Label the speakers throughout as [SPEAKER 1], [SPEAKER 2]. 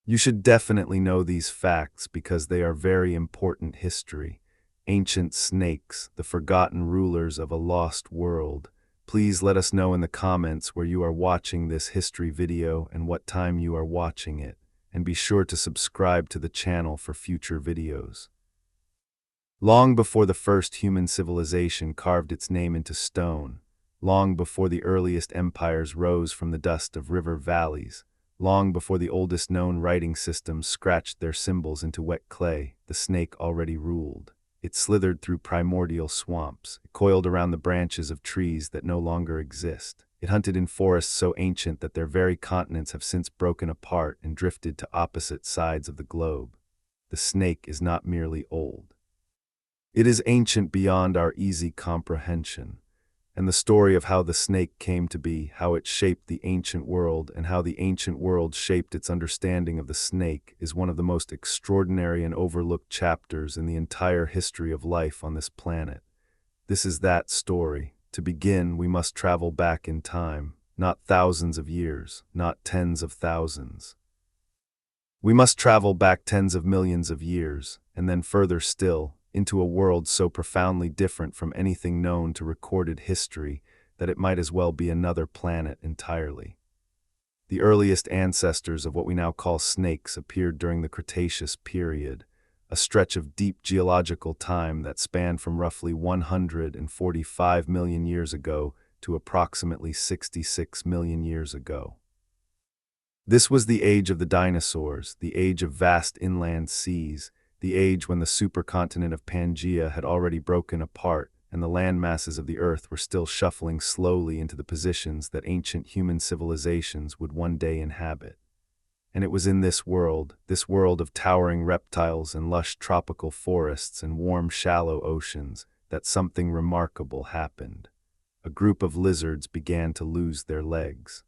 [SPEAKER 1] You should definitely know these facts because they are very important history. Ancient snakes, the forgotten rulers of a lost world. Please let us know in the comments where you are watching this history video and what time you are watching it, and be sure to subscribe to the channel for future videos. Long before the first human civilization carved its name into stone, long before the earliest empires rose from the dust of river valleys, long before the oldest known writing systems scratched their symbols into wet clay, the snake already ruled. It slithered through primordial swamps. It coiled around the branches of trees that no longer exist. It hunted in forests so ancient that their very continents have since broken apart and drifted to opposite sides of the globe. The snake is not merely old. It is ancient beyond our easy comprehension. And the story of how the snake came to be, how it shaped the ancient world, and how the ancient world shaped its understanding of the snake is one of the most extraordinary and overlooked chapters in the entire history of life on this planet. This is that story. To begin, we must travel back in time, not thousands of years, not tens of thousands. We must travel back tens of millions of years, and then further still, into a world so profoundly different from anything known to recorded history that it might as well be another planet entirely. The earliest ancestors of what we now call snakes appeared during the Cretaceous period, a stretch of deep geological time that spanned from roughly 145 million years ago to approximately 66 million years ago. This was the age of the dinosaurs, the age of vast inland seas, the age when the supercontinent of Pangaea had already broken apart and the land masses of the Earth were still shuffling slowly into the positions that ancient human civilizations would one day inhabit. And it was in this world of towering reptiles and lush tropical forests and warm shallow oceans, that something remarkable happened. A group of lizards began to lose their legs.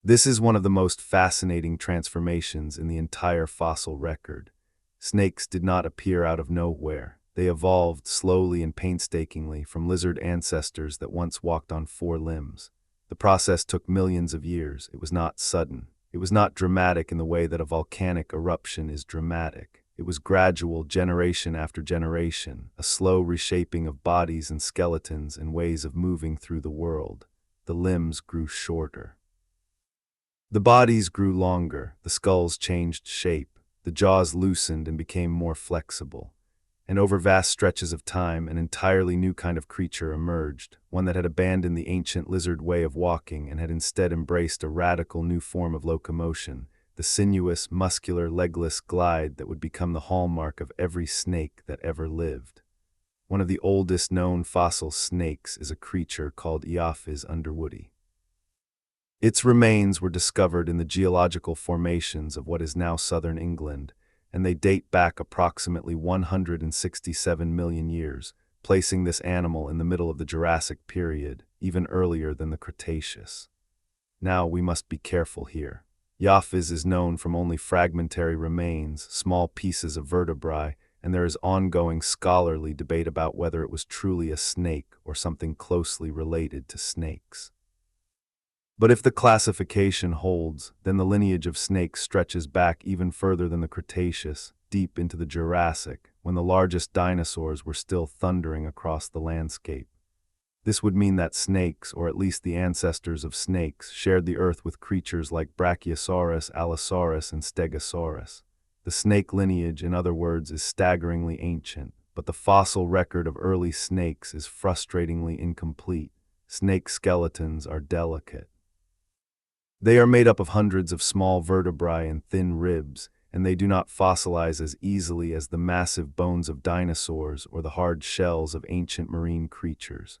[SPEAKER 1] This is one of the most fascinating transformations in the entire fossil record. Snakes did not appear out of nowhere. They evolved slowly and painstakingly from lizard ancestors that once walked on four limbs. The process took millions of years. It was not sudden. It was not dramatic in the way that a volcanic eruption is dramatic. It was gradual, generation after generation, a slow reshaping of bodies and skeletons and ways of moving through the world. The limbs grew shorter. The bodies grew longer. The skulls changed shape. The jaws loosened and became more flexible. And over vast stretches of time, an entirely new kind of creature emerged, one that had abandoned the ancient lizard way of walking and had instead embraced a radical new form of locomotion, the sinuous, muscular, legless glide that would become the hallmark of every snake that ever lived. One of the oldest known fossil snakes is a creature called Eophis underwoodi. Its remains were discovered in the geological formations of what is now southern England, and they date back approximately 167 million years, placing this animal in the middle of the Jurassic period, even earlier than the Cretaceous. Now we must be careful here. Eophis is known from only fragmentary remains, small pieces of vertebrae, and there is ongoing scholarly debate about whether it was truly a snake or something closely related to snakes. But if the classification holds, then the lineage of snakes stretches back even further than the Cretaceous, deep into the Jurassic, when the largest dinosaurs were still thundering across the landscape. This would mean that snakes, or at least the ancestors of snakes, shared the Earth with creatures like Brachiosaurus, Allosaurus, and Stegosaurus. The snake lineage, in other words, is staggeringly ancient, but the fossil record of early snakes is frustratingly incomplete. Snake skeletons are delicate. They are made up of hundreds of small vertebrae and thin ribs, and they do not fossilize as easily as the massive bones of dinosaurs or the hard shells of ancient marine creatures.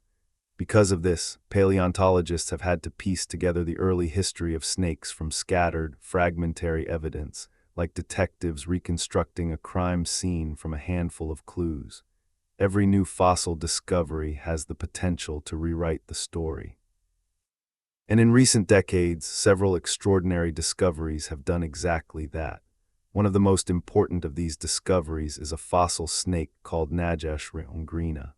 [SPEAKER 1] Because of this, paleontologists have had to piece together the early history of snakes from scattered, fragmentary evidence, like detectives reconstructing a crime scene from a handful of clues. Every new fossil discovery has the potential to rewrite the story. And in recent decades, several extraordinary discoveries have done exactly that. One of the most important of these discoveries is a fossil snake called Najash rongrina.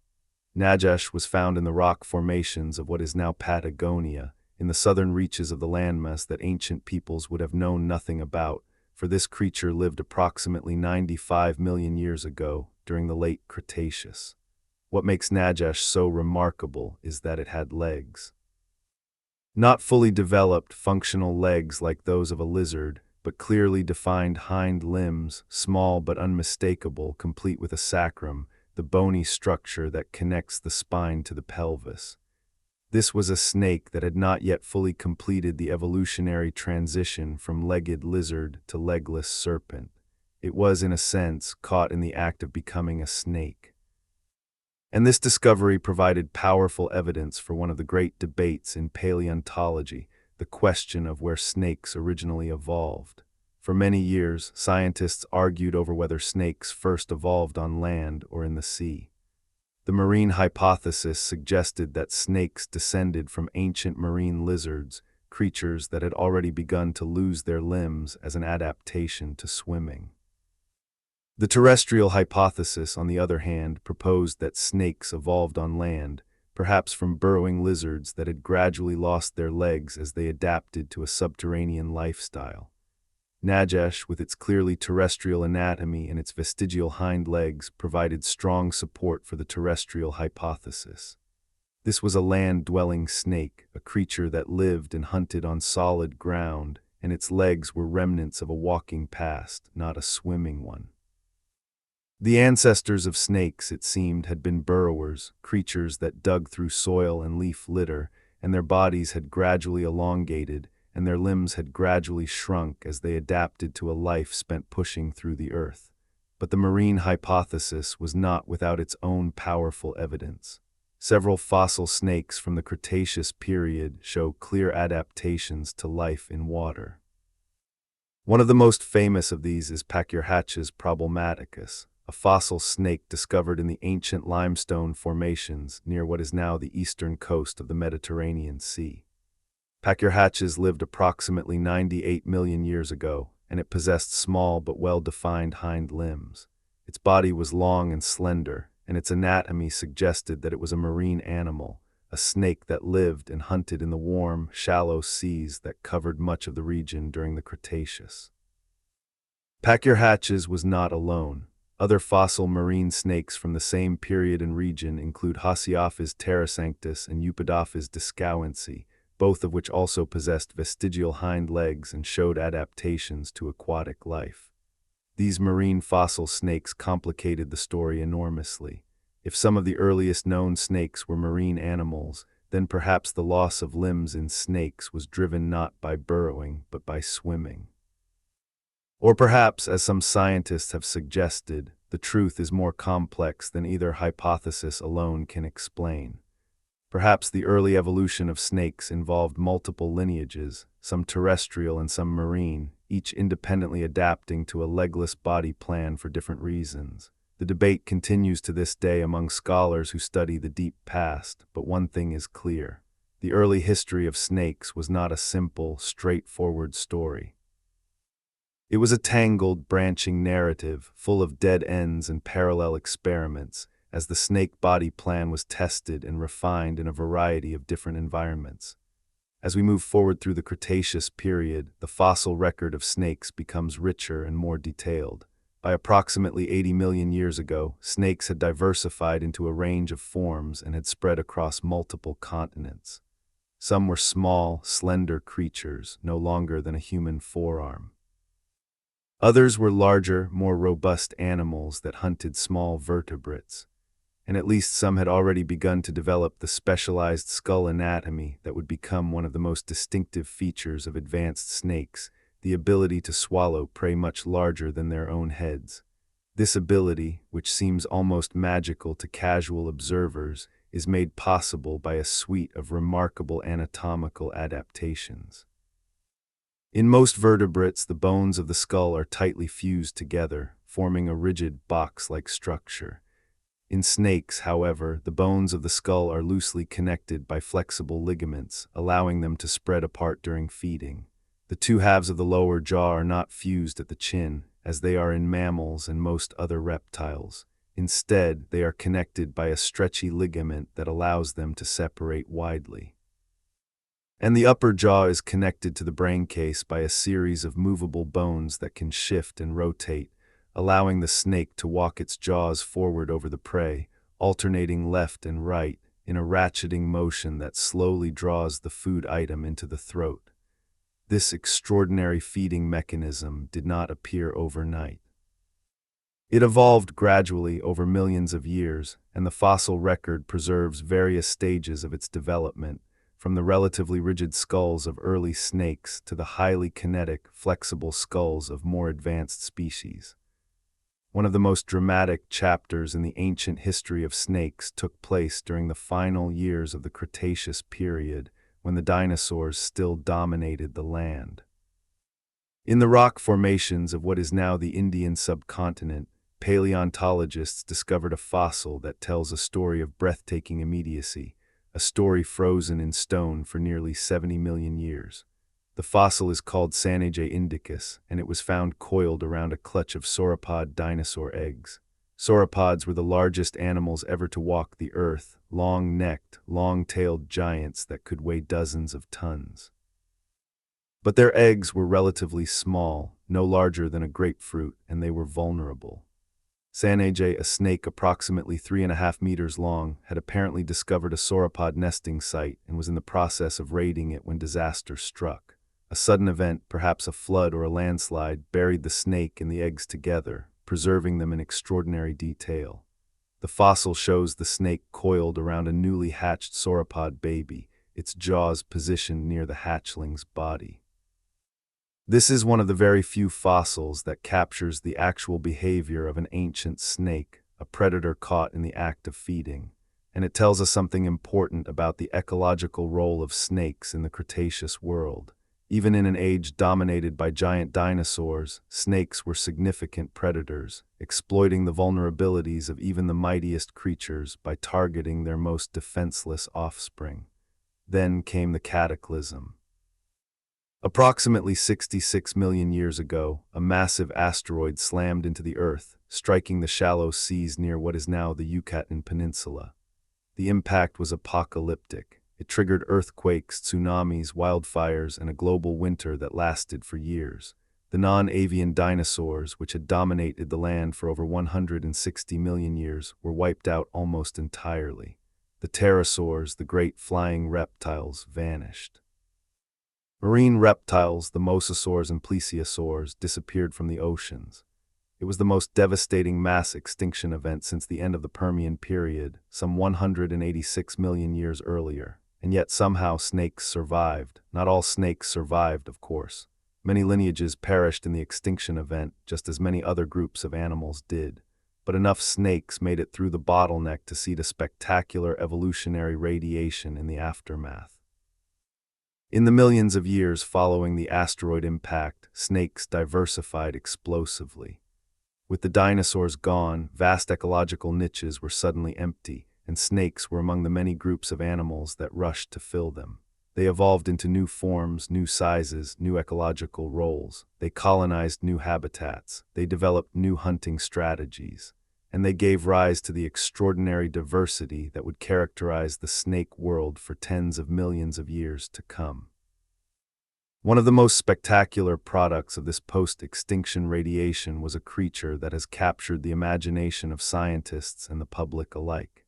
[SPEAKER 1] Najash was found in the rock formations of what is now Patagonia, in the southern reaches of the landmass that ancient peoples would have known nothing about, for this creature lived approximately 95 million years ago during the late Cretaceous. What makes Najash so remarkable is that it had legs. Not fully developed, functional legs like those of a lizard, but clearly defined hind limbs, small but unmistakable, complete with a sacrum, the bony structure that connects the spine to the pelvis. This was a snake that had not yet fully completed the evolutionary transition from legged lizard to legless serpent. It was, in a sense, caught in the act of becoming a snake. And this discovery provided powerful evidence for one of the great debates in paleontology, the question of where snakes originally evolved. For many years, scientists argued over whether snakes first evolved on land or in the sea. The marine hypothesis suggested that snakes descended from ancient marine lizards, creatures that had already begun to lose their limbs as an adaptation to swimming. The terrestrial hypothesis, on the other hand, proposed that snakes evolved on land, perhaps from burrowing lizards that had gradually lost their legs as they adapted to a subterranean lifestyle. Najash, with its clearly terrestrial anatomy and its vestigial hind legs, provided strong support for the terrestrial hypothesis. This was a land-dwelling snake, a creature that lived and hunted on solid ground, and its legs were remnants of a walking past, not a swimming one. The ancestors of snakes, it seemed, had been burrowers, creatures that dug through soil and leaf litter, and their bodies had gradually elongated, and their limbs had gradually shrunk as they adapted to a life spent pushing through the earth. But the marine hypothesis was not without its own powerful evidence. Several fossil snakes from the Cretaceous period show clear adaptations to life in water. One of the most famous of these is Pachyrhachis problematicus, a fossil snake discovered in the ancient limestone formations near what is now the eastern coast of the Mediterranean Sea. Pachyrhachis lived approximately 98 million years ago, and it possessed small but well-defined hind limbs. Its body was long and slender, and its anatomy suggested that it was a marine animal, a snake that lived and hunted in the warm, shallow seas that covered much of the region during the Cretaceous. Pachyrhachis was not alone. Other fossil marine snakes from the same period and region include Ophiomancy terrasanctus and Uraeus discowency, both of which also possessed vestigial hind legs and showed adaptations to aquatic life. These marine fossil snakes complicated the story enormously. If some of the earliest known snakes were marine animals, then perhaps the loss of limbs in snakes was driven not by burrowing but by swimming. Or perhaps, as some scientists have suggested, the truth is more complex than either hypothesis alone can explain. Perhaps the early evolution of snakes involved multiple lineages, some terrestrial and some marine, each independently adapting to a legless body plan for different reasons. The debate continues to this day among scholars who study the deep past, but one thing is clear. The early history of snakes was not a simple, straightforward story. It was a tangled, branching narrative, full of dead ends and parallel experiments, as the snake body plan was tested and refined in a variety of different environments. As we move forward through the Cretaceous period, the fossil record of snakes becomes richer and more detailed. By approximately 80 million years ago, snakes had diversified into a range of forms and had spread across multiple continents. Some were small, slender creatures, no longer than a human forearm. Others were larger, more robust animals that hunted small vertebrates, and at least some had already begun to develop the specialized skull anatomy that would become one of the most distinctive features of advanced snakes, the ability to swallow prey much larger than their own heads. This ability, which seems almost magical to casual observers, is made possible by a suite of remarkable anatomical adaptations. In most vertebrates, the bones of the skull are tightly fused together, forming a rigid box-like structure. In snakes, however, the bones of the skull are loosely connected by flexible ligaments, allowing them to spread apart during feeding. The two halves of the lower jaw are not fused at the chin, as they are in mammals and most other reptiles. Instead, they are connected by a stretchy ligament that allows them to separate widely. And the upper jaw is connected to the brain case by a series of movable bones that can shift and rotate, allowing the snake to walk its jaws forward over the prey, alternating left and right in a ratcheting motion that slowly draws the food item into the throat. This extraordinary feeding mechanism did not appear overnight. It evolved gradually over millions of years, and the fossil record preserves various stages of its development, from the relatively rigid skulls of early snakes to the highly kinetic, flexible skulls of more advanced species. One of the most dramatic chapters in the ancient history of snakes took place during the final years of the Cretaceous period, when the dinosaurs still dominated the land. In the rock formations of what is now the Indian subcontinent, paleontologists discovered a fossil that tells a story of breathtaking immediacy, a story frozen in stone for nearly 70 million years. The fossil is called Sanajeh indicus, and it was found coiled around a clutch of sauropod dinosaur eggs. Sauropods were the largest animals ever to walk the earth, long-necked, long-tailed giants that could weigh dozens of tons. But their eggs were relatively small, no larger than a grapefruit, and they were vulnerable. Sanajeh, a snake approximately 3.5 meters long, had apparently discovered a sauropod nesting site and was in the process of raiding it when disaster struck. A sudden event, perhaps a flood or a landslide, buried the snake and the eggs together, preserving them in extraordinary detail. The fossil shows the snake coiled around a newly hatched sauropod baby, its jaws positioned near the hatchling's body. This is one of the very few fossils that captures the actual behavior of an ancient snake, a predator caught in the act of feeding, and it tells us something important about the ecological role of snakes in the Cretaceous world. Even in an age dominated by giant dinosaurs, snakes were significant predators, exploiting the vulnerabilities of even the mightiest creatures by targeting their most defenseless offspring. Then came the cataclysm. Approximately 66 million years ago, a massive asteroid slammed into the Earth, striking the shallow seas near what is now the Yucatan Peninsula. The impact was apocalyptic. It triggered earthquakes, tsunamis, wildfires, and a global winter that lasted for years. The non-avian dinosaurs, which had dominated the land for over 160 million years, were wiped out almost entirely. The pterosaurs, the great flying reptiles, vanished. Marine reptiles, the mosasaurs and plesiosaurs, disappeared from the oceans. It was the most devastating mass extinction event since the end of the Permian period, some 186 million years earlier. And yet somehow snakes survived. Not all snakes survived, of course. Many lineages perished in the extinction event, just as many other groups of animals did. But enough snakes made it through the bottleneck to see the spectacular evolutionary radiation in the aftermath. In the millions of years following the asteroid impact, snakes diversified explosively. With the dinosaurs gone, vast ecological niches were suddenly empty, and snakes were among the many groups of animals that rushed to fill them. They evolved into new forms, new sizes, new ecological roles. They colonized new habitats. They developed new hunting strategies. And they gave rise to the extraordinary diversity that would characterize the snake world for tens of millions of years to come. One of the most spectacular products of this post-extinction radiation was a creature that has captured the imagination of scientists and the public alike.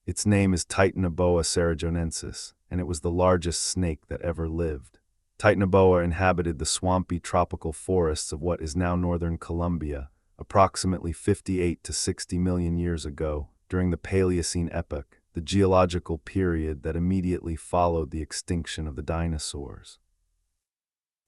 [SPEAKER 1] Its name is Titanoboa cerrejonensis, and it was the largest snake that ever lived. Titanoboa inhabited the swampy tropical forests of what is now northern Colombia, approximately 58 to 60 million years ago, during the Paleocene epoch, the geological period that immediately followed the extinction of the dinosaurs.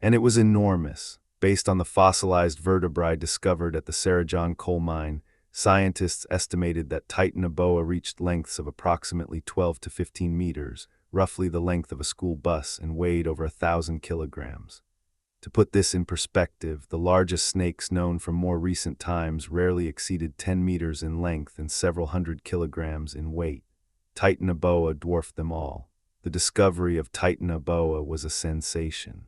[SPEAKER 1] And it was enormous. Based on the fossilized vertebrae discovered at the Cerrejón coal mine, scientists estimated that Titanoboa reached lengths of approximately 12 to 15 meters, roughly the length of a school bus, and weighed over 1,000 kilograms. To put this in perspective, the largest snakes known from more recent times rarely exceeded 10 meters in length and several hundred kilograms in weight. Titanoboa dwarfed them all. The discovery of Titanoboa was a sensation.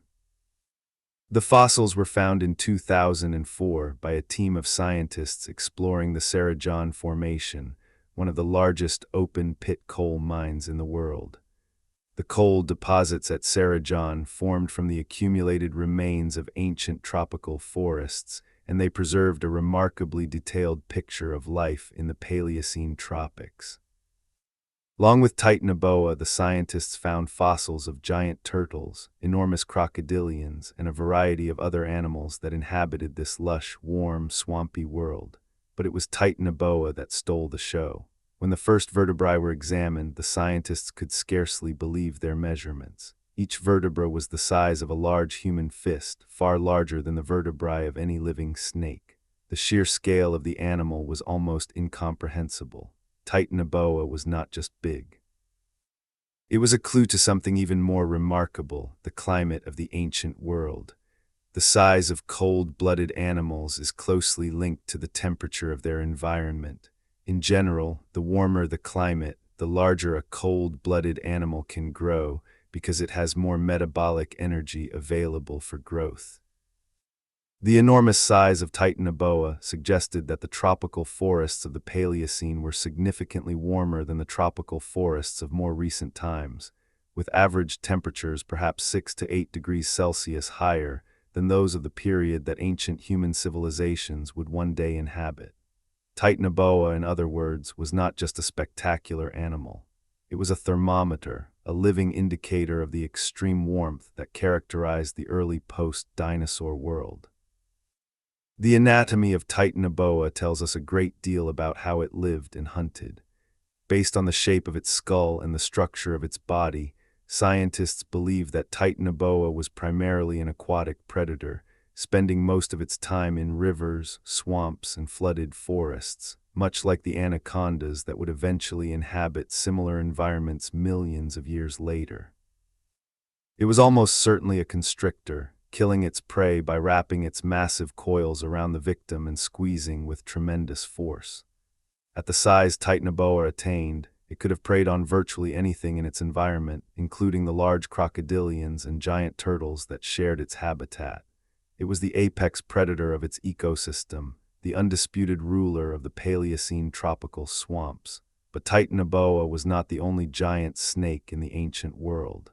[SPEAKER 1] The fossils were found in 2004 by a team of scientists exploring the Cerrejón Formation, one of the largest open-pit coal mines in the world. The coal deposits at Sanajeh formed from the accumulated remains of ancient tropical forests, and they preserved a remarkably detailed picture of life in the Paleocene tropics. Along with Titanoboa, the scientists found fossils of giant turtles, enormous crocodilians, and a variety of other animals that inhabited this lush, warm, swampy world. But it was Titanoboa that stole the show. When the first vertebrae were examined, the scientists could scarcely believe their measurements. Each vertebra was the size of a large human fist, far larger than the vertebrae of any living snake. The sheer scale of the animal was almost incomprehensible. Titanoboa was not just big. It was a clue to something even more remarkable, the climate of the ancient world. The size of cold-blooded animals is closely linked to the temperature of their environment. In general, the warmer the climate, the larger a cold-blooded animal can grow because it has more metabolic energy available for growth. The enormous size of Titanoboa suggested that the tropical forests of the Paleocene were significantly warmer than the tropical forests of more recent times, with average temperatures perhaps 6 to 8 degrees Celsius higher than those of the period that ancient human civilizations would one day inhabit. Titanoboa, in other words, was not just a spectacular animal. It was a thermometer, a living indicator of the extreme warmth that characterized the early post-dinosaur world. The anatomy of Titanoboa tells us a great deal about how it lived and hunted. Based on the shape of its skull and the structure of its body, scientists believe that Titanoboa was primarily an aquatic predator, spending most of its time in rivers, swamps, and flooded forests, much like the anacondas that would eventually inhabit similar environments millions of years later. It was almost certainly a constrictor, killing its prey by wrapping its massive coils around the victim and squeezing with tremendous force. At the size Titanoboa attained, it could have preyed on virtually anything in its environment, including the large crocodilians and giant turtles that shared its habitat. It was the apex predator of its ecosystem, the undisputed ruler of the Paleocene tropical swamps. But Titanoboa was not the only giant snake in the ancient world.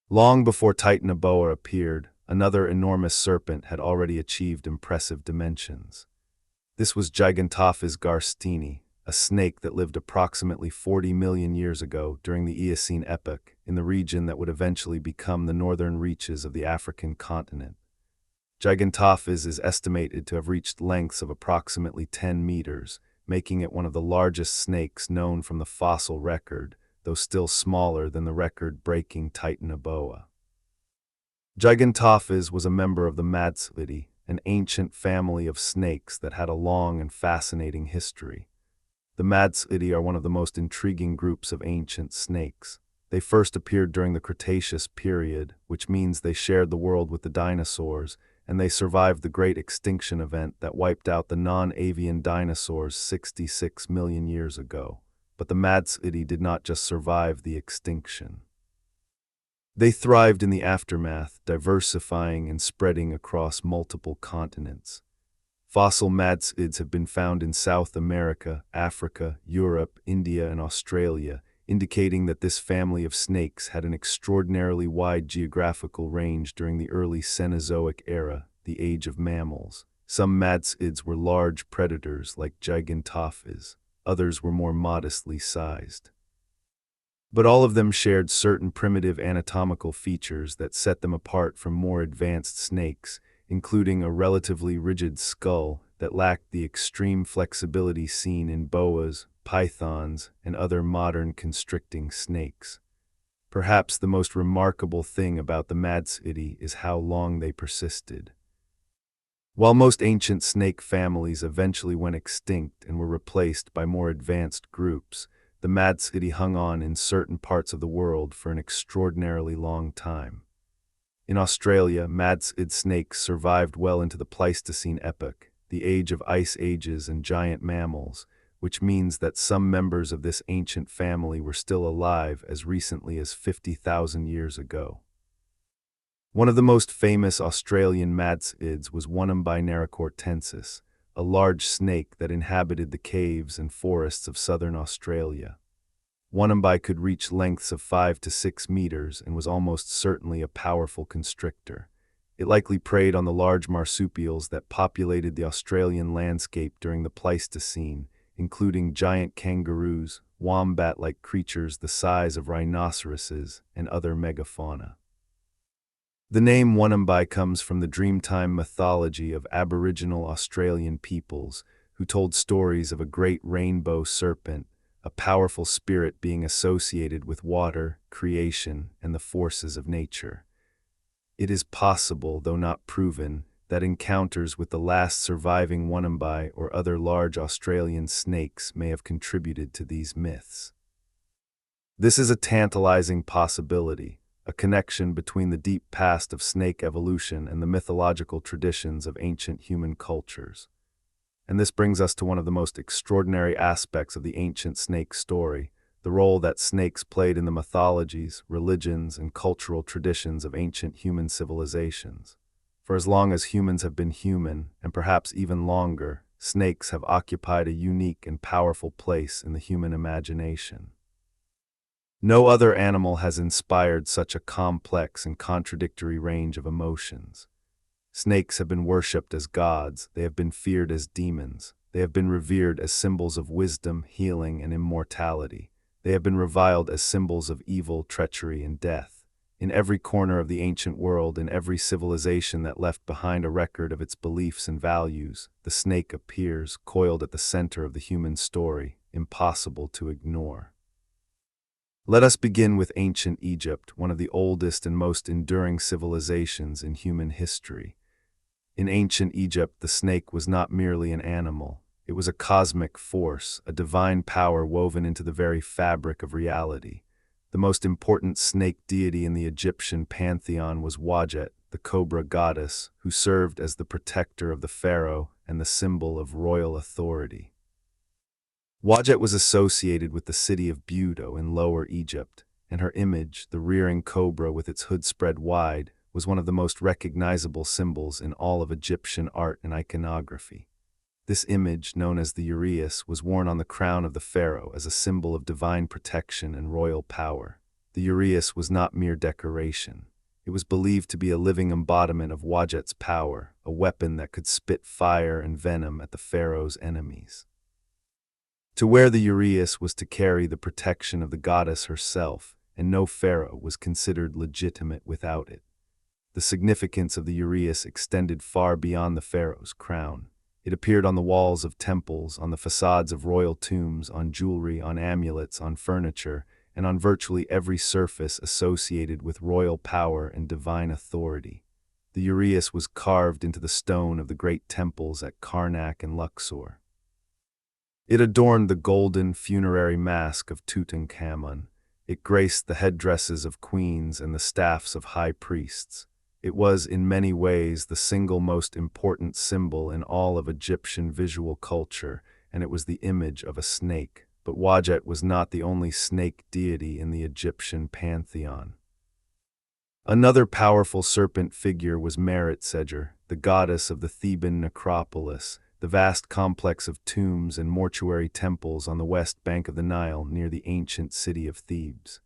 [SPEAKER 1] Long before Titanoboa appeared, another enormous serpent had already achieved impressive dimensions. This was Gigantophis garstini, a snake that lived approximately 40 million years ago during the Eocene epoch in the region that would eventually become the northern reaches of the African continent. Gigantophis is estimated to have reached lengths of approximately 10 meters, making it one of the largest snakes known from the fossil record, though still smaller than the record-breaking Titanoboa. Gigantophis was a member of the Madtsoiidae, an ancient family of snakes that had a long and fascinating history. The Madtsoiidae are one of the most intriguing groups of ancient snakes. They first appeared during the Cretaceous period, which means they shared the world with the dinosaurs, and they survived the great extinction event that wiped out the non-avian dinosaurs 66 million years ago. But the Madtsoiidae did not just survive the extinction. They thrived in the aftermath, diversifying and spreading across multiple continents. Fossil Madtsoiids have been found in South America, Africa, Europe, India, and Australia, indicating that this family of snakes had an extraordinarily wide geographical range during the early Cenozoic era, the age of mammals. Some Madtsoiids were large predators like Gigantophis. Others were more modestly sized. But all of them shared certain primitive anatomical features that set them apart from more advanced snakes, including a relatively rigid skull that lacked the extreme flexibility seen in boas, pythons, and other modern constricting snakes. Perhaps the most remarkable thing about the Madtsoiidae is how long they persisted. While most ancient snake families eventually went extinct and were replaced by more advanced groups, the Madtsoiidae hung on in certain parts of the world for an extraordinarily long time. In Australia, Madtsoiid snakes survived well into the Pleistocene epoch, the age of ice ages and giant mammals, which means that some members of this ancient family were still alive as recently as 50,000 years ago. One of the most famous Australian Madtsoiids was Wonambi narracortensis, a large snake that inhabited the caves and forests of southern Australia. Wonambi could reach lengths of 5 to 6 meters and was almost certainly a powerful constrictor. It likely preyed on the large marsupials that populated the Australian landscape during the Pleistocene, including giant kangaroos, wombat-like creatures the size of rhinoceroses, and other megafauna. The name Wonambi comes from the Dreamtime mythology of Aboriginal Australian peoples, who told stories of a great rainbow serpent, a powerful spirit being associated with water, creation, and the forces of nature. It is possible, though not proven, that encounters with the last surviving Wonambi or other large Australian snakes may have contributed to these myths. This is a tantalizing possibility, a connection between the deep past of snake evolution and the mythological traditions of ancient human cultures. And this brings us to one of the most extraordinary aspects of the ancient snake story, the role that snakes played in the mythologies, religions, and cultural traditions of ancient human civilizations. For as long as humans have been human, and perhaps even longer, snakes have occupied a unique and powerful place in the human imagination. No other animal has inspired such a complex and contradictory range of emotions. Snakes have been worshipped as gods, they have been feared as demons, they have been revered as symbols of wisdom, healing, and immortality. They have been reviled as symbols of evil, treachery, and death. In every corner of the ancient world, in every civilization that left behind a record of its beliefs and values, the snake appears, coiled at the center of the human story, impossible to ignore. Let us begin with ancient Egypt, one of the oldest and most enduring civilizations in human history. In ancient Egypt, the snake was not merely an animal. It was a cosmic force, a divine power woven into the very fabric of reality. The most important snake deity in the Egyptian pantheon was Wadjet, the cobra goddess, who served as the protector of the pharaoh and the symbol of royal authority. Wadjet was associated with the city of Buto in Lower Egypt, and her image, the rearing cobra with its hood spread wide, was one of the most recognizable symbols in all of Egyptian art and iconography. This image, known as the Uraeus, was worn on the crown of the pharaoh as a symbol of divine protection and royal power. The Uraeus was not mere decoration. It was believed to be a living embodiment of Wadjet's power, a weapon that could spit fire and venom at the pharaoh's enemies. To wear the Uraeus was to carry the protection of the goddess herself, and no pharaoh was considered legitimate without it. The significance of the Uraeus extended far beyond the pharaoh's crown. It appeared on the walls of temples, on the facades of royal tombs, on jewelry, on amulets, on furniture, and on virtually every surface associated with royal power and divine authority. The Uraeus was carved into the stone of the great temples at Karnak and Luxor. It adorned the golden funerary mask of Tutankhamun. It graced the headdresses of queens and the staffs of high priests. It was, in many ways, the single most important symbol in all of Egyptian visual culture, and it was the image of a snake. But Wadjet was not the only snake deity in the Egyptian pantheon. Another powerful serpent figure was Madtsoiidae, the goddess of the Theban necropolis, the vast complex of tombs and mortuary temples on the west bank of the Nile near the ancient city of Thebes.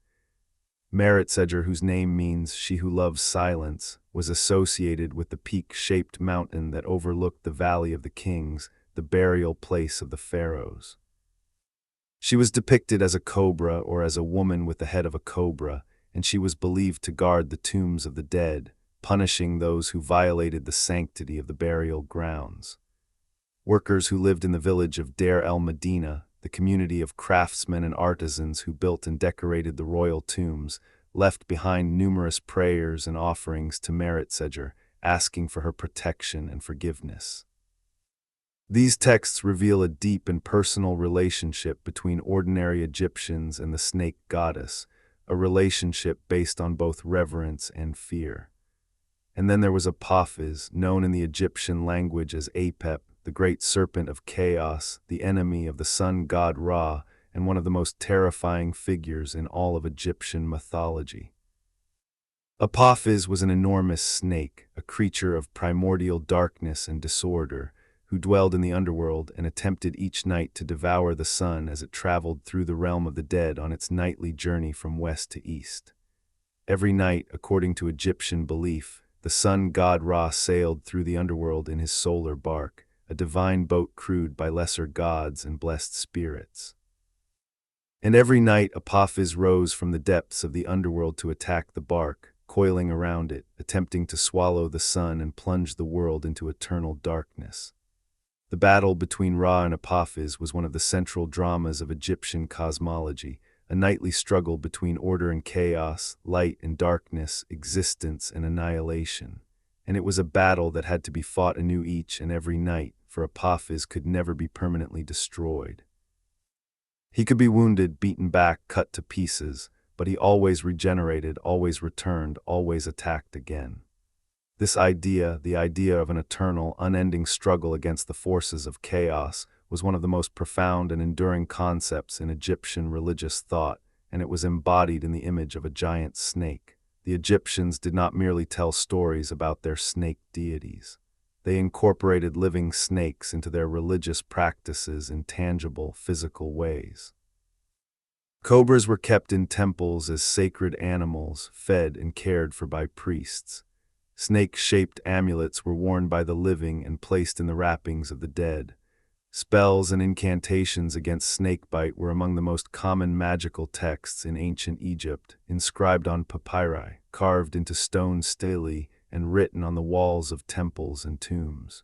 [SPEAKER 1] Madtsoiidae, whose name means "she who loves silence," was associated with the peak-shaped mountain that overlooked the Valley of the Kings, the burial place of the pharaohs. She was depicted as a cobra or as a woman with the head of a cobra, and she was believed to guard the tombs of the dead, punishing those who violated the sanctity of the burial grounds. Workers who lived in the village of Deir el-Medina, the community of craftsmen and artisans who built and decorated the royal tombs, left behind numerous prayers and offerings to Madtsoiidae, asking for her protection and forgiveness. These texts reveal a deep and personal relationship between ordinary Egyptians and the snake goddess, a relationship based on both reverence and fear. And then there was Apophis, known in the Egyptian language as Apep, the great serpent of chaos, the enemy of the sun god Ra, and one of the most terrifying figures in all of Egyptian mythology. Apophis was an enormous snake, a creature of primordial darkness and disorder, who dwelled in the underworld and attempted each night to devour the sun as it traveled through the realm of the dead on its nightly journey from west to east. Every night, according to Egyptian belief, the sun god Ra sailed through the underworld in his solar bark, a divine boat crewed by lesser gods and blessed spirits. And every night Apophis rose from the depths of the underworld to attack the bark, coiling around it, attempting to swallow the sun and plunge the world into eternal darkness. The battle between Ra and Apophis was one of the central dramas of Egyptian cosmology, a nightly struggle between order and chaos, light and darkness, existence and annihilation. And it was a battle that had to be fought anew each and every night, for Apophis could never be permanently destroyed. He could be wounded, beaten back, cut to pieces, but he always regenerated, always returned, always attacked again. This idea, the idea of an eternal, unending struggle against the forces of chaos, was one of the most profound and enduring concepts in Egyptian religious thought, and it was embodied in the image of a giant snake. The Egyptians did not merely tell stories about their snake deities. They incorporated living snakes into their religious practices in tangible, physical ways. Cobras were kept in temples as sacred animals, fed and cared for by priests. Snake-shaped amulets were worn by the living and placed in the wrappings of the dead. Spells and incantations against snakebite were among the most common magical texts in ancient Egypt, inscribed on papyri, carved into stone stelae, and written on the walls of temples and tombs.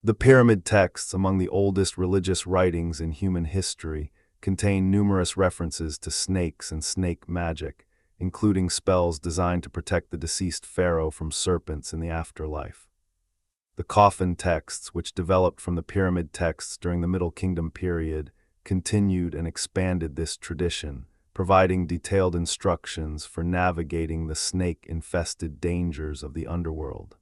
[SPEAKER 1] The pyramid texts, among the oldest religious writings in human history, contain numerous references to snakes and snake magic, including spells designed to protect the deceased pharaoh from serpents in the afterlife. The coffin texts, which developed from the pyramid texts during the Middle Kingdom period, continued and expanded this tradition, providing detailed instructions for navigating the snake-infested dangers of the underworld.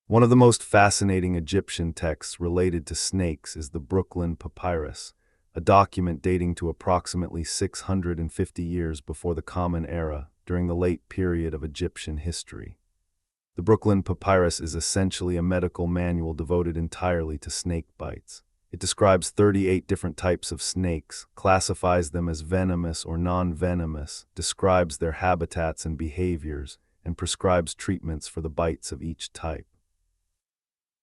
[SPEAKER 1] One of the most fascinating Egyptian texts related to snakes is the Brooklyn Papyrus, a document dating to approximately 650 years before the Common Era, during the late period of Egyptian history. The Brooklyn Papyrus is essentially a medical manual devoted entirely to snake bites. It describes 38 different types of snakes, classifies them as venomous or non-venomous, describes their habitats and behaviors, and prescribes treatments for the bites of each type.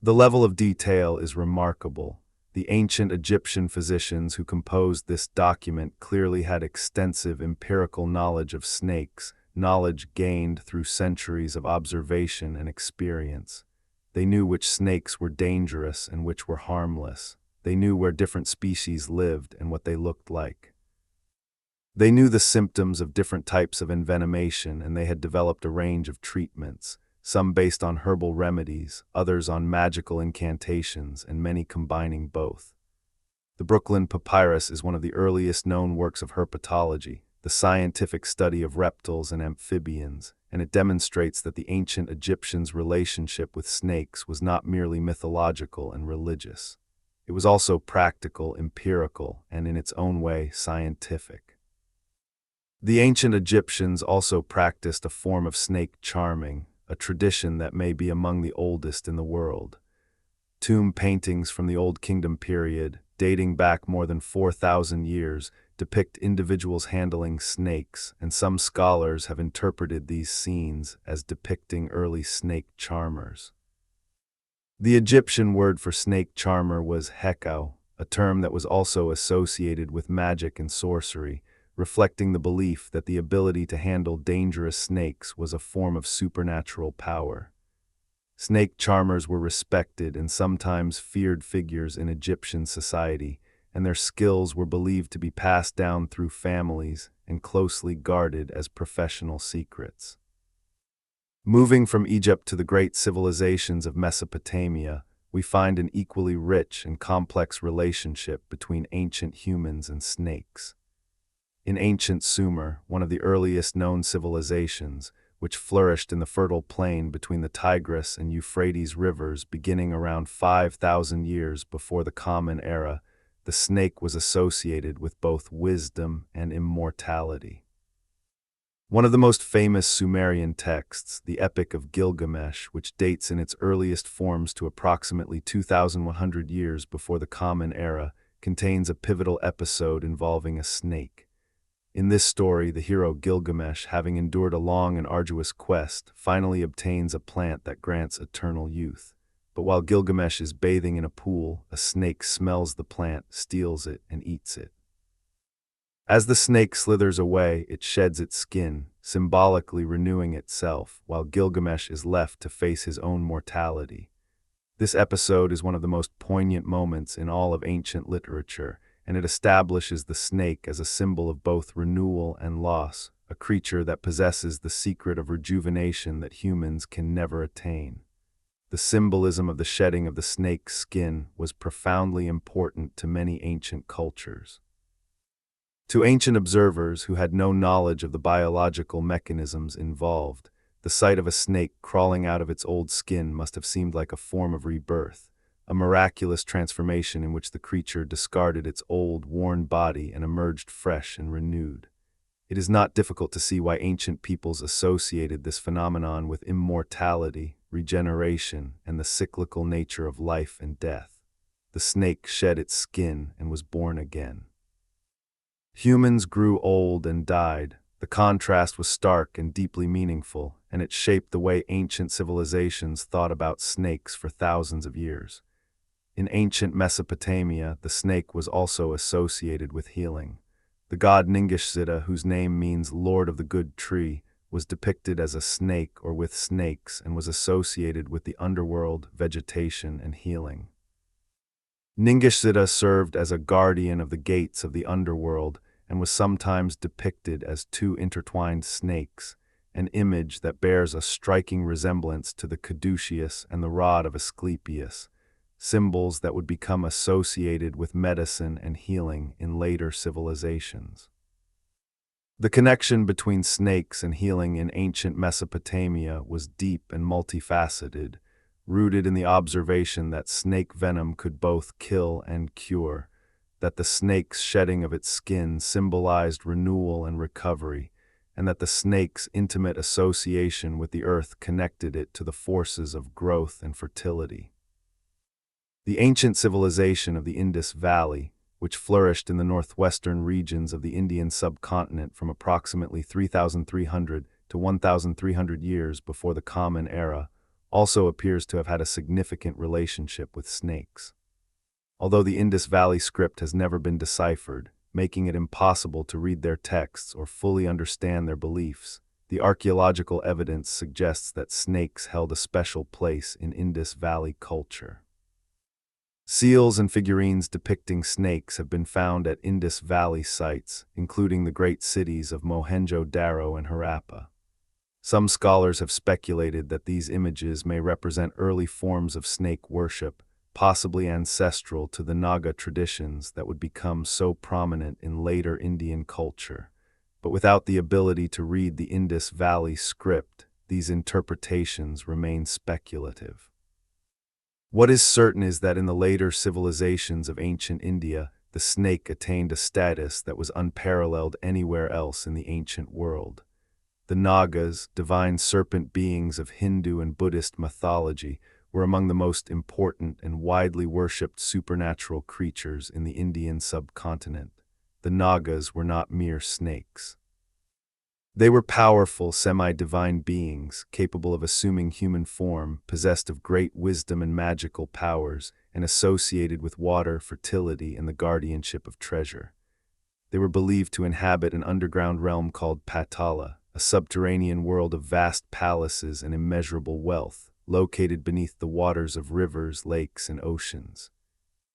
[SPEAKER 1] The level of detail is remarkable. The ancient Egyptian physicians who composed this document clearly had extensive empirical knowledge of snakes, knowledge gained through centuries of observation and experience. They knew which snakes were dangerous and which were harmless. They knew where different species lived and what they looked like. They knew the symptoms of different types of envenomation, and they had developed a range of treatments, some based on herbal remedies, others on magical incantations, and many combining both. The Brooklyn Papyrus is one of the earliest known works of herpetology, the scientific study of reptiles and amphibians, and it demonstrates that the ancient Egyptians' relationship with snakes was not merely mythological and religious. It was also practical, empirical, and in its own way scientific. The ancient Egyptians also practiced a form of snake charming, a tradition that may be among the oldest in the world. Tomb paintings from the Old Kingdom period, dating back more than 4,000 years, depict individuals handling snakes, and some scholars have interpreted these scenes as depicting early snake charmers. The Egyptian word for snake charmer was hekau, a term that was also associated with magic and sorcery, reflecting the belief that the ability to handle dangerous snakes was a form of supernatural power. Snake charmers were respected and sometimes feared figures in Egyptian society, and their skills were believed to be passed down through families and closely guarded as professional secrets. Moving from Egypt to the great civilizations of Mesopotamia, we find an equally rich and complex relationship between ancient humans and snakes. In ancient Sumer, one of the earliest known civilizations, which flourished in the fertile plain between the Tigris and Euphrates rivers beginning around 5,000 years before the Common Era, the snake was associated with both wisdom and immortality. One of the most famous Sumerian texts, the Epic of Gilgamesh, which dates in its earliest forms to approximately 2,100 years before the Common Era, contains a pivotal episode involving a snake. In this story, the hero Gilgamesh, having endured a long and arduous quest, finally obtains a plant that grants eternal youth. But while Gilgamesh is bathing in a pool, a snake smells the plant, steals it, and eats it. As the snake slithers away, it sheds its skin, symbolically renewing itself, while Gilgamesh is left to face his own mortality. This episode is one of the most poignant moments in all of ancient literature, and it establishes the snake as a symbol of both renewal and loss, a creature that possesses the secret of rejuvenation that humans can never attain. The symbolism of the shedding of the snake's skin was profoundly important to many ancient cultures. To ancient observers who had no knowledge of the biological mechanisms involved, the sight of a snake crawling out of its old skin must have seemed like a form of rebirth, a miraculous transformation in which the creature discarded its old, worn body and emerged fresh and renewed. It is not difficult to see why ancient peoples associated this phenomenon with immortality, regeneration, and the cyclical nature of life and death. The snake shed its skin and was born again. Humans grew old and died. The contrast was stark and deeply meaningful, and it shaped the way ancient civilizations thought about snakes for thousands of years. In ancient Mesopotamia, the snake was also associated with healing. The god Ningishzida, whose name means Lord of the Good Tree, was depicted as a snake or with snakes and was associated with the underworld, vegetation, and healing. Ningishzida served as a guardian of the gates of the underworld and was sometimes depicted as two intertwined snakes, an image that bears a striking resemblance to the caduceus and the rod of Asclepius, symbols that would become associated with medicine and healing in later civilizations. The connection between snakes and healing in ancient Mesopotamia was deep and multifaceted, rooted in the observation that snake venom could both kill and cure, that the snake's shedding of its skin symbolized renewal and recovery, and that the snake's intimate association with the earth connected it to the forces of growth and fertility. The ancient civilization of the Indus Valley, which flourished in the northwestern regions of the Indian subcontinent from approximately 3,300 to 1,300 years before the Common Era, also appears to have had a significant relationship with snakes. Although the Indus Valley script has never been deciphered, making it impossible to read their texts or fully understand their beliefs, the archaeological evidence suggests that snakes held a special place in Indus Valley culture. Seals and figurines depicting snakes have been found at Indus Valley sites, including the great cities of Mohenjo-Daro and Harappa. Some scholars have speculated that these images may represent early forms of snake worship, possibly ancestral to the Naga traditions that would become so prominent in later Indian culture. But without the ability to read the Indus Valley script, these interpretations remain speculative. What is certain is that in the later civilizations of ancient India, the snake attained a status that was unparalleled anywhere else in the ancient world. The Nagas, divine serpent beings of Hindu and Buddhist mythology, were among the most important and widely worshipped supernatural creatures in the Indian subcontinent. The Nagas were not mere snakes. They were powerful, semi-divine beings, capable of assuming human form, possessed of great wisdom and magical powers, and associated with water, fertility, and the guardianship of treasure. They were believed to inhabit an underground realm called Patala, a subterranean world of vast palaces and immeasurable wealth, located beneath the waters of rivers, lakes, and oceans.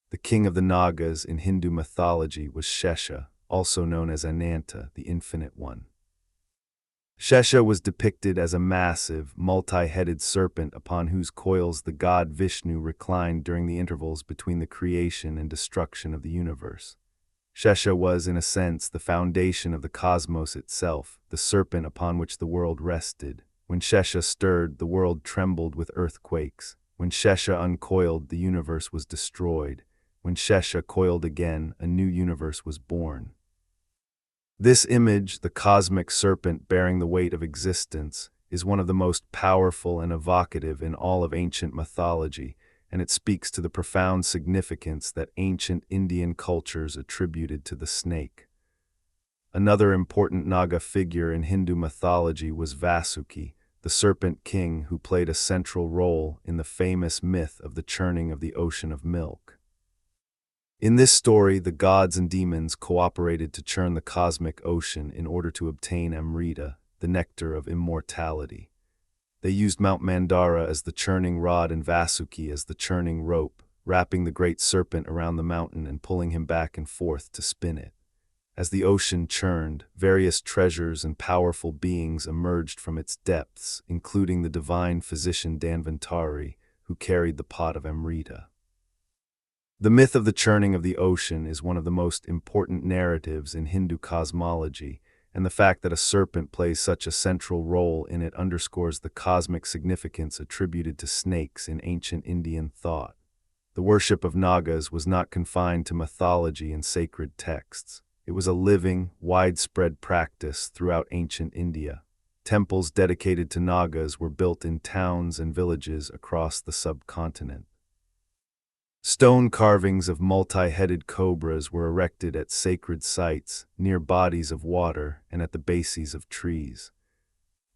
[SPEAKER 1] The king of the Nagas in Hindu mythology was Shesha, also known as Ananta, the Infinite One. Shesha was depicted as a massive, multi-headed serpent upon whose coils the god Vishnu reclined during the intervals between the creation and destruction of the universe. Shesha was, in a sense, the foundation of the cosmos itself, the serpent upon which the world rested. When Shesha stirred, the world trembled with earthquakes. When Shesha uncoiled, the universe was destroyed. When Shesha coiled again, a new universe was born. This image, the cosmic serpent bearing the weight of existence, is one of the most powerful and evocative in all of ancient mythology, and it speaks to the profound significance that ancient Indian cultures attributed to the snake. Another important Naga figure in Hindu mythology was Vasuki, the serpent king who played a central role in the famous myth of the churning of the ocean of milk. In this story, the gods and demons cooperated to churn the cosmic ocean in order to obtain Amrita, the nectar of immortality. They used Mount Mandara as the churning rod and Vasuki as the churning rope, wrapping the great serpent around the mountain and pulling him back and forth to spin it. As the ocean churned, various treasures and powerful beings emerged from its depths, including the divine physician Dhanvantari, who carried the pot of Amrita. The myth of the churning of the ocean is one of the most important narratives in Hindu cosmology, and the fact that a serpent plays such a central role in it underscores the cosmic significance attributed to snakes in ancient Indian thought. The worship of Nagas was not confined to mythology and sacred texts. It was a living, widespread practice throughout ancient India. Temples dedicated to Nagas were built in towns and villages across the subcontinent. Stone carvings of multi-headed cobras were erected at sacred sites, near bodies of water, and at the bases of trees.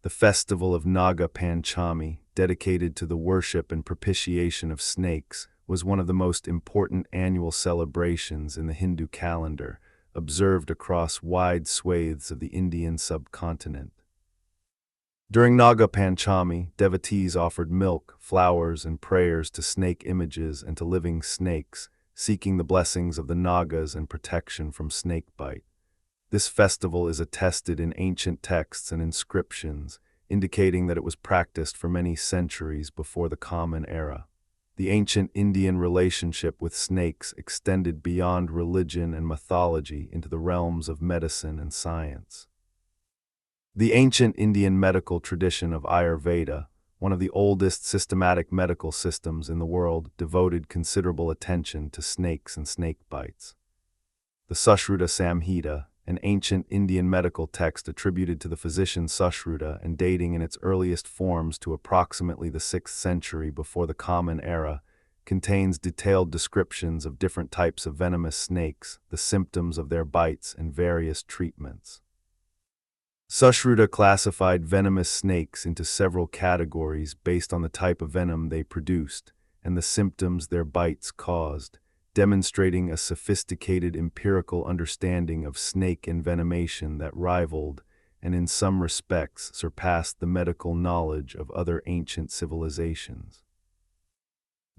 [SPEAKER 1] The festival of Naga Panchami, dedicated to the worship and propitiation of snakes, was one of the most important annual celebrations in the Hindu calendar, observed across wide swathes of the Indian subcontinent. During Naga Panchami, devotees offered milk, flowers, and prayers to snake images and to living snakes, seeking the blessings of the Nagas and protection from snake bite. This festival is attested in ancient texts and inscriptions, indicating that it was practiced for many centuries before the Common Era. The ancient Indian relationship with snakes extended beyond religion and mythology into the realms of medicine and science. The ancient Indian medical tradition of Ayurveda, one of the oldest systematic medical systems in the world, devoted considerable attention to snakes and snake bites. The Sushruta Samhita, an ancient Indian medical text attributed to the physician Sushruta and dating in its earliest forms to approximately the 6th century before the Common Era, contains detailed descriptions of different types of venomous snakes, the symptoms of their bites, and various treatments. Sushruta classified venomous snakes into several categories based on the type of venom they produced and the symptoms their bites caused, demonstrating a sophisticated empirical understanding of snake envenomation that rivaled, and in some respects surpassed, the medical knowledge of other ancient civilizations.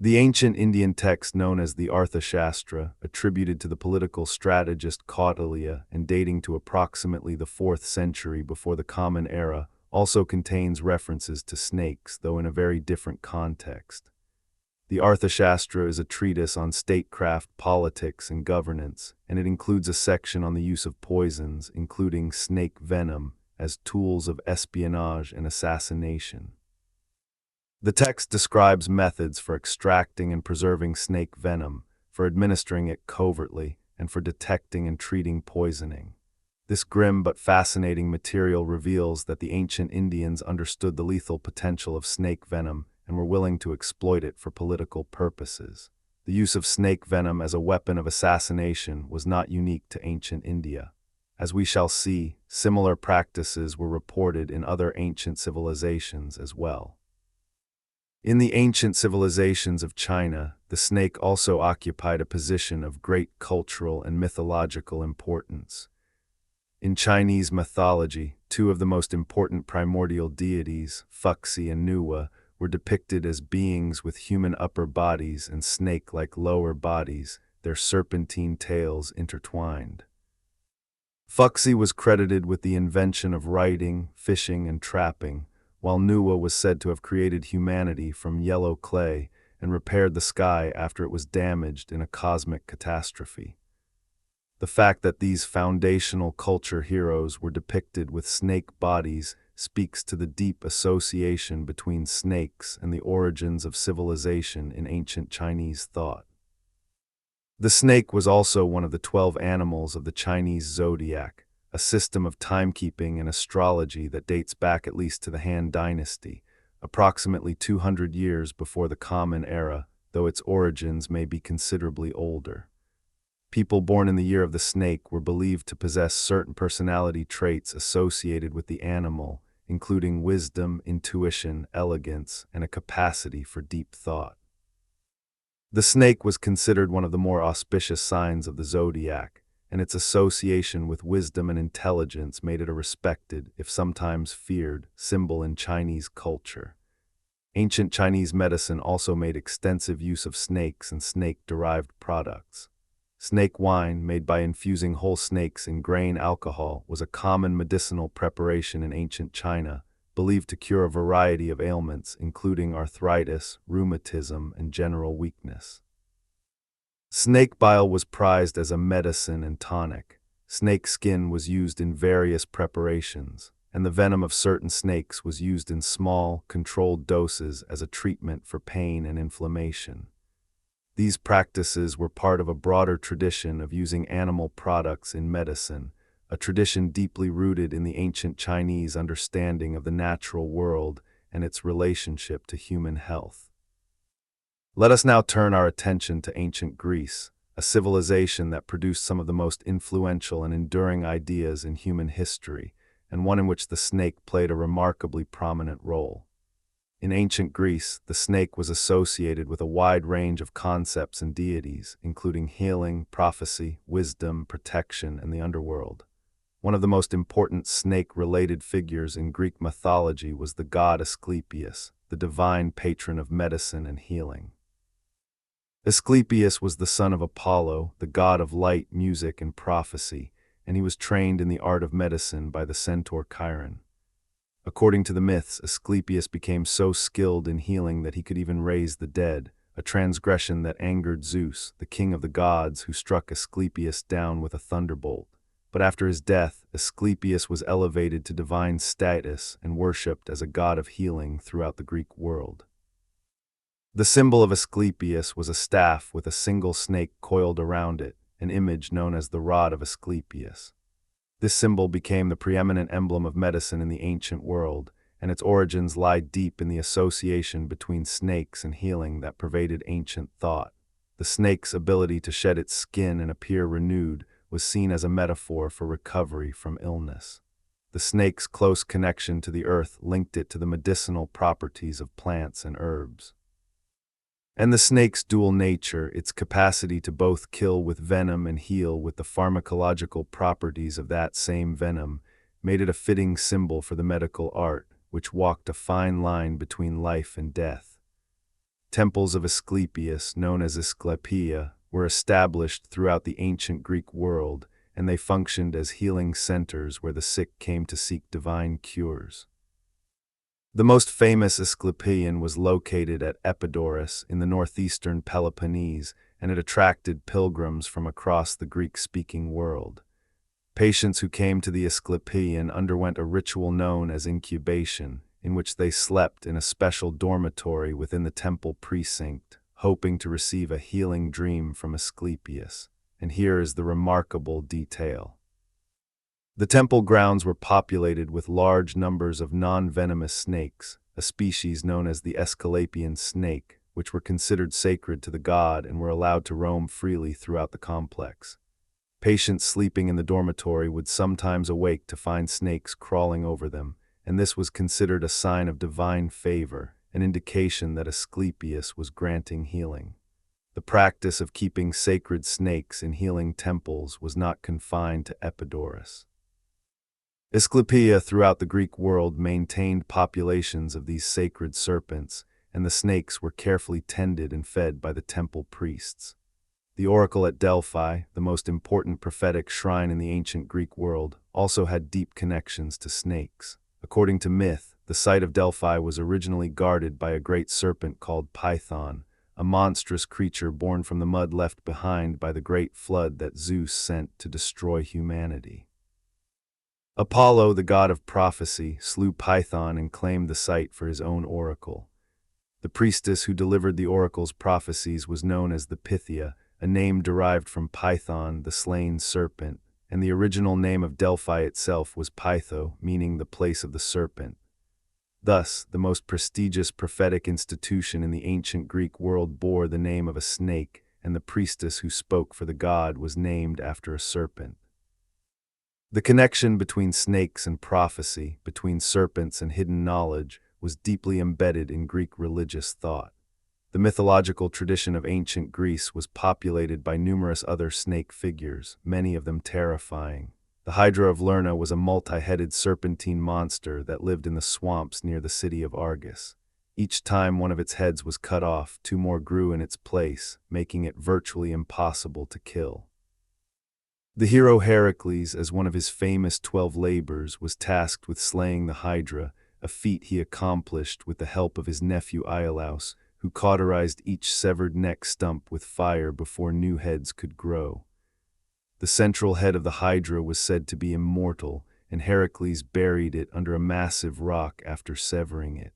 [SPEAKER 1] The ancient Indian text known as the Arthashastra, attributed to the political strategist Kautilya and dating to approximately the 4th century before the Common Era, also contains references to snakes, though in a very different context. The Arthashastra is a treatise on statecraft, politics, and governance, and it includes a section on the use of poisons, including snake venom, as tools of espionage and assassination. The text describes methods for extracting and preserving snake venom, for administering it covertly, and for detecting and treating poisoning. This grim but fascinating material reveals that the ancient Indians understood the lethal potential of snake venom and were willing to exploit it for political purposes. The use of snake venom as a weapon of assassination was not unique to ancient India. As we shall see, similar practices were reported in other ancient civilizations as well. In the ancient civilizations of China, the snake also occupied a position of great cultural and mythological importance. In Chinese mythology, two of the most important primordial deities, Fuxi and Nuwa, were depicted as beings with human upper bodies and snake-like lower bodies, their serpentine tails intertwined. Fuxi was credited with the invention of writing, fishing, and trapping, while Nuwa was said to have created humanity from yellow clay and repaired the sky after it was damaged in a cosmic catastrophe. The fact that these foundational culture heroes were depicted with snake bodies speaks to the deep association between snakes and the origins of civilization in ancient Chinese thought. The snake was also one of the 12 animals of the Chinese zodiac, a system of timekeeping and astrology that dates back at least to the Han Dynasty, approximately 200 years before the Common Era, though its origins may be considerably older. People born in the year of the snake were believed to possess certain personality traits associated with the animal, including wisdom, intuition, elegance, and a capacity for deep thought. The snake was considered one of the more auspicious signs of the zodiac, and its association with wisdom and intelligence made it a respected, if sometimes feared, symbol in Chinese culture. Ancient Chinese medicine also made extensive use of snakes and snake-derived products. Snake wine, made by infusing whole snakes in grain alcohol, was a common medicinal preparation in ancient China, believed to cure a variety of ailments, including arthritis, rheumatism, and general weakness. Snake bile was prized as a medicine and tonic. Snake skin was used in various preparations, and the venom of certain snakes was used in small, controlled doses as a treatment for pain and inflammation. These practices were part of a broader tradition of using animal products in medicine, a tradition deeply rooted in the ancient Chinese understanding of the natural world and its relationship to human health. Let us now turn our attention to ancient Greece, a civilization that produced some of the most influential and enduring ideas in human history, and one in which the snake played a remarkably prominent role. In ancient Greece, the snake was associated with a wide range of concepts and deities, including healing, prophecy, wisdom, protection, and the underworld. One of the most important snake-related figures in Greek mythology was the god Asclepius, the divine patron of medicine and healing. Asclepius was the son of Apollo, the god of light, music, and prophecy, and he was trained in the art of medicine by the centaur Chiron. According to the myths, Asclepius became so skilled in healing that he could even raise the dead, a transgression that angered Zeus, the king of the gods, who struck Asclepius down with a thunderbolt. But after his death, Asclepius was elevated to divine status and worshipped as a god of healing throughout the Greek world. The symbol of Asclepius was a staff with a single snake coiled around it, an image known as the rod of Asclepius. This symbol became the preeminent emblem of medicine in the ancient world, and its origins lie deep in the association between snakes and healing that pervaded ancient thought. The snake's ability to shed its skin and appear renewed was seen as a metaphor for recovery from illness. The snake's close connection to the earth linked it to the medicinal properties of plants and herbs. And the snake's dual nature, its capacity to both kill with venom and heal with the pharmacological properties of that same venom, made it a fitting symbol for the medical art, which walked a fine line between life and death. Temples of Asclepius, known as Asclepia, were established throughout the ancient Greek world, and they functioned as healing centers where the sick came to seek divine cures. The most famous Asclepian was located at Epidaurus in the northeastern Peloponnese, and it attracted pilgrims from across the Greek-speaking world. Patients who came to the Asclepian underwent a ritual known as incubation, in which they slept in a special dormitory within the temple precinct, hoping to receive a healing dream from Asclepius. And here is the remarkable detail. The temple grounds were populated with large numbers of non-venomous snakes, a species known as the Aesculapian snake, which were considered sacred to the god and were allowed to roam freely throughout the complex. Patients sleeping in the dormitory would sometimes awake to find snakes crawling over them, and this was considered a sign of divine favor, an indication that Asclepius was granting healing. The practice of keeping sacred snakes in healing temples was not confined to Epidaurus. Asclepia throughout the Greek world maintained populations of these sacred serpents, and the snakes were carefully tended and fed by the temple priests. The oracle at Delphi, the most important prophetic shrine in the ancient Greek world, also had deep connections to snakes. According to myth, the site of Delphi was originally guarded by a great serpent called Python, a monstrous creature born from the mud left behind by the great flood that Zeus sent to destroy humanity. Apollo, the god of prophecy, slew Python and claimed the site for his own oracle. The priestess who delivered the oracle's prophecies was known as the Pythia, a name derived from Python, the slain serpent, and the original name of Delphi itself was Pytho, meaning the place of the serpent. Thus, the most prestigious prophetic institution in the ancient Greek world bore the name of a snake, and the priestess who spoke for the god was named after a serpent. The connection between snakes and prophecy, between serpents and hidden knowledge, was deeply embedded in Greek religious thought. The mythological tradition of ancient Greece was populated by numerous other snake figures, many of them terrifying. The Hydra of Lerna was a multi-headed serpentine monster that lived in the swamps near the city of Argus. Each time one of its heads was cut off, two more grew in its place, making it virtually impossible to kill. The hero Heracles, as one of his famous 12 labors, was tasked with slaying the Hydra, a feat he accomplished with the help of his nephew Iolaus, who cauterized each severed neck stump with fire before new heads could grow. The central head of the Hydra was said to be immortal, and Heracles buried it under a massive rock after severing it.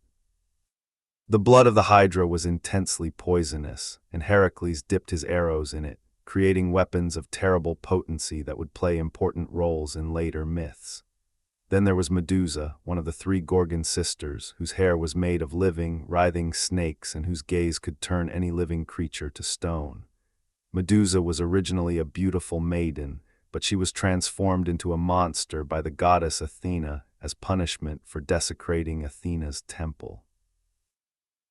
[SPEAKER 1] The blood of the Hydra was intensely poisonous, and Heracles dipped his arrows in it, creating weapons of terrible potency that would play important roles in later myths. Then there was Medusa, one of the 3 Gorgon sisters, whose hair was made of living, writhing snakes and whose gaze could turn any living creature to stone. Medusa was originally a beautiful maiden, but she was transformed into a monster by the goddess Athena as punishment for desecrating Athena's temple.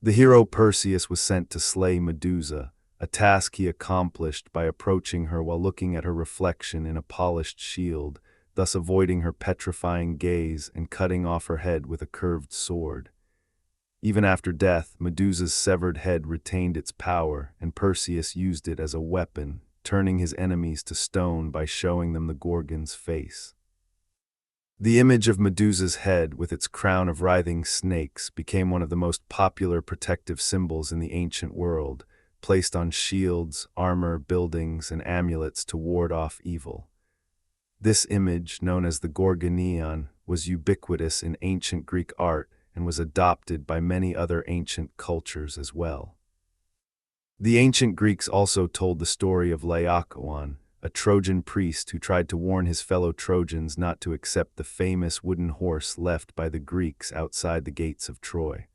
[SPEAKER 1] The hero Perseus was sent to slay Medusa, a task he accomplished by approaching her while looking at her reflection in a polished shield, thus avoiding her petrifying gaze and cutting off her head with a curved sword. Even after death, Medusa's severed head retained its power, and Perseus used it as a weapon, turning his enemies to stone by showing them the Gorgon's face. The image of Medusa's head with its crown of writhing snakes became one of the most popular protective symbols in the ancient world, placed on shields, armor, buildings, and amulets to ward off evil. This image, known as the Gorgonion, was ubiquitous in ancient Greek art and was adopted by many other ancient cultures as well. The ancient Greeks also told the story of Laocoon, a Trojan priest who tried to warn his fellow Trojans not to accept the famous wooden horse left by the Greeks outside the gates of Troy.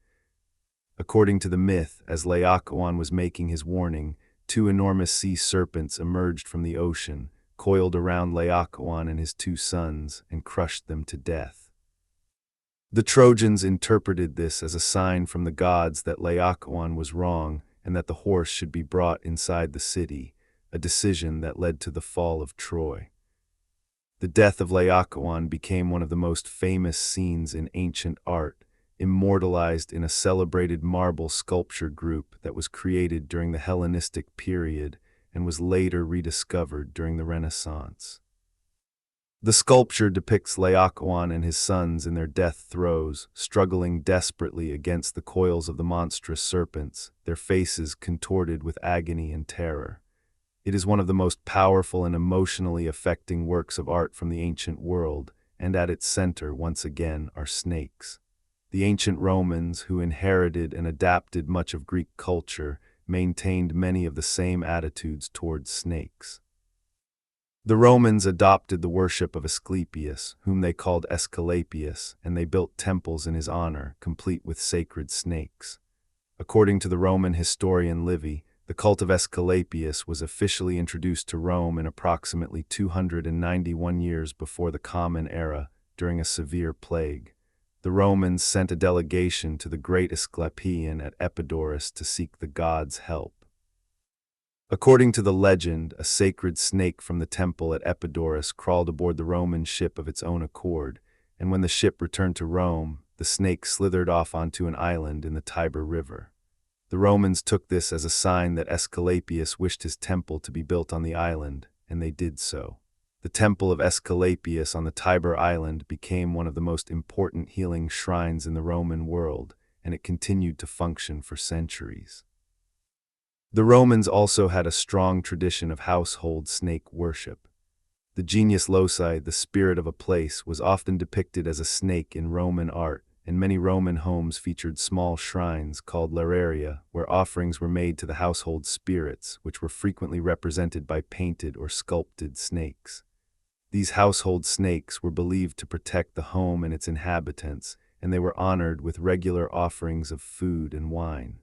[SPEAKER 1] According to the myth, as Laocoon was making his warning, 2 enormous sea serpents emerged from the ocean, coiled around Laocoon and his 2 sons, and crushed them to death. The Trojans interpreted this as a sign from the gods that Laocoon was wrong and that the horse should be brought inside the city, a decision that led to the fall of Troy. The death of Laocoon became one of the most famous scenes in ancient art, immortalized in a celebrated marble sculpture group that was created during the Hellenistic period and was later rediscovered during the Renaissance. The sculpture depicts Laocoon and his sons in their death throes, struggling desperately against the coils of the monstrous serpents, their faces contorted with agony and terror. It is one of the most powerful and emotionally affecting works of art from the ancient world, and at its center, once again, are snakes. The ancient Romans, who inherited and adapted much of Greek culture, maintained many of the same attitudes towards snakes. The Romans adopted the worship of Asclepius, whom they called Asclepius, and they built temples in his honor, complete with sacred snakes. According to the Roman historian Livy, the cult of Asclepius was officially introduced to Rome in approximately 291 years before the Common Era, during a severe plague. The Romans sent a delegation to the great Asclepian at Epidaurus to seek the gods' help. According to the legend, a sacred snake from the temple at Epidaurus crawled aboard the Roman ship of its own accord, and when the ship returned to Rome, the snake slithered off onto an island in the Tiber River. The Romans took this as a sign that Asclepius wished his temple to be built on the island, and they did so. The temple of Asclepius on the Tiber Island became one of the most important healing shrines in the Roman world, and it continued to function for centuries. The Romans also had a strong tradition of household snake worship. The genius loci, the spirit of a place, was often depicted as a snake in Roman art, and many Roman homes featured small shrines called lararia, where offerings were made to the household spirits, which were frequently represented by painted or sculpted snakes. These household snakes were believed to protect the home and its inhabitants, and they were honored with regular offerings of food and wine.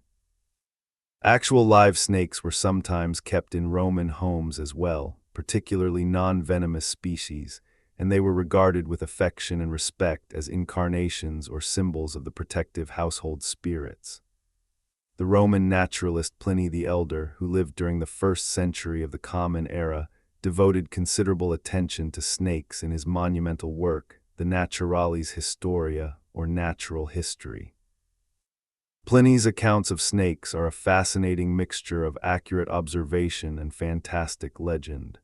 [SPEAKER 1] Actual live snakes were sometimes kept in Roman homes as well, particularly non-venomous species, and they were regarded with affection and respect as incarnations or symbols of the protective household spirits. The Roman naturalist Pliny the Elder, who lived during the 1st century of the Common Era, devoted considerable attention to snakes in his monumental work, the Naturalis Historia, or Natural History. Pliny's accounts of snakes are a fascinating mixture of accurate observation and fantastic legend.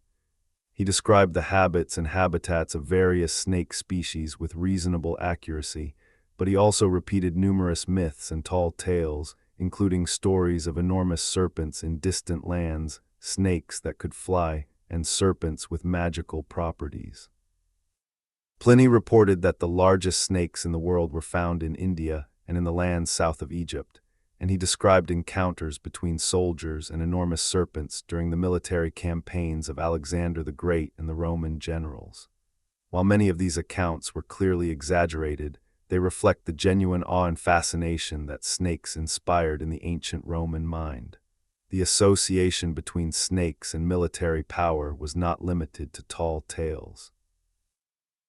[SPEAKER 1] He described the habits and habitats of various snake species with reasonable accuracy, but he also repeated numerous myths and tall tales, including stories of enormous serpents in distant lands, snakes that could fly, and serpents with magical properties. Pliny reported that the largest snakes in the world were found in India and in the lands south of Egypt, and he described encounters between soldiers and enormous serpents during the military campaigns of Alexander the Great and the Roman generals. While many of these accounts were clearly exaggerated, they reflect the genuine awe and fascination that snakes inspired in the ancient Roman mind. The association between snakes and military power was not limited to tall tales.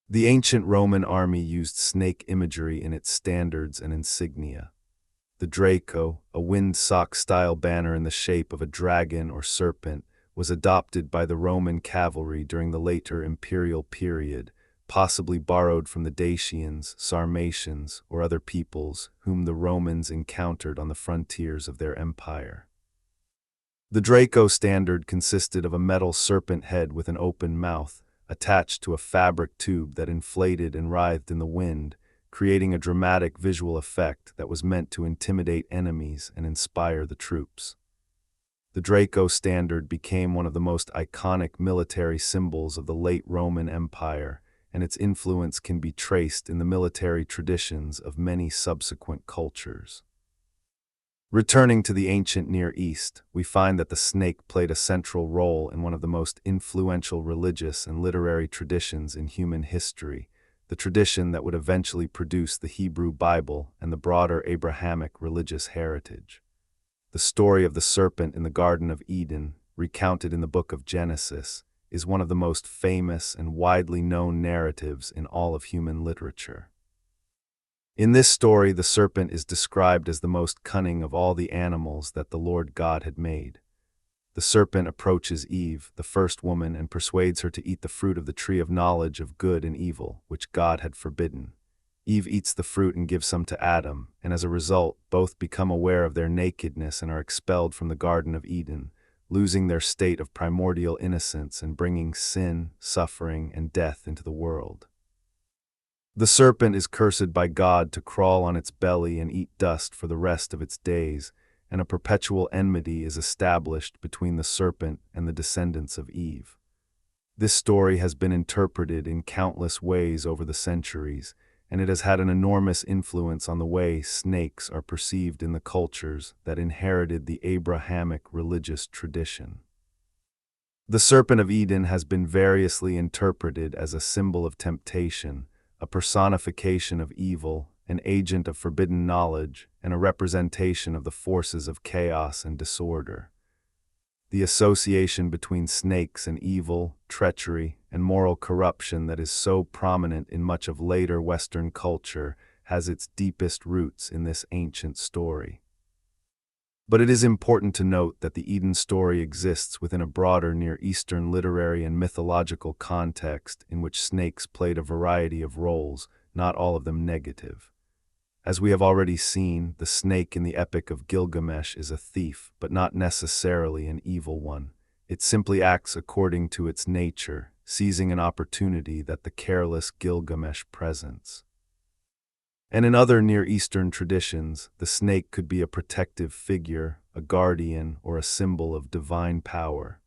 [SPEAKER 1] The ancient Roman army used snake imagery in its standards and insignia. The Draco, a windsock-style banner in the shape of a dragon or serpent, was adopted by the Roman cavalry during the later imperial period, possibly borrowed from the Dacians, Sarmatians, or other peoples whom the Romans encountered on the frontiers of their empire. The Draco standard consisted of a metal serpent head with an open mouth, attached to a fabric tube that inflated and writhed in the wind, creating a dramatic visual effect that was meant to intimidate enemies and inspire the troops. The Draco standard became one of the most iconic military symbols of the late Roman Empire, and its influence can be traced in the military traditions of many subsequent cultures. Returning to the ancient Near East, we find that the snake played a central role in one of the most influential religious and literary traditions in human history, the tradition that would eventually produce the Hebrew Bible and the broader Abrahamic religious heritage. The story of the serpent in the Garden of Eden, recounted in the book of Genesis, is one of the most famous and widely known narratives in all of human literature. In this story, the serpent is described as the most cunning of all the animals that the Lord God had made. The serpent approaches Eve, the first woman, and persuades her to eat the fruit of the tree of knowledge of good and evil, which God had forbidden. Eve eats the fruit and gives some to Adam, and as a result, both become aware of their nakedness and are expelled from the Garden of Eden, losing their state of primordial innocence and bringing sin, suffering, and death into the world. The serpent is cursed by God to crawl on its belly and eat dust for the rest of its days, and a perpetual enmity is established between the serpent and the descendants of Eve. This story has been interpreted in countless ways over the centuries, and it has had an enormous influence on the way snakes are perceived in the cultures that inherited the Abrahamic religious tradition. The Serpent of Eden has been variously interpreted as a symbol of temptation, a personification of evil, an agent of forbidden knowledge, and a representation of the forces of chaos and disorder. The association between snakes and evil, treachery, and moral corruption that is so prominent in much of later Western culture has its deepest roots in this ancient story. But it is important to note that the Eden story exists within a broader Near Eastern literary and mythological context in which snakes played a variety of roles, not all of them negative. As we have already seen, the snake in the Epic of Gilgamesh is a thief, but not necessarily an evil one. It simply acts according to its nature, seizing an opportunity that the careless Gilgamesh presents. And in other Near Eastern traditions, the snake could be a protective figure, a guardian, or a symbol of divine power.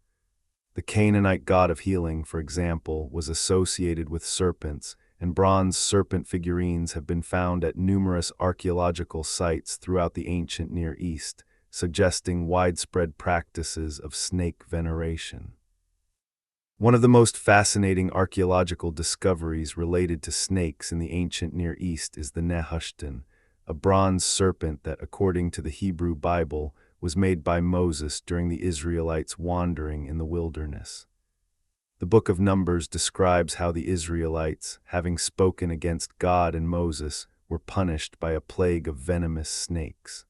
[SPEAKER 1] The Canaanite god of healing, for example, was associated with serpents, and bronze serpent figurines have been found at numerous archaeological sites throughout the ancient Near East, suggesting widespread practices of snake veneration. One of the most fascinating archaeological discoveries related to snakes in the ancient Near East is the Nehushtan, a bronze serpent that, according to the Hebrew Bible, was made by Moses during the Israelites' wandering in the wilderness. The Book of Numbers describes how the Israelites, having spoken against God and Moses, were punished by a plague of venomous snakes.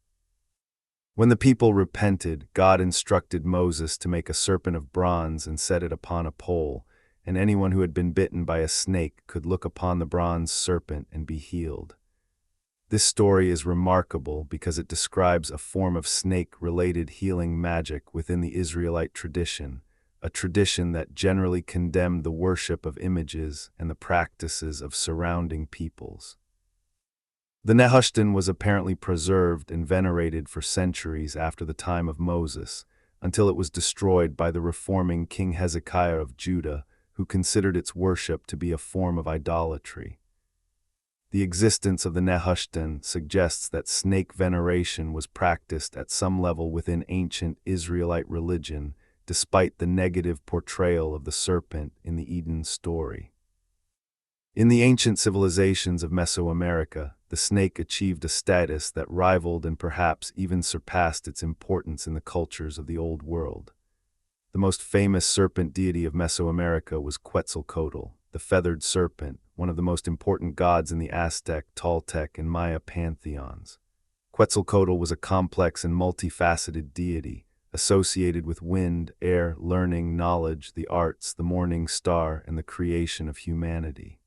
[SPEAKER 1] When the people repented, God instructed Moses to make a serpent of bronze and set it upon a pole, and anyone who had been bitten by a snake could look upon the bronze serpent and be healed. This story is remarkable because it describes a form of snake-related healing magic within the Israelite tradition, a tradition that generally condemned the worship of images and the practices of surrounding peoples. The Nehushtan was apparently preserved and venerated for centuries after the time of Moses, until it was destroyed by the reforming King Hezekiah of Judah, who considered its worship to be a form of idolatry. The existence of the Nehushtan suggests that snake veneration was practiced at some level within ancient Israelite religion, despite the negative portrayal of the serpent in the Eden story. In the ancient civilizations of Mesoamerica, the snake achieved a status that rivaled and perhaps even surpassed its importance in the cultures of the Old World. The most famous serpent deity of Mesoamerica was Quetzalcoatl, the feathered serpent, one of the most important gods in the Aztec, Toltec, and Maya pantheons. Quetzalcoatl was a complex and multifaceted deity, associated with wind, air, learning, knowledge, the arts, the morning star, and the creation of humanity.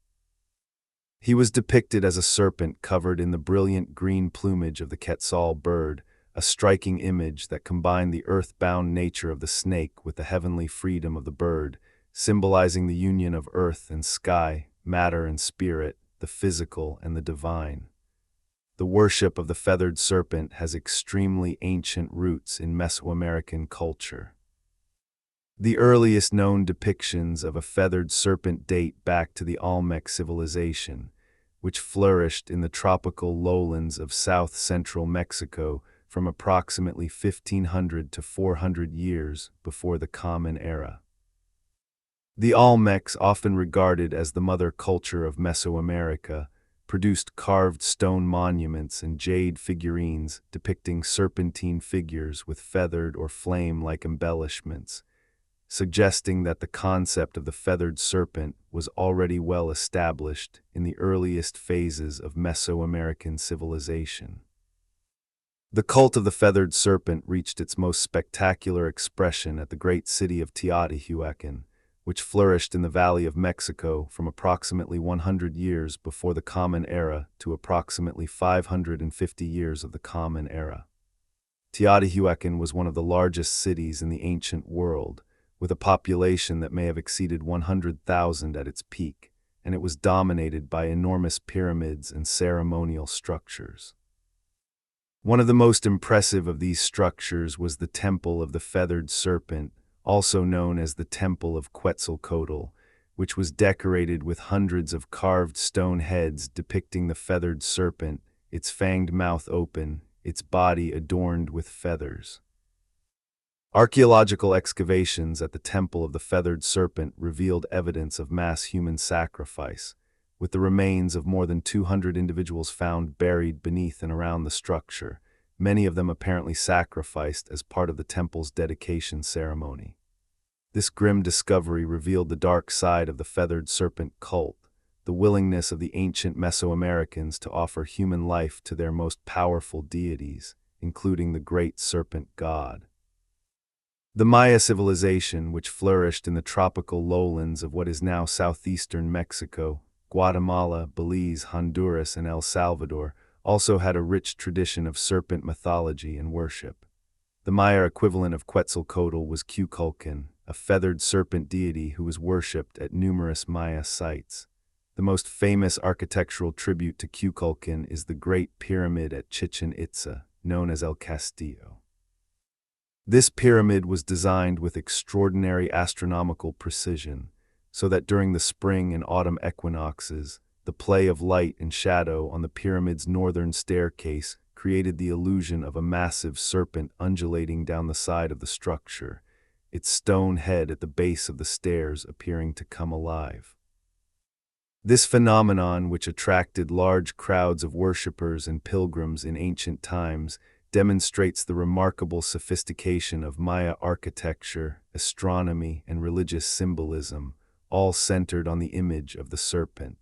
[SPEAKER 1] He was depicted as a serpent covered in the brilliant green plumage of the Quetzal bird, a striking image that combined the earth-bound nature of the snake with the heavenly freedom of the bird, symbolizing the union of earth and sky, matter and spirit, the physical and the divine. The worship of the feathered serpent has extremely ancient roots in Mesoamerican culture. The earliest known depictions of a feathered serpent date back to the Olmec civilization, which flourished in the tropical lowlands of south-central Mexico from approximately 1500 to 400 years before the Common Era. The Olmecs, often regarded as the mother culture of Mesoamerica, produced carved stone monuments and jade figurines depicting serpentine figures with feathered or flame-like embellishments, suggesting that the concept of the feathered serpent was already well established in the earliest phases of Mesoamerican civilization. The cult of the feathered serpent reached its most spectacular expression at the great city of Teotihuacan, which flourished in the Valley of Mexico from approximately 100 years before the Common Era to approximately 550 years of the Common Era. Teotihuacan was one of the largest cities in the ancient world, with a population that may have exceeded 100,000 at its peak, and it was dominated by enormous pyramids and ceremonial structures. One of the most impressive of these structures was the Temple of the Feathered Serpent, also known as the Temple of Quetzalcoatl, which was decorated with hundreds of carved stone heads depicting the feathered serpent, its fanged mouth open, its body adorned with feathers. Archaeological excavations at the Temple of the Feathered Serpent revealed evidence of mass human sacrifice, with the remains of more than 200 individuals found buried beneath and around the structure, many of them apparently sacrificed as part of the temple's dedication ceremony. This grim discovery revealed the dark side of the feathered serpent cult, the willingness of the ancient Mesoamericans to offer human life to their most powerful deities, including the great serpent god. The Maya civilization, which flourished in the tropical lowlands of what is now southeastern Mexico, Guatemala, Belize, Honduras, and El Salvador, also had a rich tradition of serpent mythology and worship. The Maya equivalent of Quetzalcoatl was Cuculcan, a feathered serpent deity who was worshipped at numerous Maya sites. The most famous architectural tribute to Cuculcan is the Great Pyramid at Chichen Itza, known as El Castillo. This pyramid was designed with extraordinary astronomical precision, so that during the spring and autumn equinoxes, the play of light and shadow on the pyramid's northern staircase created the illusion of a massive serpent undulating down the side of the structure, its stone head at the base of the stairs appearing to come alive. This phenomenon, which attracted large crowds of worshippers and pilgrims in ancient times, demonstrates the remarkable sophistication of Maya architecture, astronomy, and religious symbolism, all centered on the image of the serpent.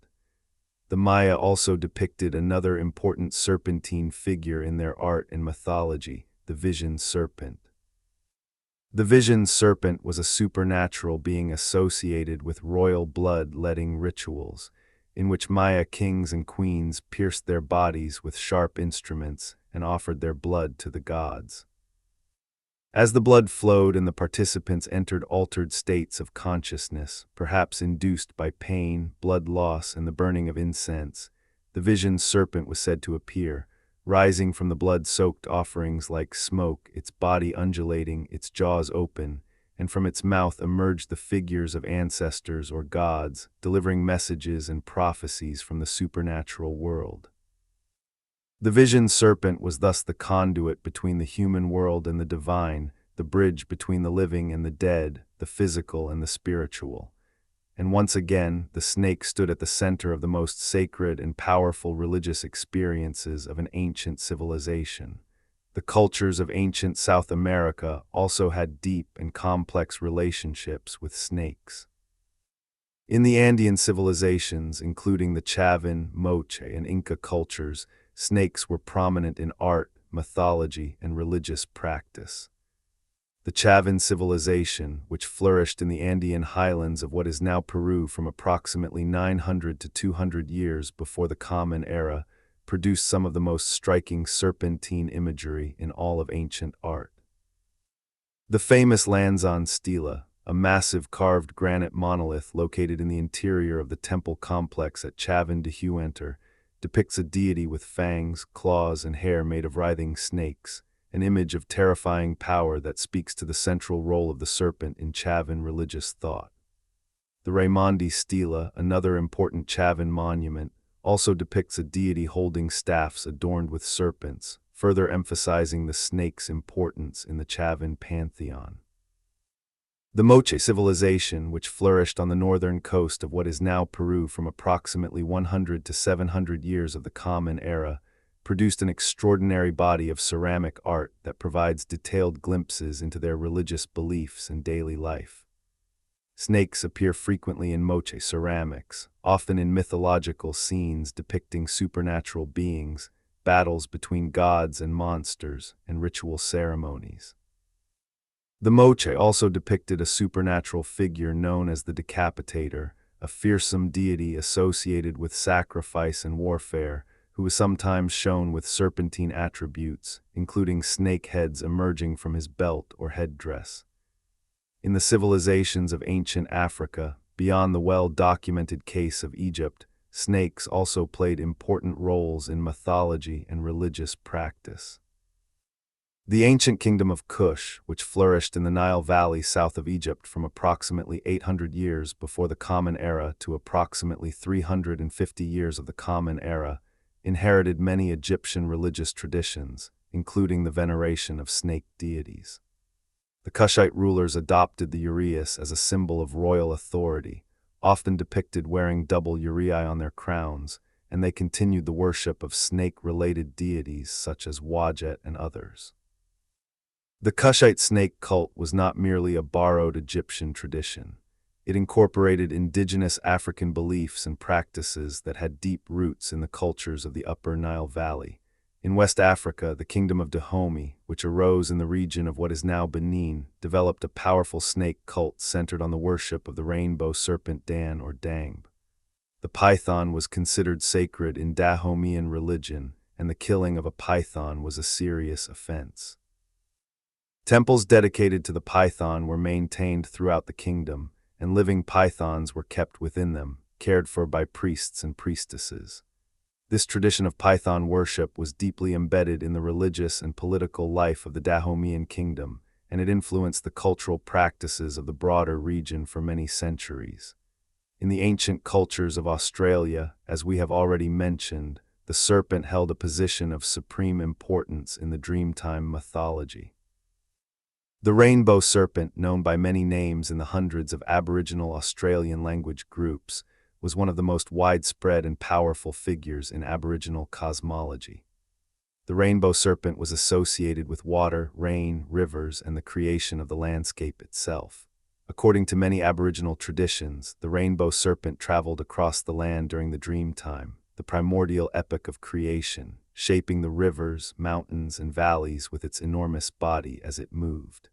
[SPEAKER 1] The Maya also depicted another important serpentine figure in their art and mythology, the vision serpent. The vision serpent was a supernatural being associated with royal blood-letting rituals, in which Maya kings and queens pierced their bodies with sharp instruments and offered their blood to the gods. As the blood flowed and the participants entered altered states of consciousness, perhaps induced by pain, blood loss, and the burning of incense, the vision serpent was said to appear, rising from the blood-soaked offerings like smoke, its body undulating, its jaws open, and from its mouth emerged the figures of ancestors or gods, delivering messages and prophecies from the supernatural world. The vision serpent was thus the conduit between the human world and the divine, the bridge between the living and the dead, the physical and the spiritual. And once again, the snake stood at the center of the most sacred and powerful religious experiences of an ancient civilization. The cultures of ancient South America also had deep and complex relationships with snakes. In the Andean civilizations, including the Chavan, Moche, and Inca cultures, snakes were prominent in art, mythology, and religious practice. The Chavan civilization, which flourished in the Andean highlands of what is now Peru from approximately 900 to 200 years before the Common Era, produced some of the most striking serpentine imagery in all of ancient art. The famous Lanzon stela, a massive carved granite monolith located in the interior of the temple complex at Chavan de Huantar, depicts a deity with fangs, claws, and hair made of writhing snakes, an image of terrifying power that speaks to the central role of the serpent in Chavan religious thought. The Raimondi stela, another important Chavan monument, also depicts a deity holding staffs adorned with serpents, further emphasizing the snake's importance in the Chavan pantheon. The Moche civilization, which flourished on the northern coast of what is now Peru from approximately 100 to 700 years of the Common Era, produced an extraordinary body of ceramic art that provides detailed glimpses into their religious beliefs and daily life. Snakes appear frequently in Moche ceramics, often in mythological scenes depicting supernatural beings, battles between gods and monsters, and ritual ceremonies. The Moche also depicted a supernatural figure known as the Decapitator, a fearsome deity associated with sacrifice and warfare, who was sometimes shown with serpentine attributes, including snake heads emerging from his belt or headdress. In the civilizations of ancient Africa, beyond the well-documented case of Egypt, snakes also played important roles in mythology and religious practice. The ancient kingdom of Kush, which flourished in the Nile Valley south of Egypt from approximately 800 years before the Common Era to approximately 350 years of the Common Era, inherited many Egyptian religious traditions, including the veneration of snake deities. The Kushite rulers adopted the Uraeus as a symbol of royal authority, often depicted wearing double uraei on their crowns, and they continued the worship of snake-related deities such as Wadjet and others. The Kushite snake cult was not merely a borrowed Egyptian tradition. It incorporated indigenous African beliefs and practices that had deep roots in the cultures of the Upper Nile Valley. In West Africa, the kingdom of Dahomey, which arose in the region of what is now Benin, developed a powerful snake cult centered on the worship of the rainbow serpent Dan or Dangb. The python was considered sacred in Dahomean religion, and the killing of a python was a serious offense. Temples dedicated to the python were maintained throughout the kingdom, and living pythons were kept within them, cared for by priests and priestesses. This tradition of python worship was deeply embedded in the religious and political life of the Dahomean kingdom, and it influenced the cultural practices of the broader region for many centuries. In the ancient cultures of Australia, as we have already mentioned, the serpent held a position of supreme importance in the Dreamtime mythology. The rainbow serpent, known by many names in the hundreds of Aboriginal Australian language groups, was one of the most widespread and powerful figures in Aboriginal cosmology. The rainbow serpent was associated with water, rain, rivers, and the creation of the landscape itself. According to many Aboriginal traditions, the rainbow serpent traveled across the land during the dream time, the primordial epoch of creation, shaping the rivers, mountains, and valleys with its enormous body as it moved.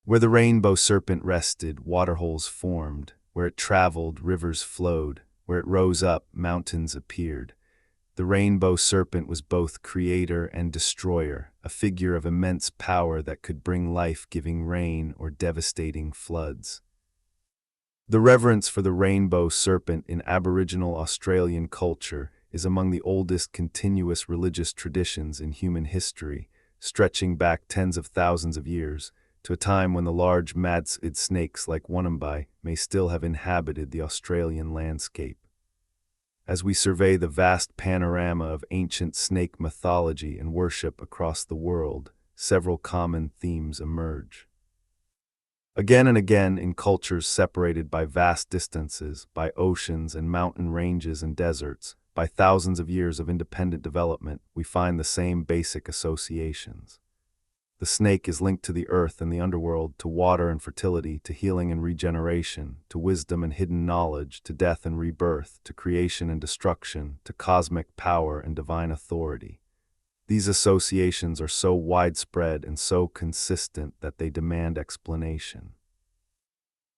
[SPEAKER 1] Where the rainbow serpent rested, waterholes formed. Where it traveled, rivers flowed. Where it rose up, mountains appeared. The rainbow serpent was both creator and destroyer, a figure of immense power that could bring life-giving rain or devastating floods. The reverence for the rainbow serpent in Aboriginal Australian culture is among the oldest continuous religious traditions in human history, stretching back tens of thousands of years, to a time when the large Madtsoiidae snakes like Wonambi may still have inhabited the Australian landscape. As we survey the vast panorama of ancient snake mythology and worship across the world, several common themes emerge. Again and again, in cultures separated by vast distances, by oceans and mountain ranges and deserts, by thousands of years of independent development, we find the same basic associations. The snake is linked to the earth and the underworld, to water and fertility, to healing and regeneration, to wisdom and hidden knowledge, to death and rebirth, to creation and destruction, to cosmic power and divine authority. These associations are so widespread and so consistent that they demand explanation.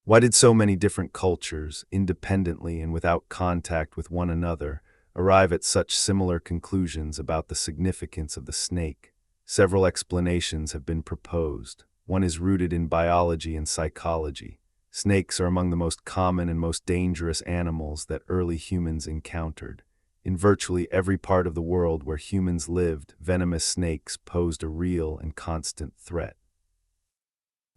[SPEAKER 1] Why did so many different cultures, independently and without contact with one another, arrive at such similar conclusions about the significance of the snake? Several explanations have been proposed. One is rooted in biology and psychology. Snakes are among the most common and most dangerous animals that early humans encountered. In virtually every part of the world where humans lived, venomous snakes posed a real and constant threat.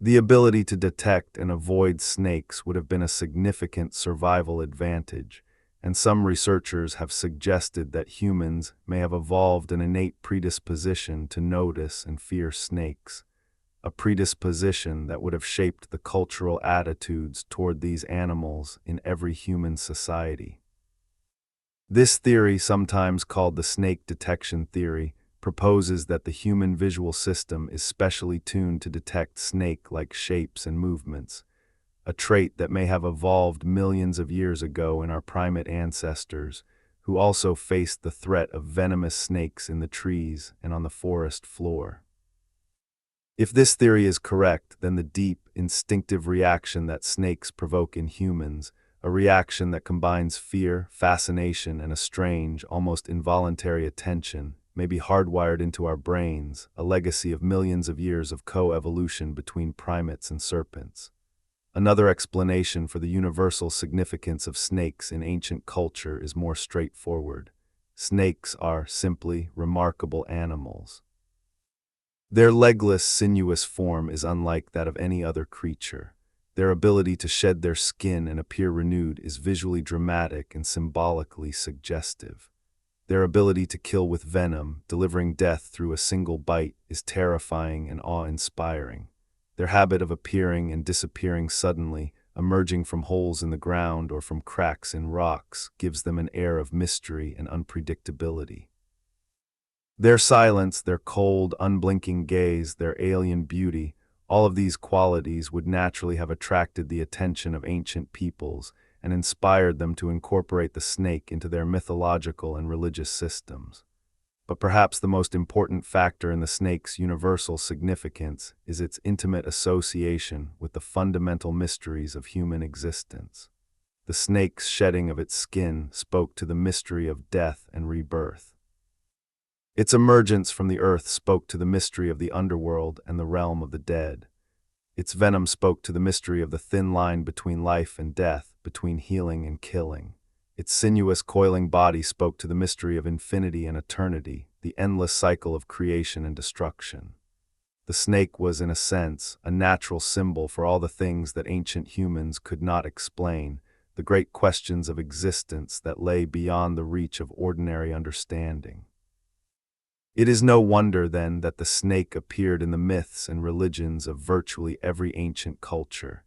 [SPEAKER 1] The ability to detect and avoid snakes would have been a significant survival advantage, and some researchers have suggested that humans may have evolved an innate predisposition to notice and fear snakes, a predisposition that would have shaped the cultural attitudes toward these animals in every human society. This theory, sometimes called the snake detection theory, proposes that the human visual system is specially tuned to detect snake-like shapes and movements, a trait that may have evolved millions of years ago in our primate ancestors, who also faced the threat of venomous snakes in the trees and on the forest floor. If this theory is correct, then the deep, instinctive reaction that snakes provoke in humans, a reaction that combines fear, fascination, and a strange, almost involuntary attention, may be hardwired into our brains, a legacy of millions of years of co-evolution between primates and serpents. Another explanation for the universal significance of snakes in ancient culture is more straightforward. Snakes are simply remarkable animals. Their legless, sinuous form is unlike that of any other creature. Their ability to shed their skin and appear renewed is visually dramatic and symbolically suggestive. Their ability to kill with venom, delivering death through a single bite, is terrifying and awe-inspiring. Their habit of appearing and disappearing suddenly, emerging from holes in the ground or from cracks in rocks, gives them an air of mystery and unpredictability. Their silence, their cold, unblinking gaze, their alien beauty, all of these qualities would naturally have attracted the attention of ancient peoples and inspired them to incorporate the snake into their mythological and religious systems. But perhaps the most important factor in the snake's universal significance is its intimate association with the fundamental mysteries of human existence. The snake's shedding of its skin spoke to the mystery of death and rebirth. Its emergence from the earth spoke to the mystery of the underworld and the realm of the dead. Its venom spoke to the mystery of the thin line between life and death, between healing and killing. Its sinuous, coiling body spoke to the mystery of infinity and eternity, the endless cycle of creation and destruction. The snake was, in a sense, a natural symbol for all the things that ancient humans could not explain, the great questions of existence that lay beyond the reach of ordinary understanding. It is no wonder, then, that the snake appeared in the myths and religions of virtually every ancient culture.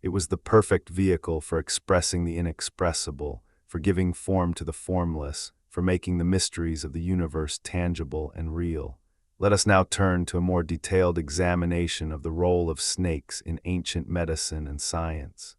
[SPEAKER 1] It was the perfect vehicle for expressing the inexpressible, for giving form to the formless, for making the mysteries of the universe tangible and real. Let us now turn to a more detailed examination of the role of snakes in ancient medicine and science.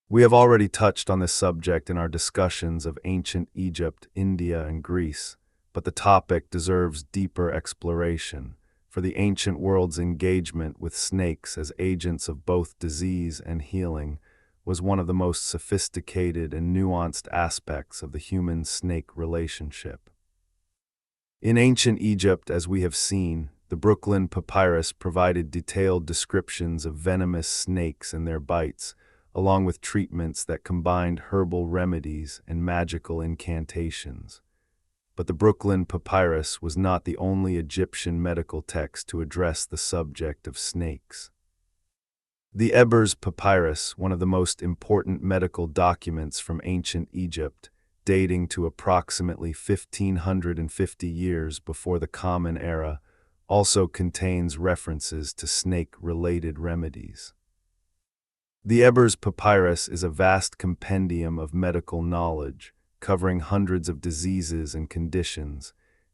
[SPEAKER 1] We have already touched on this subject in our discussions of ancient Egypt, India, and Greece, but the topic deserves deeper exploration, for the ancient world's engagement with snakes as agents of both disease and healing was one of the most sophisticated and nuanced aspects of the human-snake relationship. In ancient Egypt, as we have seen, the Brooklyn Papyrus provided detailed descriptions of venomous snakes and their bites, along with treatments that combined herbal remedies and magical incantations. But the Brooklyn Papyrus was not the only Egyptian medical text to address the subject of snakes. The Ebers Papyrus, one of the most important medical documents from ancient Egypt, dating to approximately 1550 years before the Common Era, also contains references to snake-related remedies. The Ebers Papyrus is a vast compendium of medical knowledge, covering hundreds of diseases and conditions,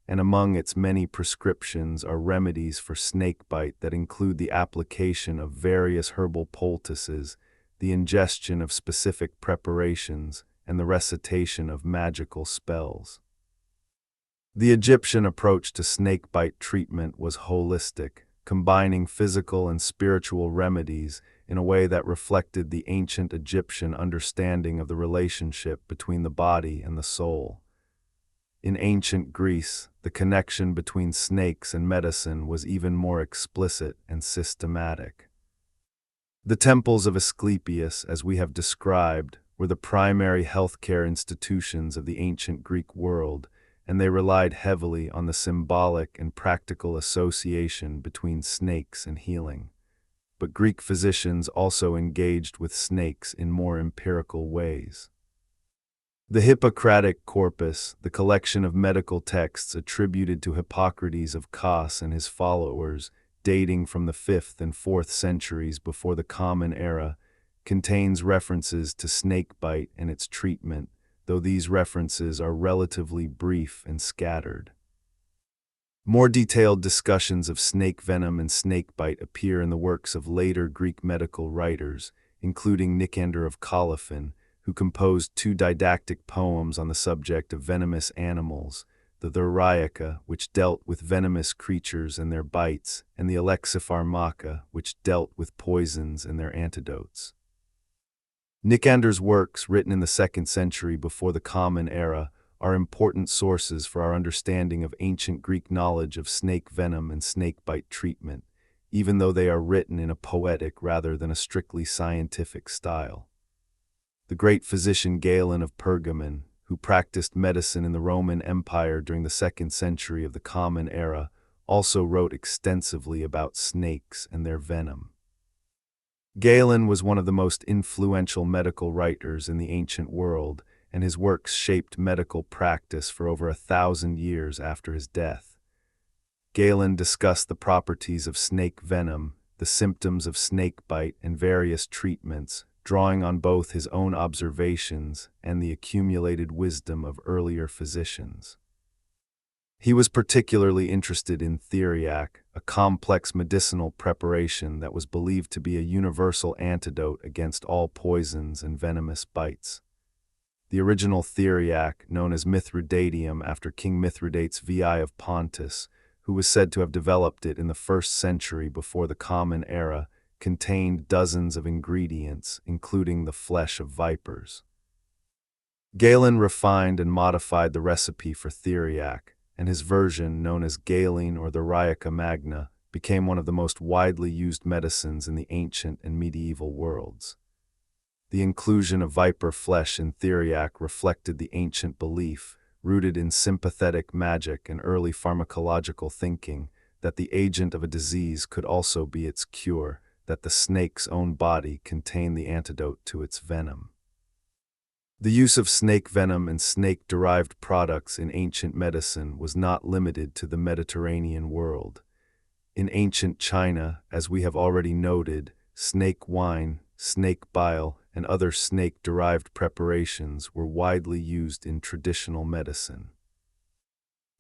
[SPEAKER 1] and among its many prescriptions are remedies for snakebite that include the application of various herbal poultices, the ingestion of specific preparations, and the recitation of magical spells. The Egyptian approach to snakebite treatment was holistic, combining physical and spiritual remedies in a way that reflected the ancient Egyptian understanding of the relationship between the body and the soul. In ancient Greece, the connection between snakes and medicine was even more explicit and systematic. The temples of Asclepius, as we have described, were the primary healthcare institutions of the ancient Greek world, and they relied heavily on the symbolic and practical association between snakes and healing. But Greek physicians also engaged with snakes in more empirical ways. The Hippocratic Corpus, the collection of medical texts attributed to Hippocrates of Kos and his followers, dating from the 5th and 4th centuries before the Common Era, contains references to snakebite and its treatment, though these references are relatively brief and scattered. More detailed discussions of snake venom and snakebite appear in the works of later Greek medical writers, including Nicander of Colophon, who composed 2 didactic poems on the subject of venomous animals, the Uraeus, which dealt with venomous creatures and their bites, and the Alexipharmaca, which dealt with poisons and their antidotes. Nicander's works, written in the 2nd century before the Common Era, are important sources for our understanding of ancient Greek knowledge of snake venom and snakebite treatment, even though they are written in a poetic rather than a strictly scientific style. The great physician Galen of Pergamon, who practiced medicine in the Roman Empire during the 2nd century of the Common Era, also wrote extensively about snakes and their venom. Galen was one of the most influential medical writers in the ancient world, and his works shaped medical practice for over 1,000 years after his death. Galen discussed the properties of snake venom, the symptoms of snakebite, and various treatments, drawing on both his own observations and the accumulated wisdom of earlier physicians. He was particularly interested in theriac, a complex medicinal preparation that was believed to be a universal antidote against all poisons and venomous bites. The original theriac, known as Mithridatium after King Mithridates VI of Pontus, who was said to have developed it in the 1st century before the Common Era, contained dozens of ingredients, including the flesh of vipers. Galen refined and modified the recipe for theriac, and his version, known as Galene or the Raica Magna, became one of the most widely used medicines in the ancient and medieval worlds. The inclusion of viper flesh in theriac reflected the ancient belief, rooted in sympathetic magic and early pharmacological thinking, that the agent of a disease could also be its cure, that the snake's own body contained the antidote to its venom. The use of snake venom and snake-derived products in ancient medicine was not limited to the Mediterranean world. In ancient China, as we have already noted, snake wine, snake bile, and other snake-derived preparations were widely used in traditional medicine.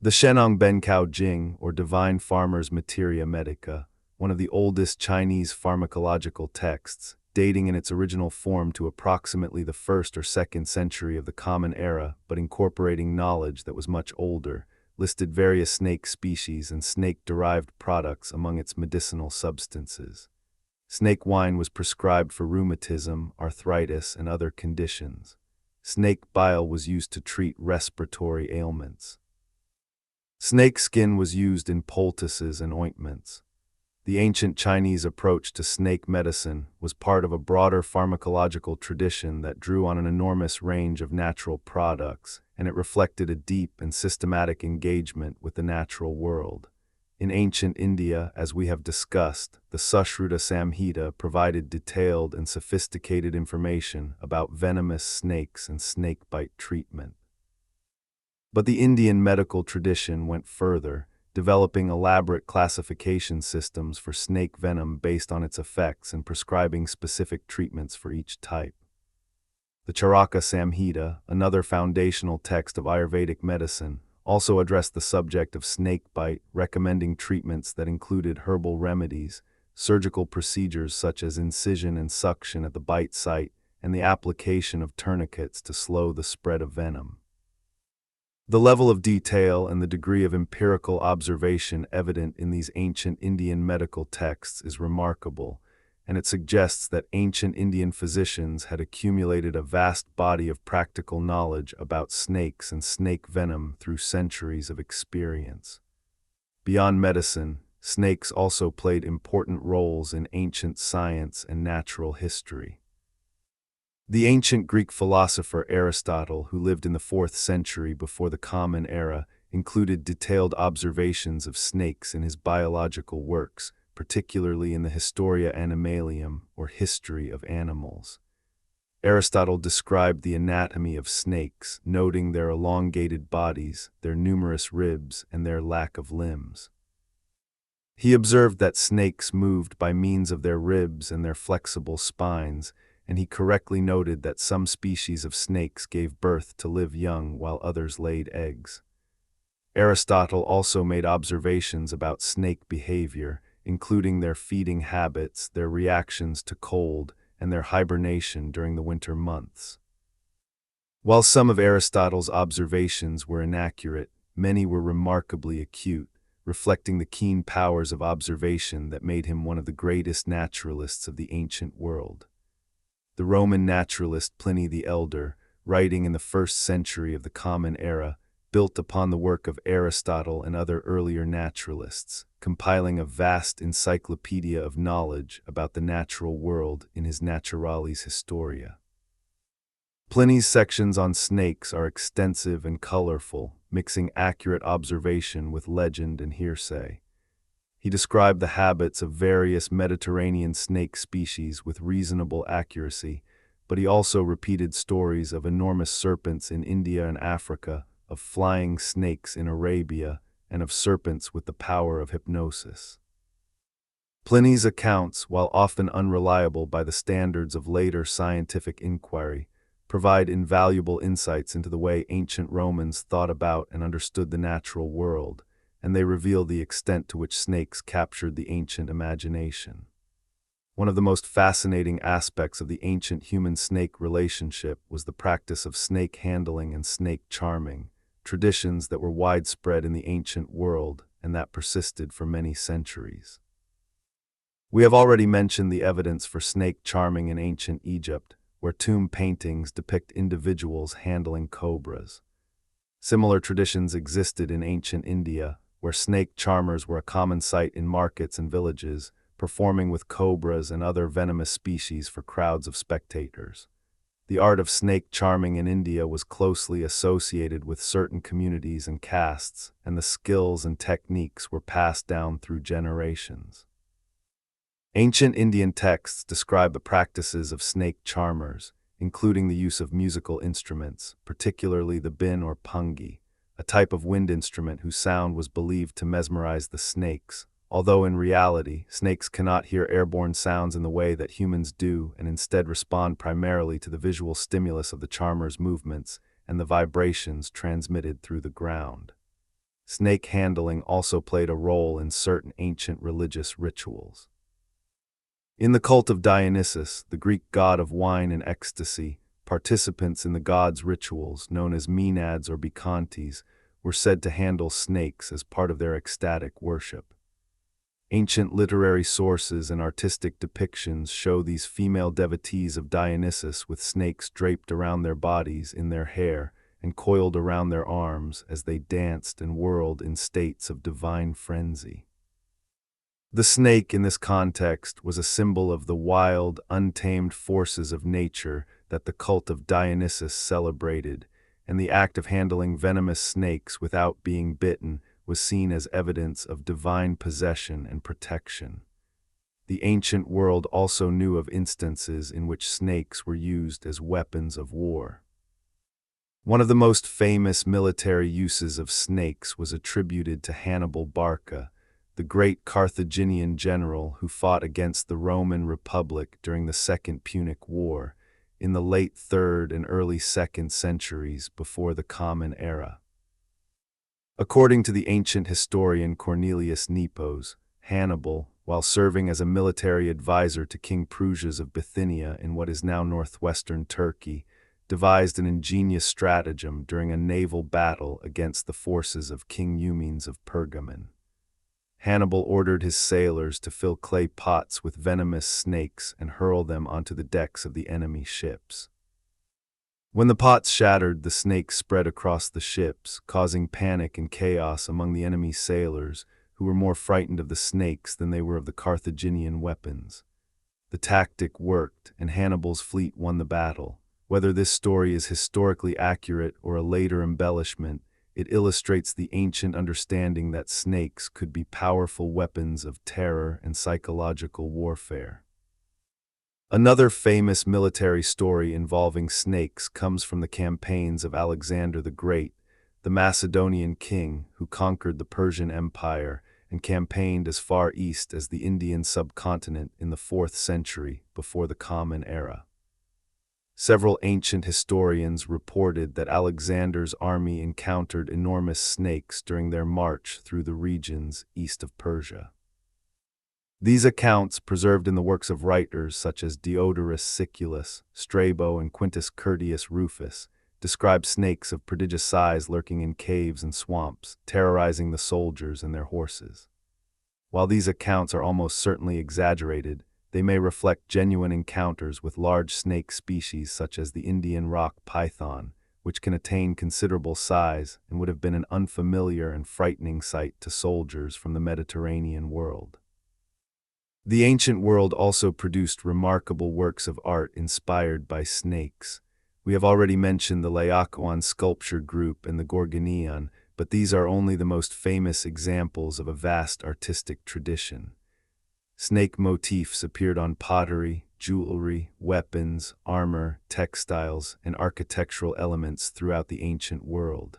[SPEAKER 1] The Shenong Bencao Jing, or Divine Farmer's Materia Medica, one of the oldest Chinese pharmacological texts, dating in its original form to approximately the 1st or 2nd century of the Common Era but incorporating knowledge that was much older, listed various snake species and snake-derived products among its medicinal substances. Snake wine was prescribed for rheumatism, arthritis, and other conditions. Snake bile was used to treat respiratory ailments. Snake skin was used in poultices and ointments. The ancient Chinese approach to snake medicine was part of a broader pharmacological tradition that drew on an enormous range of natural products, and it reflected a deep and systematic engagement with the natural world. In ancient India, as we have discussed, the Sushruta Samhita provided detailed and sophisticated information about venomous snakes and snakebite treatment. But the Indian medical tradition went further, developing elaborate classification systems for snake venom based on its effects and prescribing specific treatments for each type. The Charaka Samhita, another foundational text of Ayurvedic medicine, also addressed the subject of snakebite, recommending treatments that included herbal remedies, surgical procedures such as incision and suction at the bite site, and the application of tourniquets to slow the spread of venom. The level of detail and the degree of empirical observation evident in these ancient Indian medical texts is remarkable, and it suggests that ancient Indian physicians had accumulated a vast body of practical knowledge about snakes and snake venom through centuries of experience. Beyond medicine, snakes also played important roles in ancient science and natural history. The ancient Greek philosopher Aristotle, who lived in the 4th century before the Common Era, included detailed observations of snakes in his biological works, particularly in the Historia Animalium, or History of Animals. Aristotle described the anatomy of snakes, noting their elongated bodies, their numerous ribs, and their lack of limbs. He observed that snakes moved by means of their ribs and their flexible spines, and he correctly noted that some species of snakes gave birth to live young while others laid eggs. Aristotle also made observations about snake behavior, including their feeding habits, their reactions to cold, and their hibernation during the winter months. While some of Aristotle's observations were inaccurate, many were remarkably acute, reflecting the keen powers of observation that made him one of the greatest naturalists of the ancient world. The Roman naturalist Pliny the Elder, writing in the 1st century of the Common Era, built upon the work of Aristotle and other earlier naturalists, compiling a vast encyclopedia of knowledge about the natural world in his Naturalis Historia. Pliny's sections on snakes are extensive and colorful, mixing accurate observation with legend and hearsay. He described the habits of various Mediterranean snake species with reasonable accuracy, but he also repeated stories of enormous serpents in India and Africa, of flying snakes in Arabia, and of serpents with the power of hypnosis. Pliny's accounts, while often unreliable by the standards of later scientific inquiry, provide invaluable insights into the way ancient Romans thought about and understood the natural world, and they reveal the extent to which snakes captured the ancient imagination. One of the most fascinating aspects of the ancient human-snake relationship was the practice of snake handling and snake charming, traditions that were widespread in the ancient world and that persisted for many centuries. We have already mentioned the evidence for snake charming in ancient Egypt, where tomb paintings depict individuals handling cobras. Similar traditions existed in ancient India, where snake charmers were a common sight in markets and villages, performing with cobras and other venomous species for crowds of spectators. The art of snake charming in India was closely associated with certain communities and castes, and the skills and techniques were passed down through generations. Ancient Indian texts describe the practices of snake charmers, including the use of musical instruments, particularly the bin or pungi, a type of wind instrument whose sound was believed to mesmerize the snakes, although in reality, snakes cannot hear airborne sounds in the way that humans do and instead respond primarily to the visual stimulus of the charmer's movements and the vibrations transmitted through the ground. Snake handling also played a role in certain ancient religious rituals. In the cult of Dionysus, the Greek god of wine and ecstasy, participants in the god's rituals, known as maenads or bacchantes, were said to handle snakes as part of their ecstatic worship. Ancient literary sources and artistic depictions show these female devotees of Dionysus with snakes draped around their bodies in their hair and coiled around their arms as they danced and whirled in states of divine frenzy. The snake in this context was a symbol of the wild, untamed forces of nature that the cult of Dionysus celebrated, and the act of handling venomous snakes without being bitten was seen as evidence of divine possession and protection. The ancient world also knew of instances in which snakes were used as weapons of war. One of the most famous military uses of snakes was attributed to Hannibal Barca, the great Carthaginian general who fought against the Roman Republic during the Second Punic War in the late 3rd and early 2nd centuries before the Common Era. According to the ancient historian Cornelius Nepos, Hannibal, while serving as a military advisor to King Prusias of Bithynia in what is now northwestern Turkey, devised an ingenious stratagem during a naval battle against the forces of King Eumenes of Pergamon. Hannibal ordered his sailors to fill clay pots with venomous snakes and hurl them onto the decks of the enemy ships. When the pots shattered, the snakes spread across the ships, causing panic and chaos among the enemy sailors, who were more frightened of the snakes than they were of the Carthaginian weapons. The tactic worked, and Hannibal's fleet won the battle. Whether this story is historically accurate or a later embellishment, it illustrates the ancient understanding that snakes could be powerful weapons of terror and psychological warfare. Another famous military story involving snakes comes from the campaigns of Alexander the Great, the Macedonian king who conquered the Persian Empire and campaigned as far east as the Indian subcontinent in the 4th century before the Common Era. Several ancient historians reported that Alexander's army encountered enormous snakes during their march through the regions east of Persia. These accounts, preserved in the works of writers such as Diodorus Siculus, Strabo, and Quintus Curtius Rufus, describe snakes of prodigious size lurking in caves and swamps, terrorizing the soldiers and their horses. While these accounts are almost certainly exaggerated, they may reflect genuine encounters with large snake species such as the Indian rock python, which can attain considerable size and would have been an unfamiliar and frightening sight to soldiers from the Mediterranean world. The ancient world also produced remarkable works of art inspired by snakes. We have already mentioned the Laocoon sculpture group and the Gorgonion, but these are only the most famous examples of a vast artistic tradition. Snake motifs appeared on pottery, jewelry, weapons, armor, textiles, and architectural elements throughout the ancient world.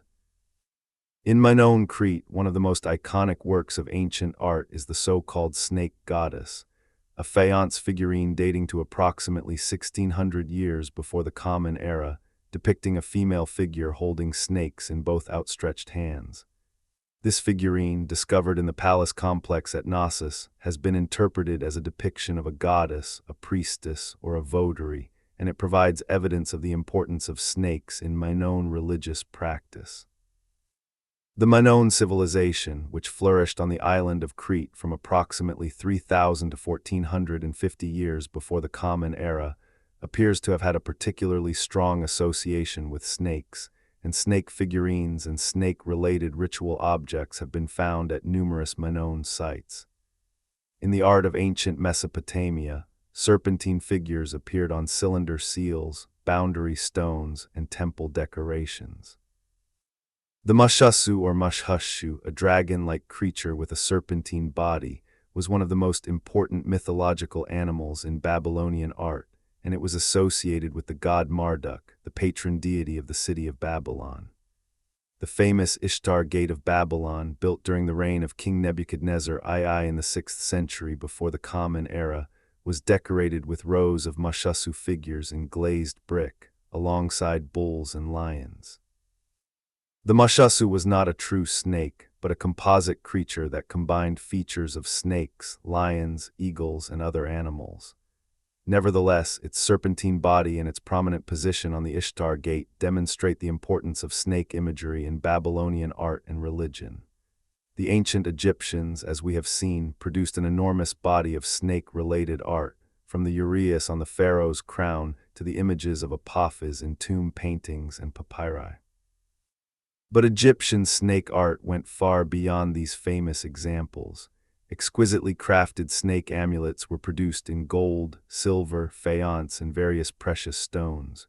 [SPEAKER 1] In Minoan, Crete, one of the most iconic works of ancient art is the so-called snake goddess, a faience figurine dating to approximately 1600 years before the Common Era, depicting a female figure holding snakes in both outstretched hands. This figurine, discovered in the palace complex at Knossos, has been interpreted as a depiction of a goddess, a priestess, or a votary, and it provides evidence of the importance of snakes in Minoan religious practice. The Minoan civilization, which flourished on the island of Crete from approximately 3000 to 1450 years before the Common Era, appears to have had a particularly strong association with snakes, and snake figurines and snake-related ritual objects have been found at numerous Minoan sites. In the art of ancient Mesopotamia, serpentine figures appeared on cylinder seals, boundary stones, and temple decorations. The Mushussu or Mushushu, a dragon-like creature with a serpentine body, was one of the most important mythological animals in Babylonian art, and it was associated with the god Marduk, the patron deity of the city of Babylon. The famous Ishtar Gate of Babylon, built during the reign of King Nebuchadnezzar II in the 6th century before the Common Era, was decorated with rows of Mashasu figures in glazed brick, alongside bulls and lions. The Mashasu was not a true snake, but a composite creature that combined features of snakes, lions, eagles, and other animals. Nevertheless, its serpentine body and its prominent position on the Ishtar Gate demonstrate the importance of snake imagery in Babylonian art and religion. The ancient Egyptians, as we have seen, produced an enormous body of snake-related art, from the uraeus on the pharaoh's crown to the images of Apophis in tomb paintings and papyri. But Egyptian snake art went far beyond these famous examples. Exquisitely crafted snake amulets were produced in gold, silver, faience, and various precious stones.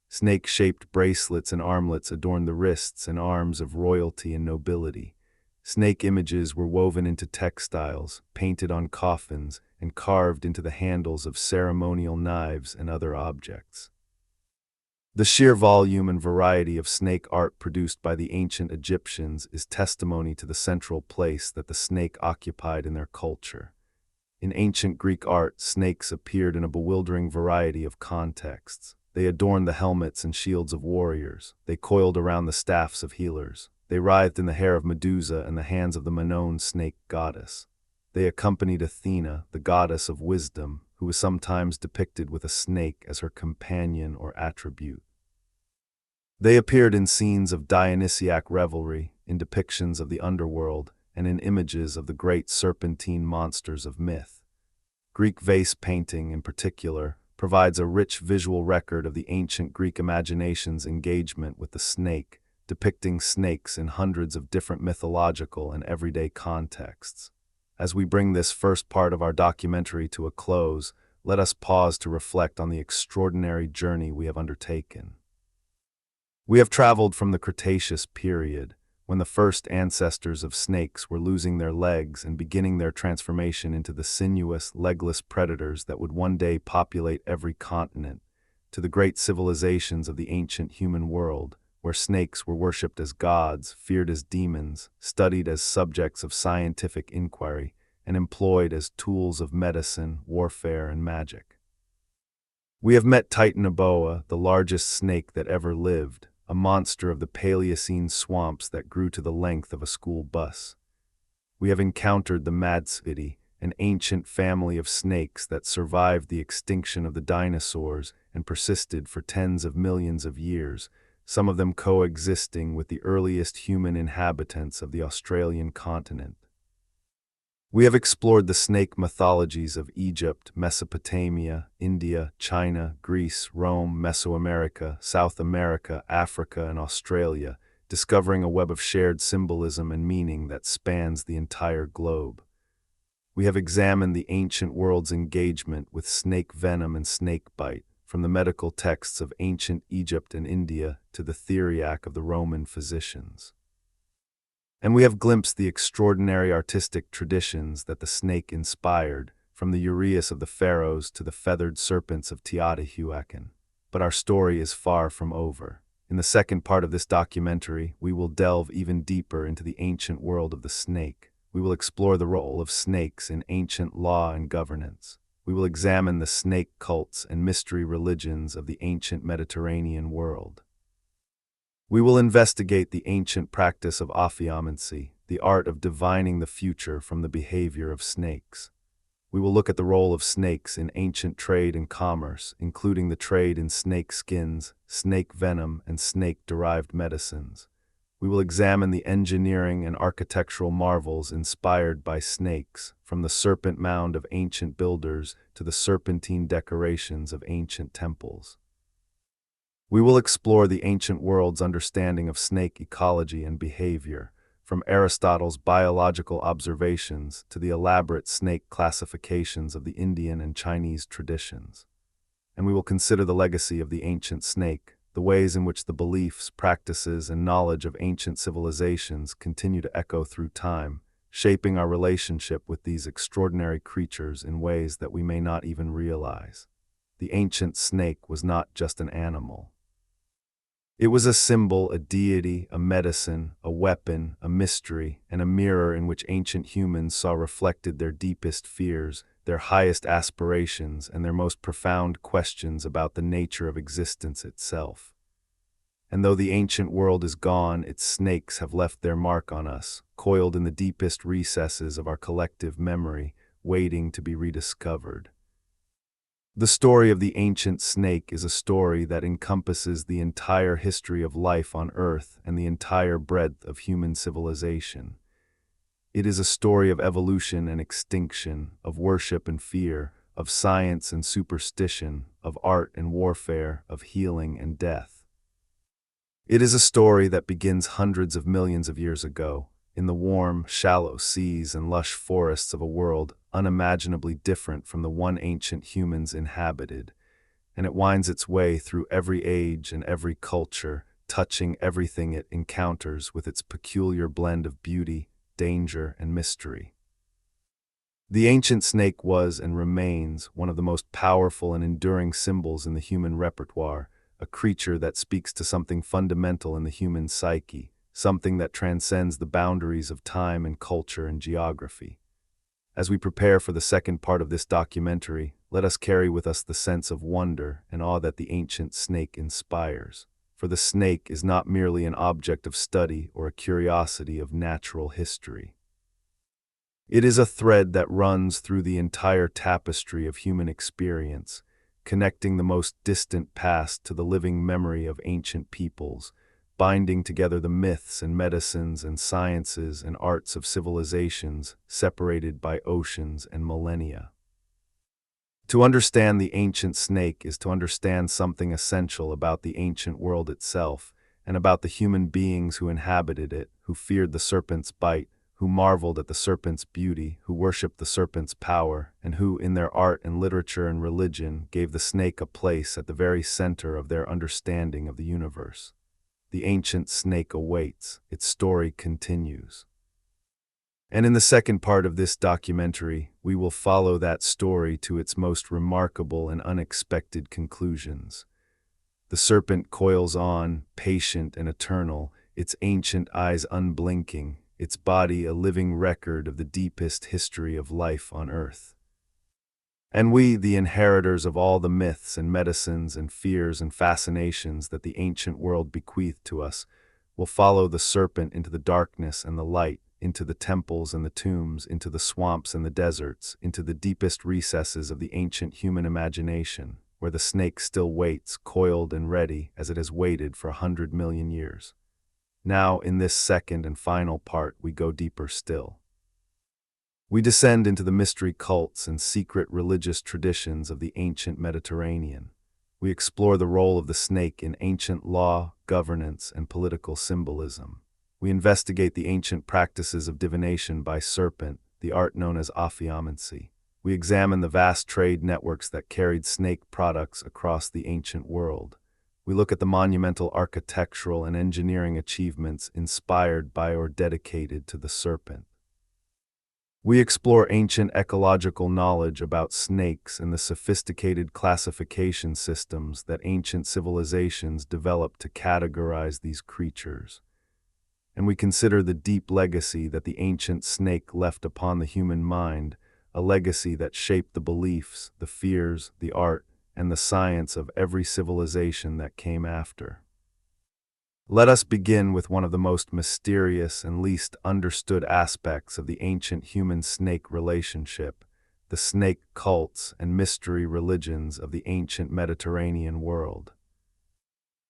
[SPEAKER 1] Snake-shaped bracelets and armlets adorned the wrists and arms of royalty and nobility. Snake images were woven into textiles, painted on coffins, and carved into the handles of ceremonial knives and other objects. The sheer volume and variety of snake art produced by the ancient Egyptians is testimony to the central place that the snake occupied in their culture. In ancient Greek art, snakes appeared in a bewildering variety of contexts. They adorned the helmets and shields of warriors. They coiled around the staffs of healers. They writhed in the hair of Medusa and the hands of the Manon snake goddess. They accompanied Athena, the goddess of wisdom, who was sometimes depicted with a snake as her companion or attribute. They appeared in scenes of Dionysiac revelry, in depictions of the underworld, and in images of the great serpentine monsters of myth. Greek vase painting, in particular, provides a rich visual record of the ancient Greek imagination's engagement with the snake, depicting snakes in hundreds of different mythological and everyday contexts. As we bring this first part of our documentary to a close, let us pause to reflect on the extraordinary journey we have undertaken. We have traveled from the Cretaceous period, when the first ancestors of snakes were losing their legs and beginning their transformation into the sinuous, legless predators that would one day populate every continent, to the great civilizations of the ancient human world, where snakes were worshipped as gods, feared as demons, studied as subjects of scientific inquiry, and employed as tools of medicine, warfare, and magic. We have met Titanoboa, the largest snake that ever lived, a monster of the Paleocene swamps that grew to the length of a school bus. We have encountered the Madtsoiidae, an ancient family of snakes that survived the extinction of the dinosaurs and persisted for tens of millions of years, some of them coexisting with the earliest human inhabitants of the Australian continent. We have explored the snake mythologies of Egypt, Mesopotamia, India, China, Greece, Rome, Mesoamerica, South America, Africa, and Australia, discovering a web of shared symbolism and meaning that spans the entire globe. We have examined the ancient world's engagement with snake venom and snake bite, from the medical texts of ancient Egypt and India to the theriac of the Roman physicians. And we have glimpsed the extraordinary artistic traditions that the snake inspired, from the uraeus of the pharaohs to the feathered serpents of Teotihuacan. But our story is far from over. In the second part of this documentary, we will delve even deeper into the ancient world of the snake. We will explore the role of snakes in ancient law and governance. We will examine the snake cults and mystery religions of the ancient Mediterranean world. We will investigate the ancient practice of Ophiomancy, the art of divining the future from the behavior of snakes. We will look at the role of snakes in ancient trade and commerce, including the trade in snake skins, snake venom, and snake-derived medicines. We will examine the engineering and architectural marvels inspired by snakes, from the serpent mound of ancient builders to the serpentine decorations of ancient temples. We will explore the ancient world's understanding of snake ecology and behavior, from Aristotle's biological observations to the elaborate snake classifications of the Indian and Chinese traditions. And we will consider the legacy of the ancient snake, the ways in which the beliefs, practices, and knowledge of ancient civilizations continue to echo through time, shaping our relationship with these extraordinary creatures in ways that we may not even realize. the ancient snake was not just an animal. It was a symbol, a deity, a medicine, a weapon, a mystery, and a mirror in which ancient humans saw reflected their deepest fears, their highest aspirations, and their most profound questions about the nature of existence itself. And though the ancient world is gone, its snakes have left their mark on us, coiled in the deepest recesses of our collective memory, waiting to be rediscovered. The story of the ancient snake is a story that encompasses the entire history of life on Earth and the entire breadth of human civilization. It is a story of evolution and extinction, of worship and fear, of science and superstition, of art and warfare, of healing and death. It is a story that begins hundreds of millions of years ago, in the warm, shallow seas and lush forests of a world unimaginably different from the one ancient humans inhabited, and it winds its way through every age and every culture, touching everything it encounters with its peculiar blend of beauty, danger, and mystery. The ancient snake was and remains one of the most powerful and enduring symbols in the human repertoire, a creature that speaks to something fundamental in the human psyche, something that transcends the boundaries of time and culture and geography. As we prepare for the second part of this documentary, let us carry with us the sense of wonder and awe that the ancient snake inspires. For the snake is not merely an object of study or a curiosity of natural history. It is a thread that runs through the entire tapestry of human experience, connecting the most distant past to the living memory of ancient peoples, binding together the myths and medicines and sciences and arts of civilizations separated by oceans and millennia. To understand the ancient snake is to understand something essential about the ancient world itself and about the human beings who inhabited it, who feared the serpent's bite, who marveled at the serpent's beauty, who worshipped the serpent's power, and who, in their art and literature and religion, gave the snake a place at the very center of their understanding of the universe. The ancient snake awaits, its story continues. And in the second part of this documentary, we will follow that story to its most remarkable and unexpected conclusions. The serpent coils on, patient and eternal, its ancient eyes unblinking, its body a living record of the deepest history of life on Earth. And we, the inheritors of all the myths and medicines and fears and fascinations that the ancient world bequeathed to us, will follow the serpent into the darkness and the light, into the temples and the tombs, into the swamps and the deserts, into the deepest recesses of the ancient human imagination, where the snake still waits, coiled and ready, as it has waited for 100 million years. Now, in this second and final part, we go deeper still. We descend into the mystery cults and secret religious traditions of the ancient Mediterranean. We explore the role of the snake in ancient law, governance, and political symbolism. We investigate the ancient practices of divination by Serpent, the art known as Ophiomancy. We examine the vast trade networks that carried snake products across the ancient world. We look at the monumental architectural and engineering achievements inspired by or dedicated to the serpent. We explore ancient ecological knowledge about snakes and the sophisticated classification systems that ancient civilizations developed to categorize these creatures. And we consider the deep legacy that the ancient snake left upon the human mind, a legacy that shaped the beliefs, the fears, the art, and the science of every civilization that came after. Let us begin with one of the most mysterious and least understood aspects of the ancient human-snake relationship, the snake cults and mystery religions of the ancient Mediterranean world.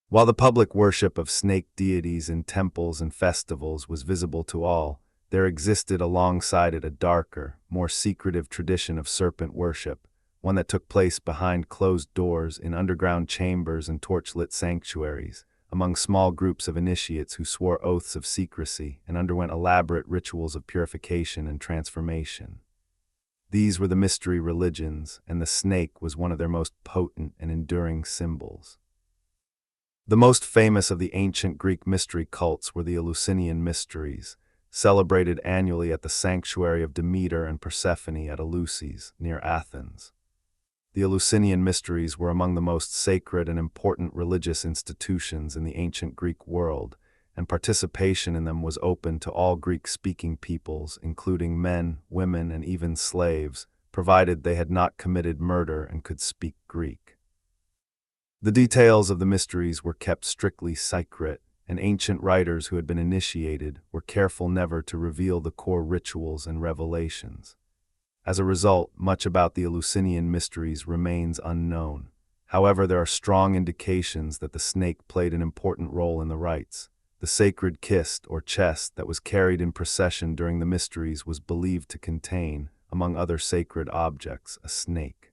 [SPEAKER 1] While the public worship of snake deities in temples and festivals was visible to all, there existed alongside it a darker, more secretive tradition of serpent worship, one that took place behind closed doors in underground chambers and torchlit sanctuaries, among small groups of initiates who swore oaths of secrecy and underwent elaborate rituals of purification and transformation. These were the mystery religions, and the snake was one of their most potent and enduring symbols. The most famous of the ancient Greek mystery cults were the Eleusinian Mysteries, celebrated annually at the sanctuary of Demeter and Persephone at Eleusis, near Athens. The Eleusinian Mysteries were among the most sacred and important religious institutions in the ancient Greek world, and participation in them was open to all Greek-speaking peoples, including men, women, and even slaves, provided they had not committed murder and could speak Greek. The details of the mysteries were kept strictly secret, and ancient writers who had been initiated were careful never to reveal the core rituals and revelations. As a result, much about the Eleusinian Mysteries remains unknown. However, there are strong indications that the snake played an important role in the rites. The sacred kist, or chest, that was carried in procession during the mysteries was believed to contain, among other sacred objects, a snake.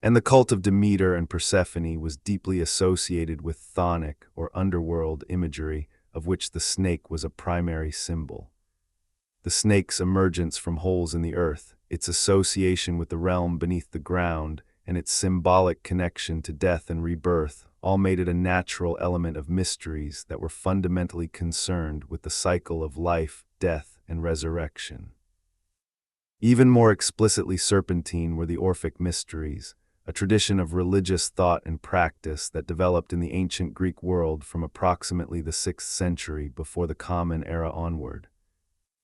[SPEAKER 1] And the cult of Demeter and Persephone was deeply associated with chthonic, or underworld, imagery, of which the snake was a primary symbol. The snake's emergence from holes in the earth, its association with the realm beneath the ground, and its symbolic connection to death and rebirth all made it a natural element of mysteries that were fundamentally concerned with the cycle of life, death, and resurrection. Even more explicitly serpentine were the Orphic Mysteries, a tradition of religious thought and practice that developed in the ancient Greek world from approximately the 6th century before the Common Era onward.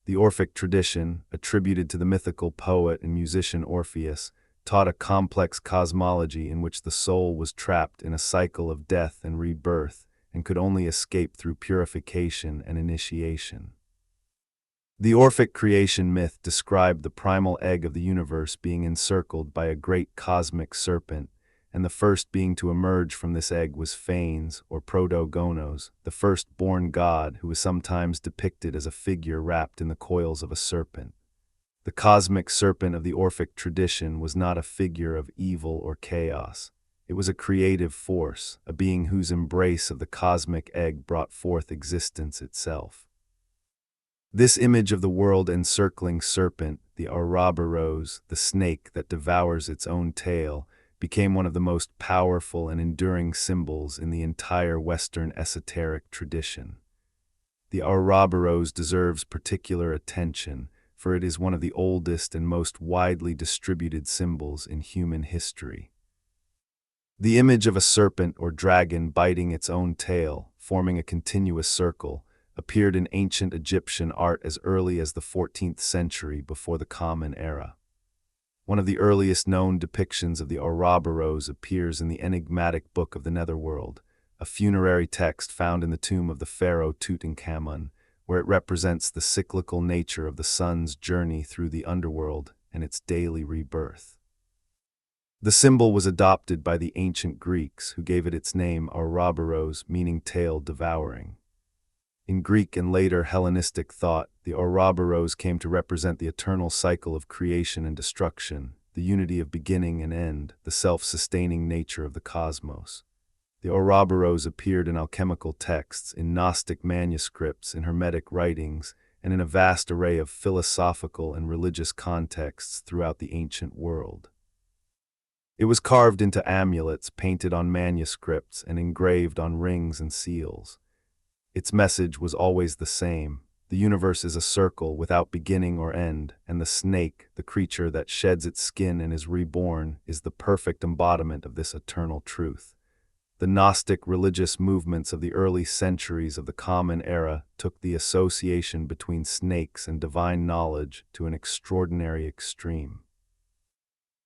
[SPEAKER 1] The Orphic tradition, attributed to the mythical poet and musician Orpheus, taught a complex cosmology in which the soul was trapped in a cycle of death and rebirth and could only escape through purification and initiation. The Orphic creation myth described the primal egg of the universe being encircled by a great cosmic serpent, and the first being to emerge from this egg was Phanes, or Protogonos, the first-born god who was sometimes depicted as a figure wrapped in the coils of a serpent. The cosmic serpent of the Orphic tradition was not a figure of evil or chaos. It was a creative force, a being whose embrace of the cosmic egg brought forth existence itself. This image of the world-encircling serpent, the Ouroboros, the snake that devours its own tail, became one of the most powerful and enduring symbols in the entire Western esoteric tradition. The Ouroboros deserves particular attention, for it is one of the oldest and most widely distributed symbols in human history. The image of a serpent or dragon biting its own tail, forming a continuous circle, appeared in ancient Egyptian art as early as the 14th century before the Common Era. One of the earliest known depictions of the Ouroboros appears in the enigmatic Book of the Netherworld, a funerary text found in the tomb of the pharaoh Tutankhamun, where it represents the cyclical nature of the sun's journey through the underworld and its daily rebirth. The symbol was adopted by the ancient Greeks, who gave it its name Ouroboros, meaning tail devouring. In Greek and later Hellenistic thought, the Ouroboros came to represent the eternal cycle of creation and destruction, the unity of beginning and end, the self-sustaining nature of the cosmos. The Ouroboros appeared in alchemical texts, in Gnostic manuscripts, in Hermetic writings, and in a vast array of philosophical and religious contexts throughout the ancient world. It was carved into amulets, painted on manuscripts, and engraved on rings and seals. Its message was always the same: the universe is a circle without beginning or end, and the snake, the creature that sheds its skin and is reborn, is the perfect embodiment of this eternal truth. The Gnostic religious movements of the early centuries of the Common Era took the association between snakes and divine knowledge to an extraordinary extreme.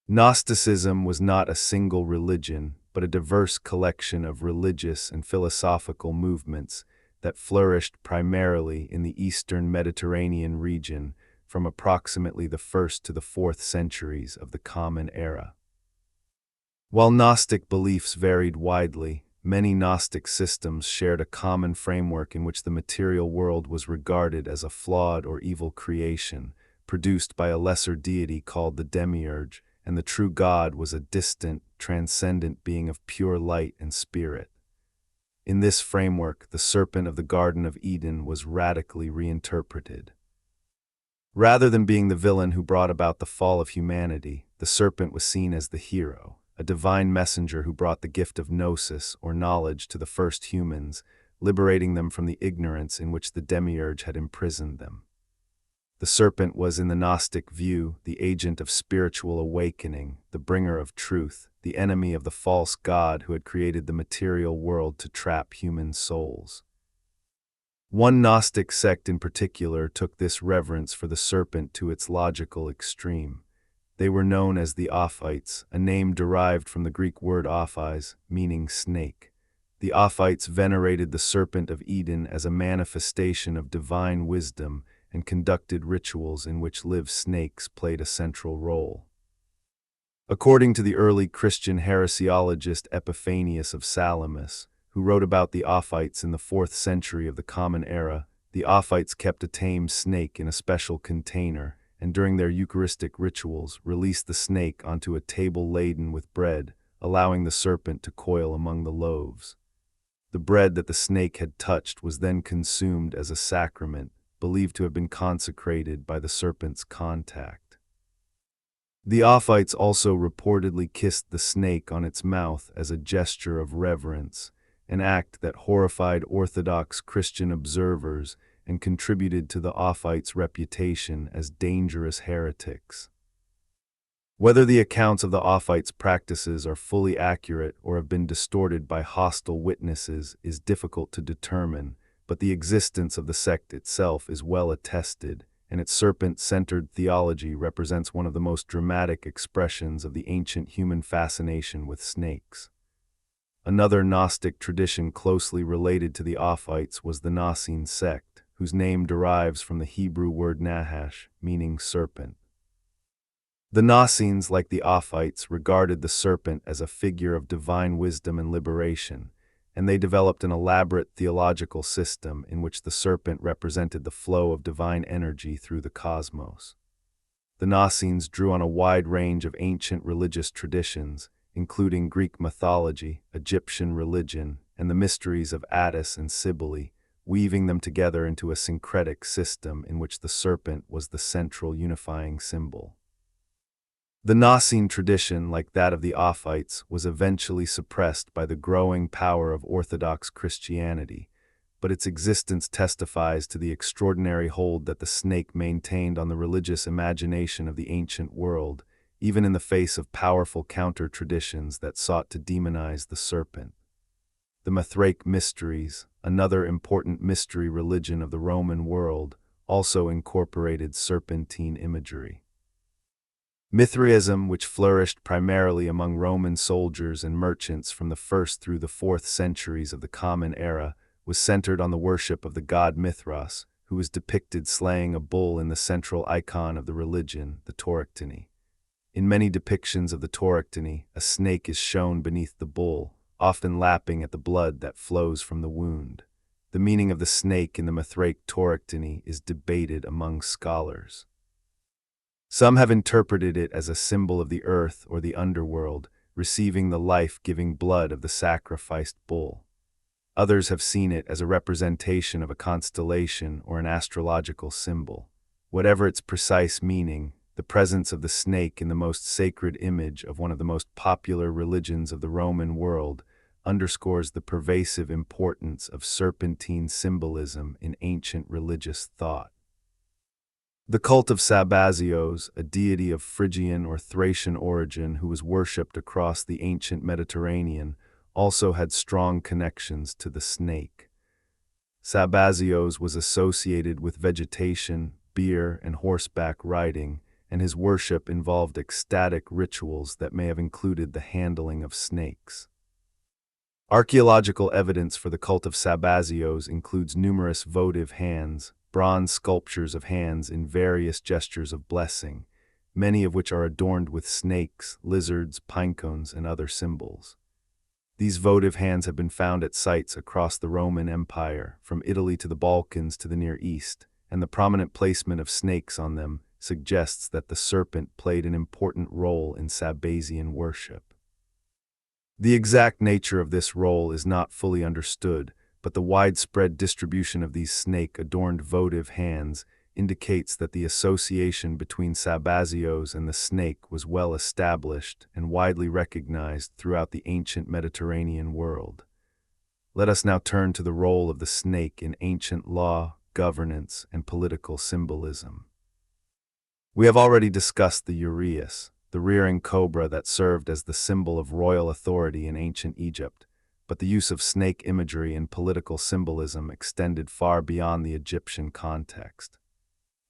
[SPEAKER 1] Gnosticism was not a single religion, but a diverse collection of religious and philosophical movements that flourished primarily in the eastern Mediterranean region from approximately the 1st to the 4th centuries of the Common Era. While Gnostic beliefs varied widely, many Gnostic systems shared a common framework in which the material world was regarded as a flawed or evil creation, produced by a lesser deity called the Demiurge, and the true God was a distant, transcendent being of pure light and spirit. In this framework, the serpent of the Garden of Eden was radically reinterpreted. Rather than being the villain who brought about the fall of humanity, the serpent was seen as the hero, a divine messenger who brought the gift of gnosis, or knowledge, to the first humans, liberating them from the ignorance in which the demiurge had imprisoned them. The serpent was, in the Gnostic view, the agent of spiritual awakening, the bringer of truth, the enemy of the false god who had created the material world to trap human souls. One Gnostic sect in particular took this reverence for the serpent to its logical extreme. They were known as the Ophites, a name derived from the Greek word ophis, meaning snake. The Ophites venerated the serpent of Eden as a manifestation of divine wisdom and conducted rituals in which live snakes played a central role. According to the early Christian heresiologist Epiphanius of Salamis, who wrote about the Ophites in the 4th century of the Common Era, the Ophites kept a tame snake in a special container, and during their Eucharistic rituals released the snake onto a table laden with bread, allowing the serpent to coil among the loaves. The bread that the snake had touched was then consumed as a sacrament, believed to have been consecrated by the serpent's contact. The Ophites also reportedly kissed the snake on its mouth as a gesture of reverence, an act that horrified Orthodox Christian observers and contributed to the Ophites' reputation as dangerous heretics. Whether the accounts of the Ophites' practices are fully accurate or have been distorted by hostile witnesses is difficult to determine, but the existence of the sect itself is well attested, and its serpent-centered theology represents one of the most dramatic expressions of the ancient human fascination with snakes. Another Gnostic tradition closely related to the Ophites was the Nicene sect, whose name derives from the Hebrew word Najash, meaning serpent. The Nicenes, like the Ophites, regarded the serpent as a figure of divine wisdom and liberation, and they developed an elaborate theological system in which the serpent represented the flow of divine energy through the cosmos. The Nicenes drew on a wide range of ancient religious traditions, including Greek mythology, Egyptian religion, and the mysteries of Attis and Cybele, weaving them together into a syncretic system in which the serpent was the central unifying symbol. The Nicene tradition, like that of the Ophites, was eventually suppressed by the growing power of Orthodox Christianity, but its existence testifies to the extraordinary hold that the snake maintained on the religious imagination of the ancient world, even in the face of powerful counter-traditions that sought to demonize the serpent. The Mithraic Mysteries, another important mystery religion of the Roman world, also incorporated serpentine imagery. Mithraism, which flourished primarily among Roman soldiers and merchants from the 1st through the 4th centuries of the Common Era, was centered on the worship of the god Mithras, who was depicted slaying a bull in the central icon of the religion, the Tauroctony. In many depictions of the Tauroctony, a snake is shown beneath the bull, often lapping at the blood that flows from the wound. The meaning of the snake in the Mithraic Tauroctony is debated among scholars. Some have interpreted it as a symbol of the earth or the underworld, receiving the life-giving blood of the sacrificed bull. Others have seen it as a representation of a constellation or an astrological symbol. Whatever its precise meaning, the presence of the snake in the most sacred image of one of the most popular religions of the Roman world underscores the pervasive importance of serpentine symbolism in ancient religious thought. The cult of Sabazios, a deity of Phrygian or Thracian origin who was worshipped across the ancient Mediterranean, also had strong connections to the snake. Sabazios was associated with vegetation, beer, and horseback riding, and his worship involved ecstatic rituals that may have included the handling of snakes. Archaeological evidence for the cult of Sabazios includes numerous votive hands, bronze sculptures of hands in various gestures of blessing, many of which are adorned with snakes, lizards, pinecones, and other symbols. These votive hands have been found at sites across the Roman Empire, from Italy to the Balkans to the Near East, and the prominent placement of snakes on them suggests that the serpent played an important role in Sabazian worship. The exact nature of this role is not fully understood, but the widespread distribution of these snake-adorned votive hands indicates that the association between Sabazios and the snake was well established and widely recognized throughout the ancient Mediterranean world. Let us now turn to the role of the snake in ancient law, governance, and political symbolism. We have already discussed the Uraeus, the rearing cobra that served as the symbol of royal authority in ancient Egypt, but the use of snake imagery in political symbolism extended far beyond the Egyptian context.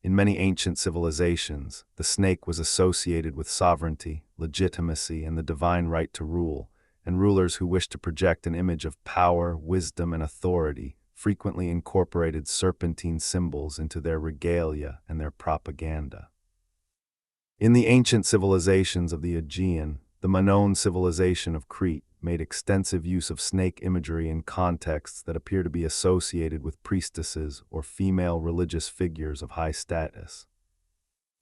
[SPEAKER 1] In many ancient civilizations, the snake was associated with sovereignty, legitimacy, and the divine right to rule, and rulers who wished to project an image of power, wisdom, and authority frequently incorporated serpentine symbols into their regalia and their propaganda. In the ancient civilizations of the Aegean, the Minoan civilization of Crete made extensive use of snake imagery in contexts that appear to be associated with priestesses or female religious figures of high status.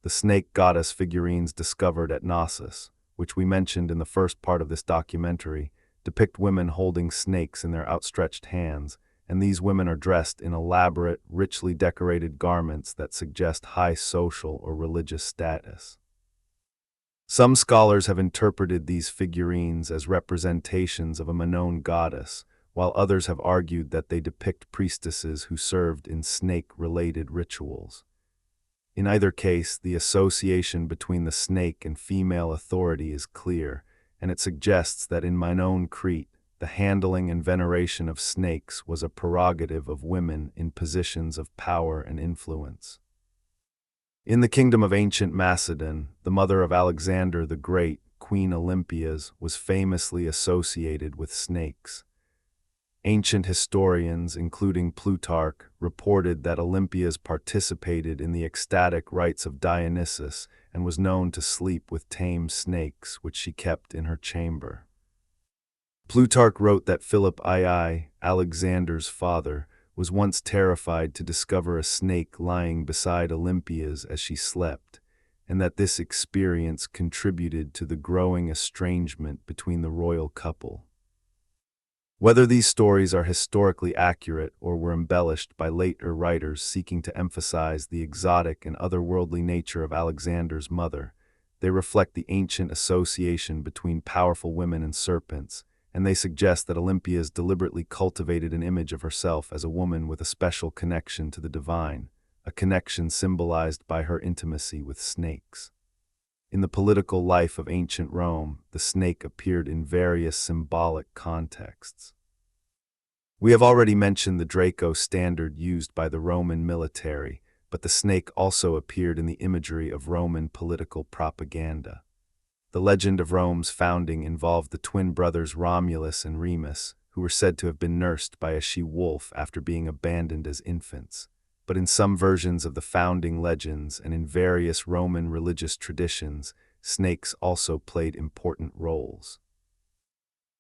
[SPEAKER 1] The snake goddess figurines discovered at Nagas, which we mentioned in the first part of this documentary, depict women holding snakes in their outstretched hands, and these women are dressed in elaborate, richly decorated garments that suggest high social or religious status. Some scholars have interpreted these figurines as representations of a Minoan goddess, while others have argued that they depict priestesses who served in snake-related rituals. In either case, the association between the snake and female authority is clear, and it suggests that in Minoan Crete, the handling and veneration of snakes was a prerogative of women in positions of power and influence. In the kingdom of ancient Macedon, the mother of Alexander the Great, Queen Olympias, was famously associated with snakes. Ancient historians, including Plutarch, reported that Olympias participated in the ecstatic rites of Dionysus and was known to sleep with tame snakes, which she kept in her chamber. Plutarch wrote that Philip II, Alexander's father, was once terrified to discover a snake lying beside Olympias as she slept, and that this experience contributed to the growing estrangement between the royal couple. Whether these stories are historically accurate or were embellished by later writers seeking to emphasize the exotic and otherworldly nature of Alexander's mother, they reflect the ancient association between powerful women and serpents, and they suggest that Olympias deliberately cultivated an image of herself as a woman with a special connection to the divine, a connection symbolized by her intimacy with snakes. In the political life of ancient Rome, the snake appeared in various symbolic contexts. We have already mentioned the Draco standard used by the Roman military, but the snake also appeared in the imagery of Roman political propaganda. The legend of Rome's founding involved the twin brothers Romulus and Remus, who were said to have been nursed by a she-wolf after being abandoned as infants. But in some versions of the founding legends and in various Roman religious traditions, snakes also played important roles.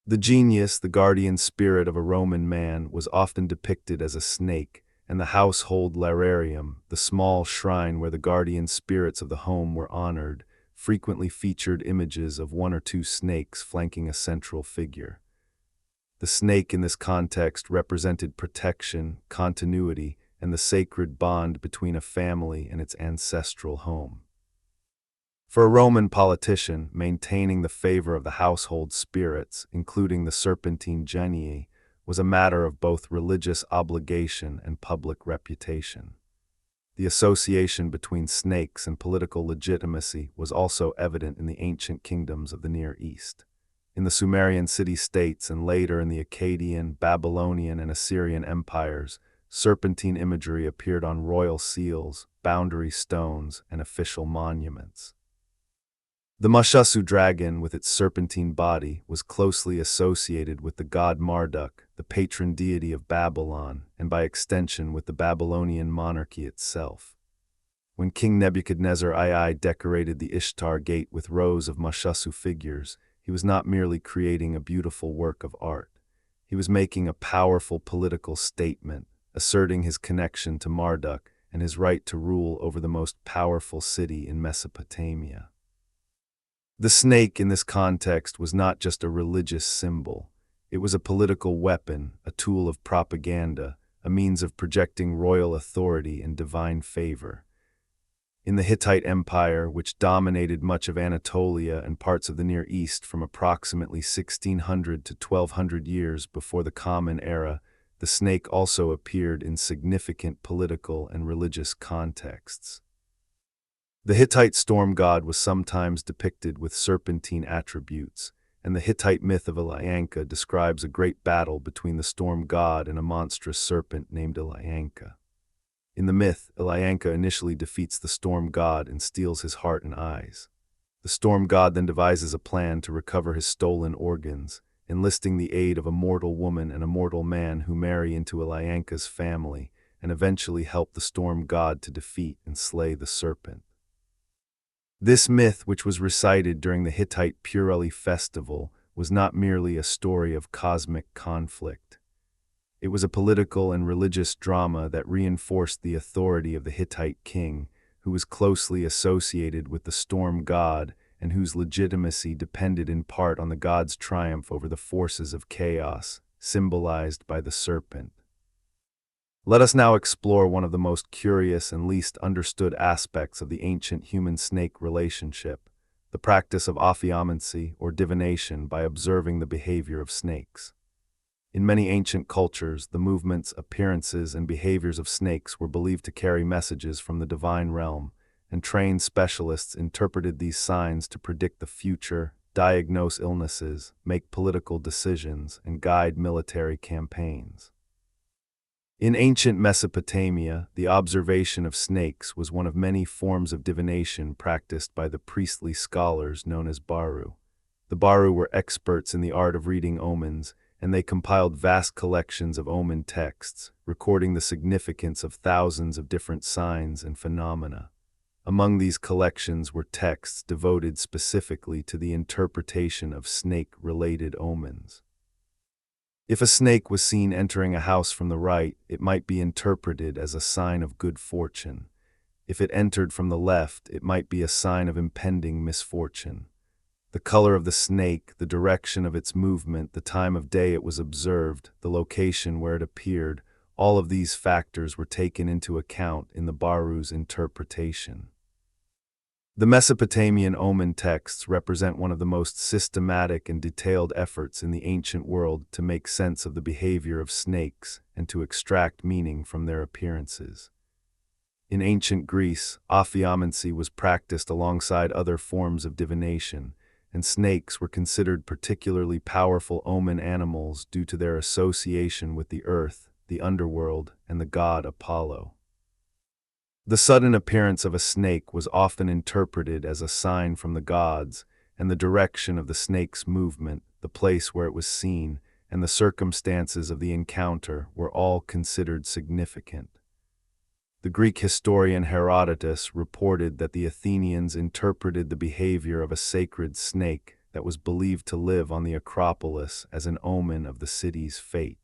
[SPEAKER 1] The genius, the guardian spirit of a Roman man, was often depicted as a snake, and the household lararium, the small shrine where the guardian spirits of the home were honored, frequently featured images of one or two snakes flanking a central figure. The snake in this context represented protection, continuity, and the sacred bond between a family and its ancestral home. For a Roman politician, maintaining the favor of the household spirits, including the serpentine genii, was a matter of both religious obligation and public reputation. The association between snakes and political legitimacy was also evident in the ancient kingdoms of the Near East. In the Sumerian city-states and later in the Akkadian, Babylonian, and Assyrian empires, serpentine imagery appeared on royal seals, boundary stones, and official monuments. The Mashasu dragon, with its serpentine body, was closely associated with the god Marduk, the patron deity of Babylon, and by extension with the Babylonian monarchy itself. When King Nebuchadnezzar II decorated the Ishtar Gate with rows of Mashasu figures, he was not merely creating a beautiful work of art. He was making a powerful political statement, asserting his connection to Marduk and his right to rule over the most powerful city in Mesopotamia. The snake in this context was not just a religious symbol. It was a political weapon, a tool of propaganda, a means of projecting royal authority and divine favor. In the Hittite Empire, which dominated much of Anatolia and parts of the Near East from approximately 1600 to 1200 years before the Common Era, the snake also appeared in significant political and religious contexts. The Hittite storm god was sometimes depicted with serpentine attributes, and the Hittite myth of Ilianka describes a great battle between the storm god and a monstrous serpent named Ilianka. In the myth, Ilianka initially defeats the storm god and steals his heart and eyes. The storm god then devises a plan to recover his stolen organs, enlisting the aid of a mortal woman and a mortal man who marry into Ilianka's family and eventually help the storm god to defeat and slay the serpent. This myth, which was recited during the Hittite Purali festival, was not merely a story of cosmic conflict. It was a political and religious drama that reinforced the authority of the Hittite king, who was closely associated with the storm god and whose legitimacy depended in part on the god's triumph over the forces of chaos, symbolized by the serpent. Let us now explore one of the most curious and least understood aspects of the ancient human-snake relationship, the practice of Ophiomancy or divination by observing the behavior of snakes. In many ancient cultures, the movements, appearances, and behaviors of snakes were believed to carry messages from the divine realm, and trained specialists interpreted these signs to predict the future, diagnose illnesses, make political decisions, and guide military campaigns. In ancient Mesopotamia, the observation of snakes was one of many forms of divination practiced by the priestly scholars known as Baru. The Baru were experts in the art of reading omens, and they compiled vast collections of omen texts, recording the significance of thousands of different signs and phenomena. Among these collections were texts devoted specifically to the interpretation of snake-related omens. If a snake was seen entering a house from the right, it might be interpreted as a sign of good fortune. If it entered from the left, it might be a sign of impending misfortune. The color of the snake, the direction of its movement, the time of day it was observed, the location where it appeared, all of these factors were taken into account in the Baru's interpretation. The Mesopotamian omen texts represent one of the most systematic and detailed efforts in the ancient world to make sense of the behavior of snakes and to extract meaning from their appearances. In ancient Greece, Ophiomancy was practiced alongside other forms of divination, and snakes were considered particularly powerful omen animals due to their association with the earth, the underworld, and the god Apollo. The sudden appearance of a snake was often interpreted as a sign from the gods, and the direction of the snake's movement, the place where it was seen, and the circumstances of the encounter were all considered significant. The Greek historian Herodotus reported that the Athenians interpreted the behavior of a sacred snake that was believed to live on the Acropolis as an omen of the city's fate.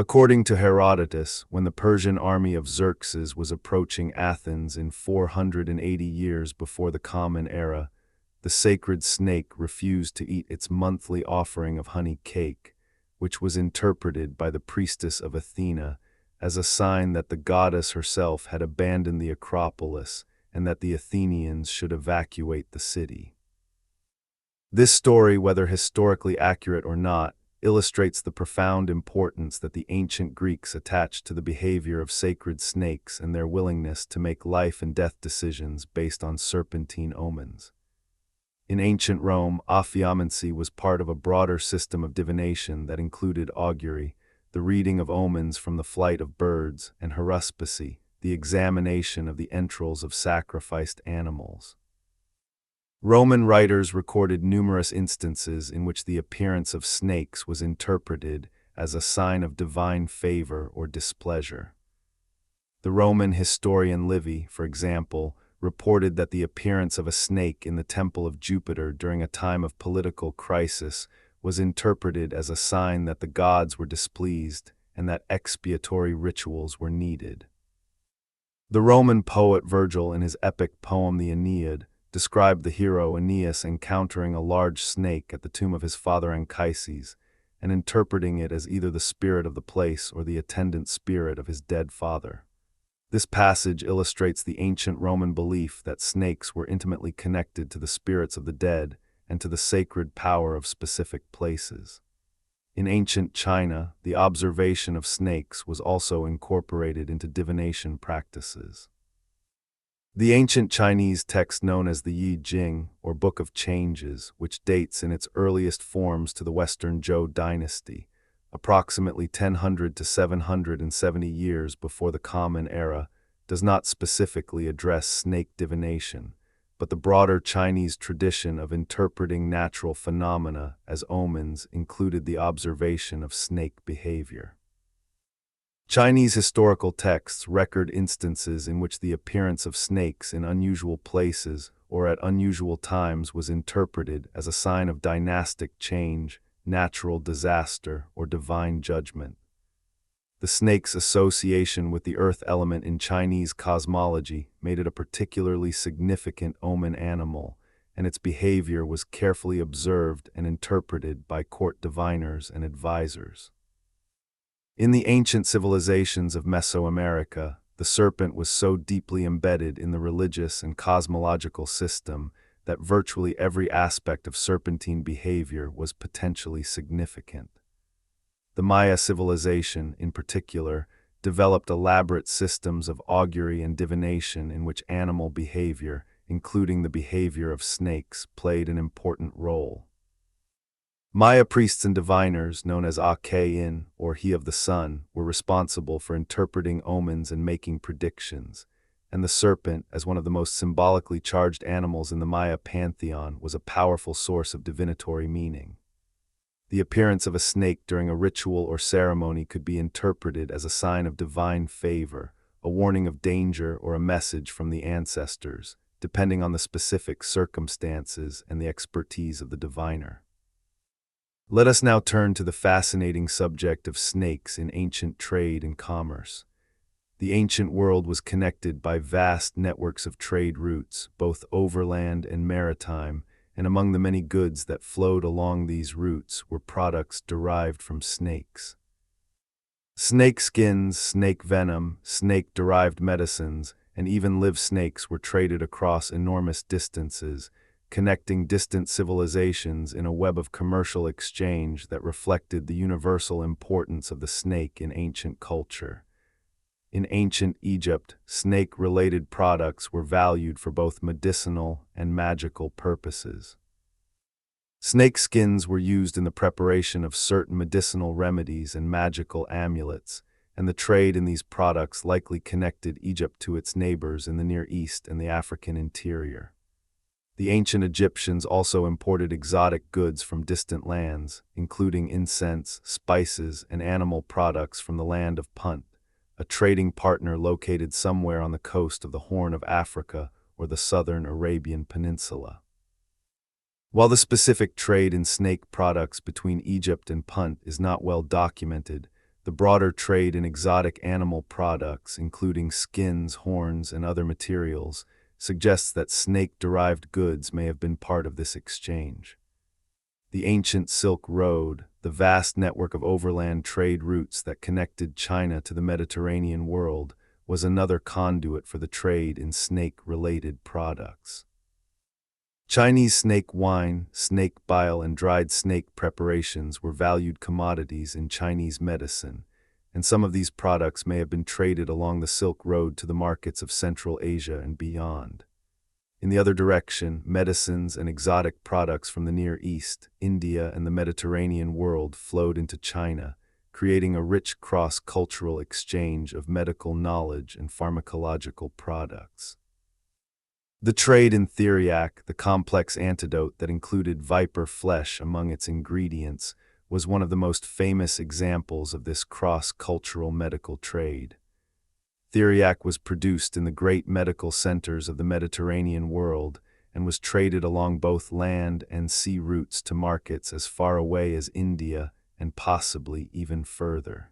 [SPEAKER 1] According to Herodotus, when the Persian army of Xerxes was approaching Athens in 480 years before the Common Era, the sacred snake refused to eat its monthly offering of honey cake, which was interpreted by the priestess of Athena as a sign that the goddess herself had abandoned the Acropolis and that the Athenians should evacuate the city. This story, whether historically accurate or not, illustrates the profound importance that the ancient Greeks attached to the behavior of sacred snakes and their willingness to make life and death decisions based on serpentine omens. In ancient Rome, Ophiomancy was part of a broader system of divination that included augury, the reading of omens from the flight of birds, and haruspicy, the examination of the entrails of sacrificed animals. Roman writers recorded numerous instances in which the appearance of snakes was interpreted as a sign of divine favor or displeasure. The Roman historian Livy, for example, reported that the appearance of a snake in the temple of Jupiter during a time of political crisis was interpreted as a sign that the gods were displeased and that expiatory rituals were needed. The Roman poet Virgil, in his epic poem the Aeneid, described the hero Aeneas encountering a large snake at the tomb of his father Anchises and interpreting it as either the spirit of the place or the attendant spirit of his dead father. This passage illustrates the ancient Roman belief that snakes were intimately connected to the spirits of the dead and to the sacred power of specific places. In ancient China, the observation of snakes was also incorporated into divination practices. The ancient Chinese text known as the Yi Jing, or Book of Changes, which dates in its earliest forms to the Western Zhou dynasty, approximately 1000 to 770 years before the Common Era, does not specifically address snake divination, but the broader Chinese tradition of interpreting natural phenomena as omens included the observation of snake behavior. Chinese historical texts record instances in which the appearance of snakes in unusual places or at unusual times was interpreted as a sign of dynastic change, natural disaster, or divine judgment. The snake's association with the earth element in Chinese cosmology made it a particularly significant omen animal, and its behavior was carefully observed and interpreted by court diviners and advisors. In the ancient civilizations of Mesoamerica, the serpent was so deeply embedded in the religious and cosmological system that virtually every aspect of serpentine behavior was potentially significant. The Maya civilization, in particular, developed elaborate systems of augury and divination in which animal behavior, including the behavior of snakes, played an important role. Maya priests and diviners, known as A'Kain, or He of the Sun, were responsible for interpreting omens and making predictions, and the serpent, as one of the most symbolically charged animals in the Maya pantheon, was a powerful source of divinatory meaning. The appearance of a snake during a ritual or ceremony could be interpreted as a sign of divine favor, a warning of danger, or a message from the ancestors, depending on the specific circumstances and the expertise of the diviner. Let us now turn to the fascinating subject of snakes in ancient trade and commerce. The ancient world was connected by vast networks of trade routes, both overland and maritime, and among the many goods that flowed along these routes were products derived from snakes. Snake skins, snake venom, snake-derived medicines, and even live snakes were traded across enormous distances, connecting distant civilizations in a web of commercial exchange that reflected the universal importance of the snake in ancient culture. In ancient Egypt, snake-related products were valued for both medicinal and magical purposes. Snake skins were used in the preparation of certain medicinal remedies and magical amulets, and the trade in these products likely connected Egypt to its neighbors in the Near East and the African interior. The ancient Egyptians also imported exotic goods from distant lands, including incense, spices, and animal products from the land of Punt, a trading partner located somewhere on the coast of the Horn of Africa or the southern Arabian Peninsula. While the specific trade in snake products between Egypt and Punt is not well documented, the broader trade in exotic animal products, including skins, horns, and other materials, suggests that snake-derived goods may have been part of this exchange. The ancient Silk Road, the vast network of overland trade routes that connected China to the Mediterranean world, was another conduit for the trade in snake-related products. Chinese snake wine, snake bile, and dried snake preparations were valued commodities in Chinese medicine, and some of these products may have been traded along the Silk Road to the markets of Central Asia and beyond. In the other direction, medicines and exotic products from the Near East, India, and the Mediterranean world flowed into China, creating a rich cross-cultural exchange of medical knowledge and pharmacological products. The trade in theriac, the complex antidote that included viper flesh among its ingredients, was one of the most famous examples of this cross-cultural medical trade. Theriac was produced in the great medical centers of the Mediterranean world and was traded along both land and sea routes to markets as far away as India and possibly even further.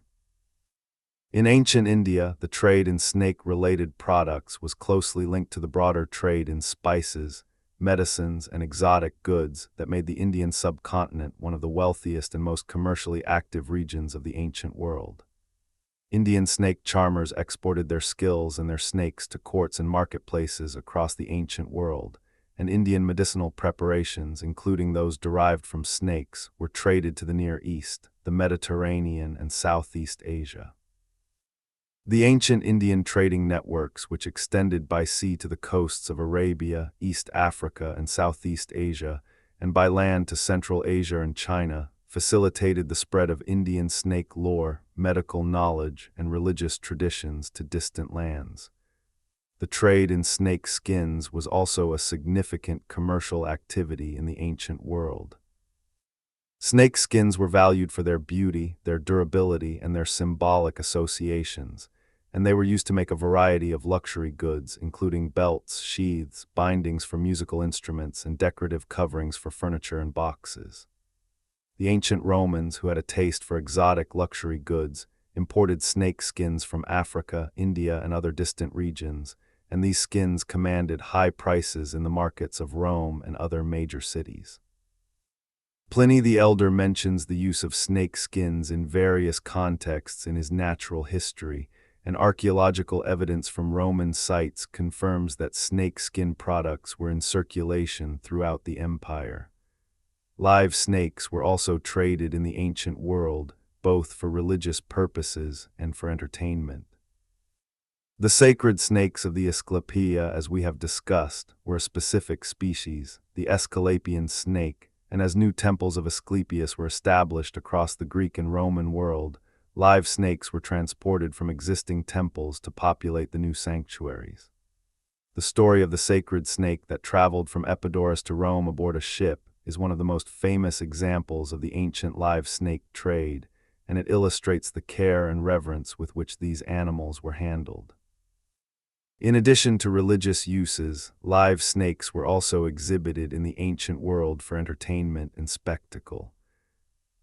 [SPEAKER 1] In ancient India, the trade in snake-related products was closely linked to the broader trade in spices, medicines, and exotic goods that made the Indian subcontinent one of the wealthiest and most commercially active regions of the ancient world. Indian snake charmers exported their skills and their snakes to courts and marketplaces across the ancient world, and Indian medicinal preparations, including those derived from snakes, were traded to the Near East, the Mediterranean, and Southeast Asia. The ancient Indian trading networks, which extended by sea to the coasts of Arabia, East Africa, and Southeast Asia, and by land to Central Asia and China, facilitated the spread of Indian snake lore, medical knowledge, and religious traditions to distant lands. The trade in snake skins was also a significant commercial activity in the ancient world. Snake skins were valued for their beauty, their durability, and their symbolic associations, and they were used to make a variety of luxury goods, including belts, sheaths, bindings for musical instruments, and decorative coverings for furniture and boxes. The ancient Romans, who had a taste for exotic luxury goods, imported snake skins from Africa, India, and other distant regions, and these skins commanded high prices in the markets of Rome and other major cities. Pliny the Elder mentions the use of snake skins in various contexts in his Natural History, and archaeological evidence from Roman sites confirms that snakeskin products were in circulation throughout the empire. Live snakes were also traded in the ancient world, both for religious purposes and for entertainment. The sacred snakes of the Asclepia, as we have discussed, were a specific species, the Aesculapian snake, and as new temples of Asclepius were established across the Greek and Roman world, live snakes were transported from existing temples to populate the new sanctuaries. The story of the sacred snake that traveled from Epidaurus to Rome aboard a ship is one of the most famous examples of the ancient live snake trade, and it illustrates the care and reverence with which these animals were handled. In addition to religious uses, live snakes were also exhibited in the ancient world for entertainment and spectacle.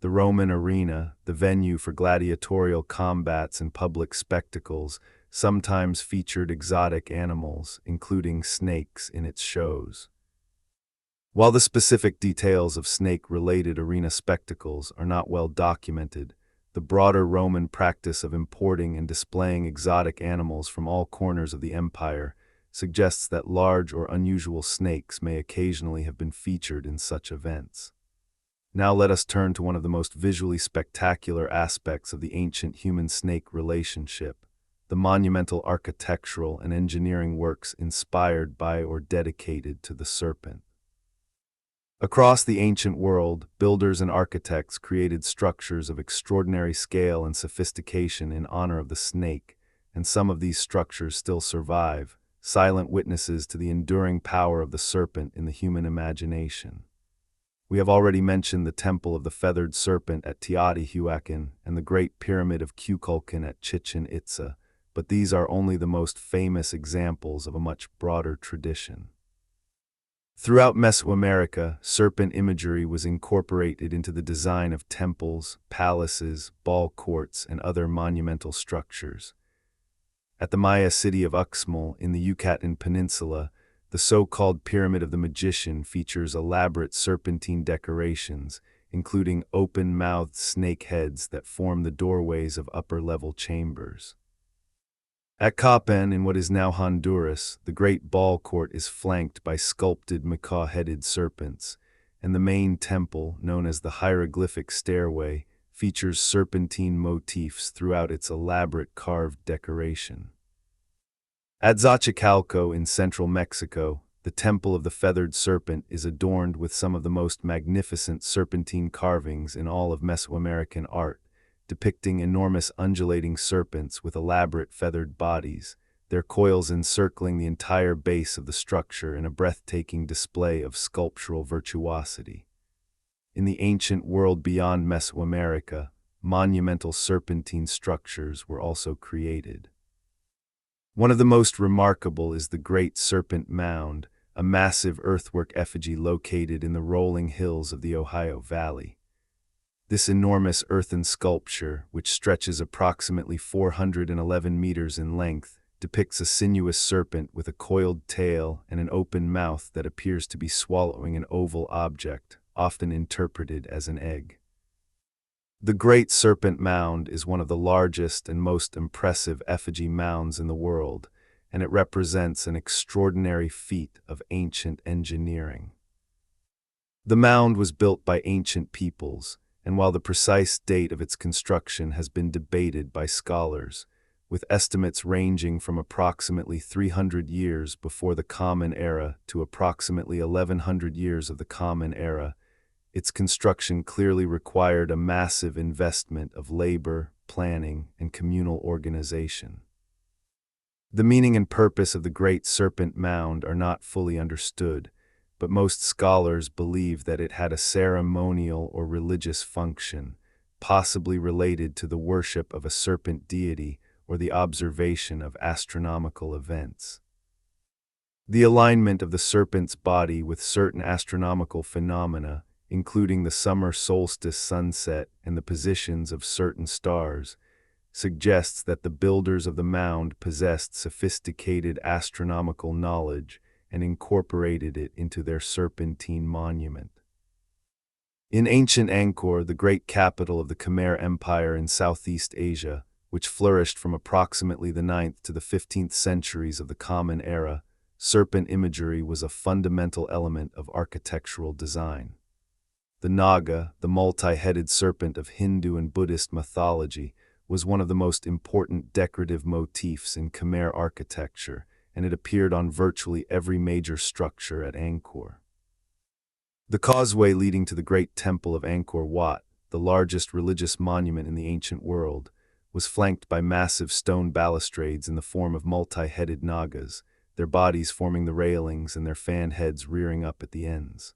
[SPEAKER 1] The Roman arena, the venue for gladiatorial combats and public spectacles, sometimes featured exotic animals, including snakes, in its shows. While the specific details of snake-related arena spectacles are not well documented, the broader Roman practice of importing and displaying exotic animals from all corners of the empire suggests that large or unusual snakes may occasionally have been featured in such events. Now let us turn to one of the most visually spectacular aspects of the ancient human-snake relationship, the monumental architectural and engineering works inspired by or dedicated to the serpent. Across the ancient world, builders and architects created structures of extraordinary scale and sophistication in honor of the snake, and some of these structures still survive, silent witnesses to the enduring power of the serpent in the human imagination. We have already mentioned the Temple of the Feathered Serpent at Teotihuacan and the Great Pyramid of Kukulkan at Chichen Itza, but these are only the most famous examples of a much broader tradition. Throughout Mesoamerica, serpent imagery was incorporated into the design of temples, palaces, ball courts, and other monumental structures. At the Maya city of Uxmal in the Yucatan Peninsula, the so-called Pyramid of the Magician features elaborate serpentine decorations, including open-mouthed snake heads that form the doorways of upper-level chambers. At Copan, in what is now Honduras, the great ball court is flanked by sculpted macaw-headed serpents, and the main temple, known as the Hieroglyphic Stairway, features serpentine motifs throughout its elaborate carved decoration. At Xochicalco in central Mexico, the Temple of the Feathered Serpent is adorned with some of the most magnificent serpentine carvings in all of Mesoamerican art, depicting enormous undulating serpents with elaborate feathered bodies, their coils encircling the entire base of the structure in a breathtaking display of sculptural virtuosity. In the ancient world beyond Mesoamerica, monumental serpentine structures were also created. One of the most remarkable is the Great Serpent Mound, a massive earthwork effigy located in the rolling hills of the Ohio Valley. This enormous earthen sculpture, which stretches approximately 411 meters in length, depicts a sinuous serpent with a coiled tail and an open mouth that appears to be swallowing an oval object, often interpreted as an egg. The Great Serpent Mound is one of the largest and most impressive effigy mounds in the world, and it represents an extraordinary feat of ancient engineering. The mound was built by ancient peoples, and while the precise date of its construction has been debated by scholars, with estimates ranging from approximately 300 years before the Common Era to approximately 1100 years of the Common Era. Its construction clearly required a massive investment of labor, planning, and communal organization. The meaning and purpose of the Great Serpent Mound are not fully understood, but most scholars believe that it had a ceremonial or religious function, possibly related to the worship of a serpent deity or the observation of astronomical events. The alignment of the serpent's body with certain astronomical phenomena, including the summer solstice sunset and the positions of certain stars, suggests that the builders of the mound possessed sophisticated astronomical knowledge and incorporated it into their serpentine monument. In ancient Angkor, the great capital of the Khmer Empire in Southeast Asia, which flourished from approximately the 9th to the 15th centuries of the Common Era, serpent imagery was a fundamental element of architectural design. The Naga, the multi-headed serpent of Hindu and Buddhist mythology, was one of the most important decorative motifs in Khmer architecture, and it appeared on virtually every major structure at Angkor. The causeway leading to the great temple of Angkor Wat, the largest religious monument in the ancient world, was flanked by massive stone balustrades in the form of multi-headed Nagas, their bodies forming the railings and their fan heads rearing up at the ends.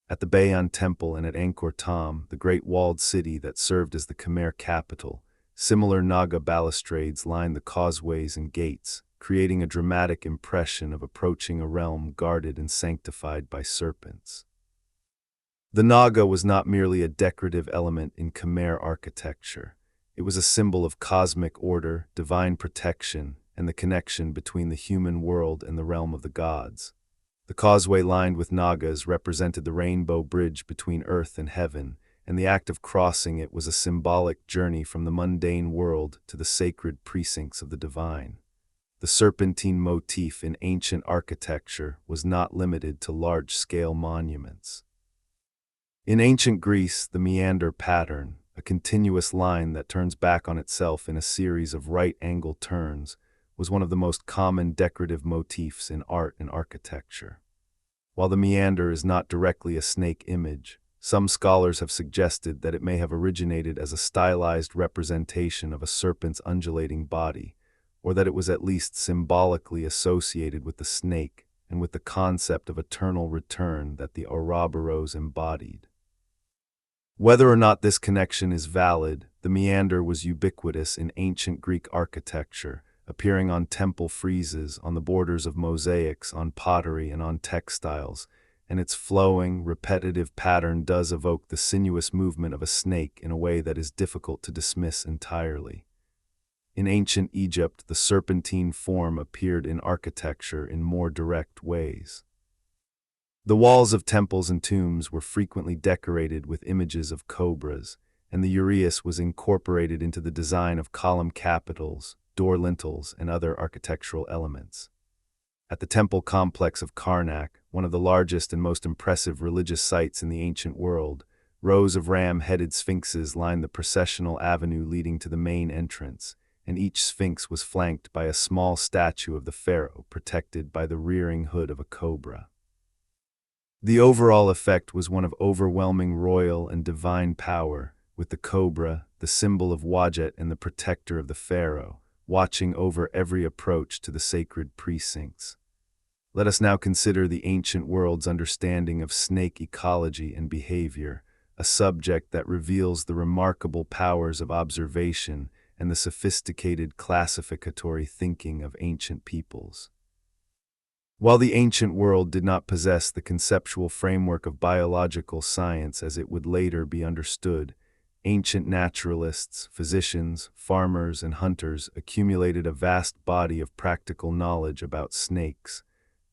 [SPEAKER 1] At the Bayon Temple and at Angkor Thom, the great walled city that served as the Khmer capital, similar Naga balustrades lined the causeways and gates, creating a dramatic impression of approaching a realm guarded and sanctified by serpents. The Naga was not merely a decorative element in Khmer architecture. It was a symbol of cosmic order, divine protection, and the connection between the human world and the realm of the gods. The causeway lined with Nagas represented the rainbow bridge between earth and heaven, and the act of crossing it was a symbolic journey from the mundane world to the sacred precincts of the divine. The serpentine motif in ancient architecture was not limited to large-scale monuments. In ancient Greece, the meander pattern, a continuous line that turns back on itself in a series of right-angle turns, was one of the most common decorative motifs in art and architecture. While the meander is not directly a snake image, some scholars have suggested that it may have originated as a stylized representation of a serpent's undulating body, or that it was at least symbolically associated with the snake and with the concept of eternal return that the Ouroboros embodied. Whether or not this connection is valid, the meander was ubiquitous in ancient Greek architecture, appearing on temple friezes, on the borders of mosaics, on pottery, and on textiles, and its flowing, repetitive pattern does evoke the sinuous movement of a snake in a way that is difficult to dismiss entirely. In ancient Egypt, the serpentine form appeared in architecture in more direct ways. The walls of temples and tombs were frequently decorated with images of cobras, and the uraeus was incorporated into the design of column capitals, door lintels, and other architectural elements. At the temple complex of Karnak, one of the largest and most impressive religious sites in the ancient world, rows of ram-headed sphinxes lined the processional avenue leading to the main entrance, and each sphinx was flanked by a small statue of the pharaoh protected by the rearing hood of a cobra. The overall effect was one of overwhelming royal and divine power, with the cobra, the symbol of Wadjet and the protector of the pharaoh, watching over every approach to the sacred precincts. Let us now consider the ancient world's understanding of snake ecology and behavior, a subject that reveals the remarkable powers of observation and the sophisticated classificatory thinking of ancient peoples. While the ancient world did not possess the conceptual framework of biological science as it would later be understood, ancient naturalists, physicians, farmers, and hunters accumulated a vast body of practical knowledge about snakes,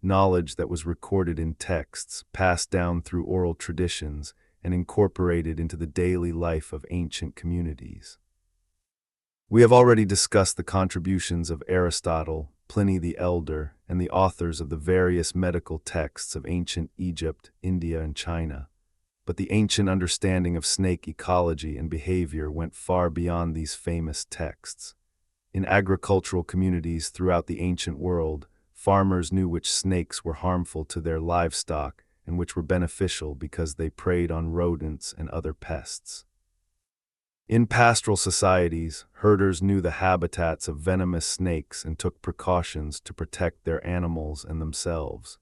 [SPEAKER 1] knowledge that was recorded in texts, passed down through oral traditions, and incorporated into the daily life of ancient communities. We have already discussed the contributions of Aristotle, Pliny the Elder, and the authors of the various medical texts of ancient Egypt, India, and China. But the ancient understanding of snake ecology and behavior went far beyond these famous texts. In agricultural communities throughout the ancient world, farmers knew which snakes were harmful to their livestock and which were beneficial because they preyed on rodents and other pests. In pastoral societies, herders knew the habitats of venomous snakes and took precautions to protect their animals and themselves.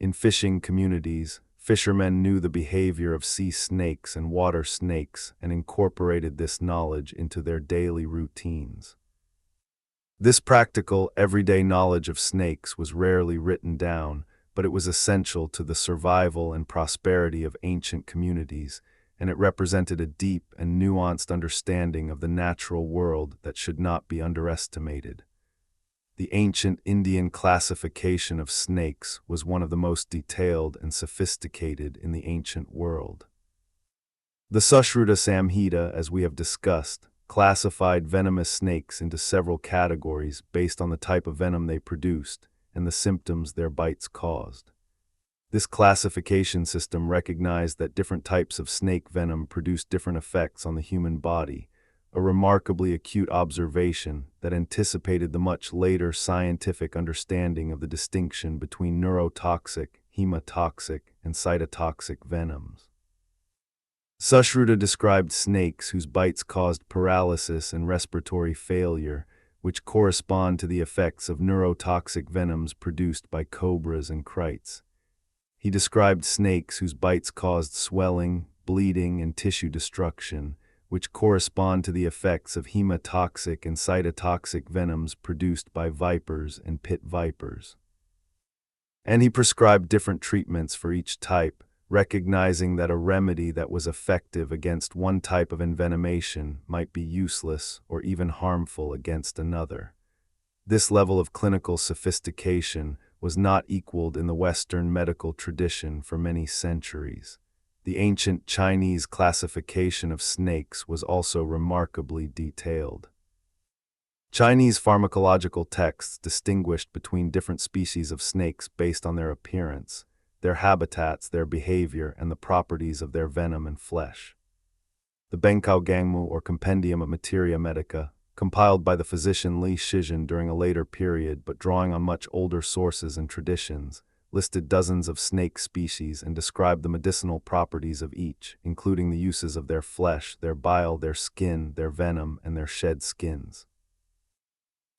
[SPEAKER 1] In fishing communities, fishermen knew the behavior of sea snakes and water snakes and incorporated this knowledge into their daily routines. This practical, everyday knowledge of snakes was rarely written down, but it was essential to the survival and prosperity of ancient communities, and it represented a deep and nuanced understanding of the natural world that should not be underestimated. The ancient Indian classification of snakes was one of the most detailed and sophisticated in the ancient world. The Sushruta Samhita, as we have discussed, classified venomous snakes into several categories based on the type of venom they produced and the symptoms their bites caused. This classification system recognized that different types of snake venom produced different effects on the human body, a remarkably acute observation that anticipated the much later scientific understanding of the distinction between neurotoxic, hemotoxic, and cytotoxic venoms. Sushruta described snakes whose bites caused paralysis and respiratory failure, which correspond to the effects of neurotoxic venoms produced by cobras and krites. He described snakes whose bites caused swelling, bleeding, and tissue destruction, which correspond to the effects of hemotoxic and cytotoxic venoms produced by vipers and pit vipers. And he prescribed different treatments for each type, recognizing that a remedy that was effective against one type of envenomation might be useless or even harmful against another. This level of clinical sophistication was not equaled in the Western medical tradition for many centuries. The ancient Chinese classification of snakes was also remarkably detailed. Chinese pharmacological texts distinguished between different species of snakes based on their appearance, their habitats, their behavior, and the properties of their venom and flesh. The Benkao Gangmu, or Compendium of Materia Medica, compiled by the physician Li Shizhen during a later period but drawing on much older sources and traditions, listed dozens of snake species and described the medicinal properties of each, including the uses of their flesh, their bile, their skin, their venom, and their shed skins.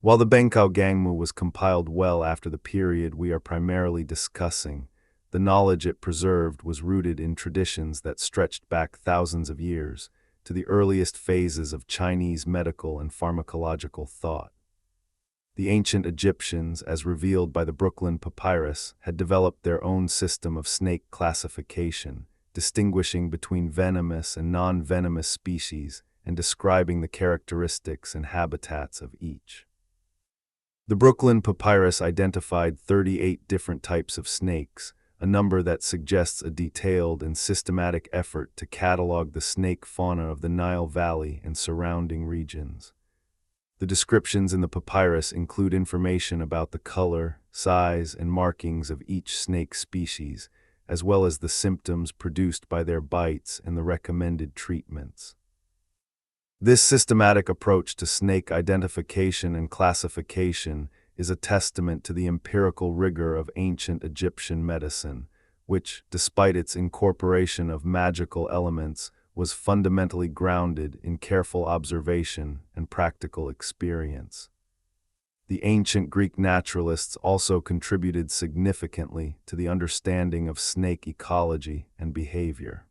[SPEAKER 1] While the Benkao Gangmu was compiled well after the period we are primarily discussing, the knowledge it preserved was rooted in traditions that stretched back thousands of years, to the earliest phases of Chinese medical and pharmacological thought. The ancient Egyptians, as revealed by the Brooklyn Papyrus, had developed their own system of snake classification, distinguishing between venomous and non-venomous species and describing the characteristics and habitats of each. The Brooklyn Papyrus identified 38 different types of snakes, a number that suggests a detailed and systematic effort to catalog the snake fauna of the Nile Valley and surrounding regions. The descriptions in the papyrus include information about the color, size, and markings of each snake species, as well as the symptoms produced by their bites and the recommended treatments. This systematic approach to snake identification and classification is a testament to the empirical rigor of ancient Egyptian medicine, which, despite its incorporation of magical elements, was fundamentally grounded in careful observation and practical experience. The ancient Greek naturalists also contributed significantly to the understanding of snake ecology and behavior.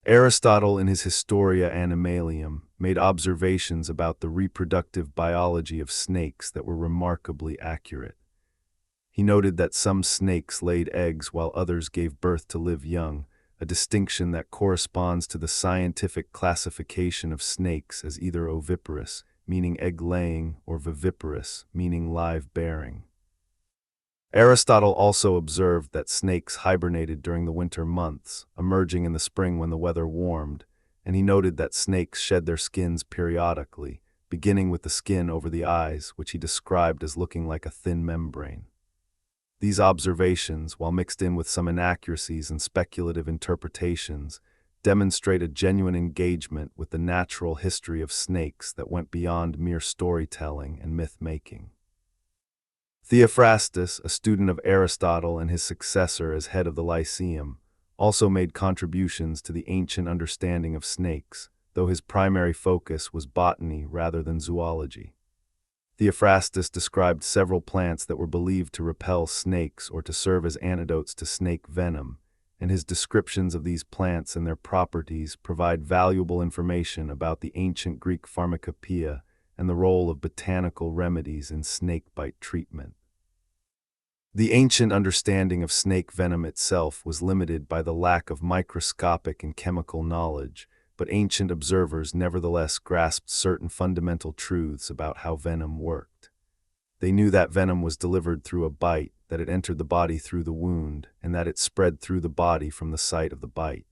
[SPEAKER 1] Aristotle, in his Historia Animalium, made observations about the reproductive biology of snakes that were remarkably accurate. He noted that some snakes laid eggs while others gave birth to live young, a distinction that corresponds to the scientific classification of snakes as either oviparous, meaning egg-laying, or viviparous, meaning live-bearing. Aristotle also observed that snakes hibernated during the winter months, emerging in the spring when the weather warmed, and he noted that snakes shed their skins periodically, beginning with the skin over the eyes, which he described as looking like a thin membrane. These observations, while mixed in with some inaccuracies and speculative interpretations, demonstrate a genuine engagement with the natural history of snakes that went beyond mere storytelling and myth-making. Theophrastus, a student of Aristotle and his successor as head of the Lyceum, also made contributions to the ancient understanding of snakes, though his primary focus was botany rather than zoology. Theophrastus described several plants that were believed to repel snakes or to serve as antidotes to snake venom, and his descriptions of these plants and their properties provide valuable information about the ancient Greek pharmacopoeia and the role of botanical remedies in snakebite treatment. The ancient understanding of snake venom itself was limited by the lack of microscopic and chemical knowledge, but ancient observers nevertheless grasped certain fundamental truths about how venom worked. They knew that venom was delivered through a bite, that it entered the body through the wound, and that it spread through the body from the site of the bite.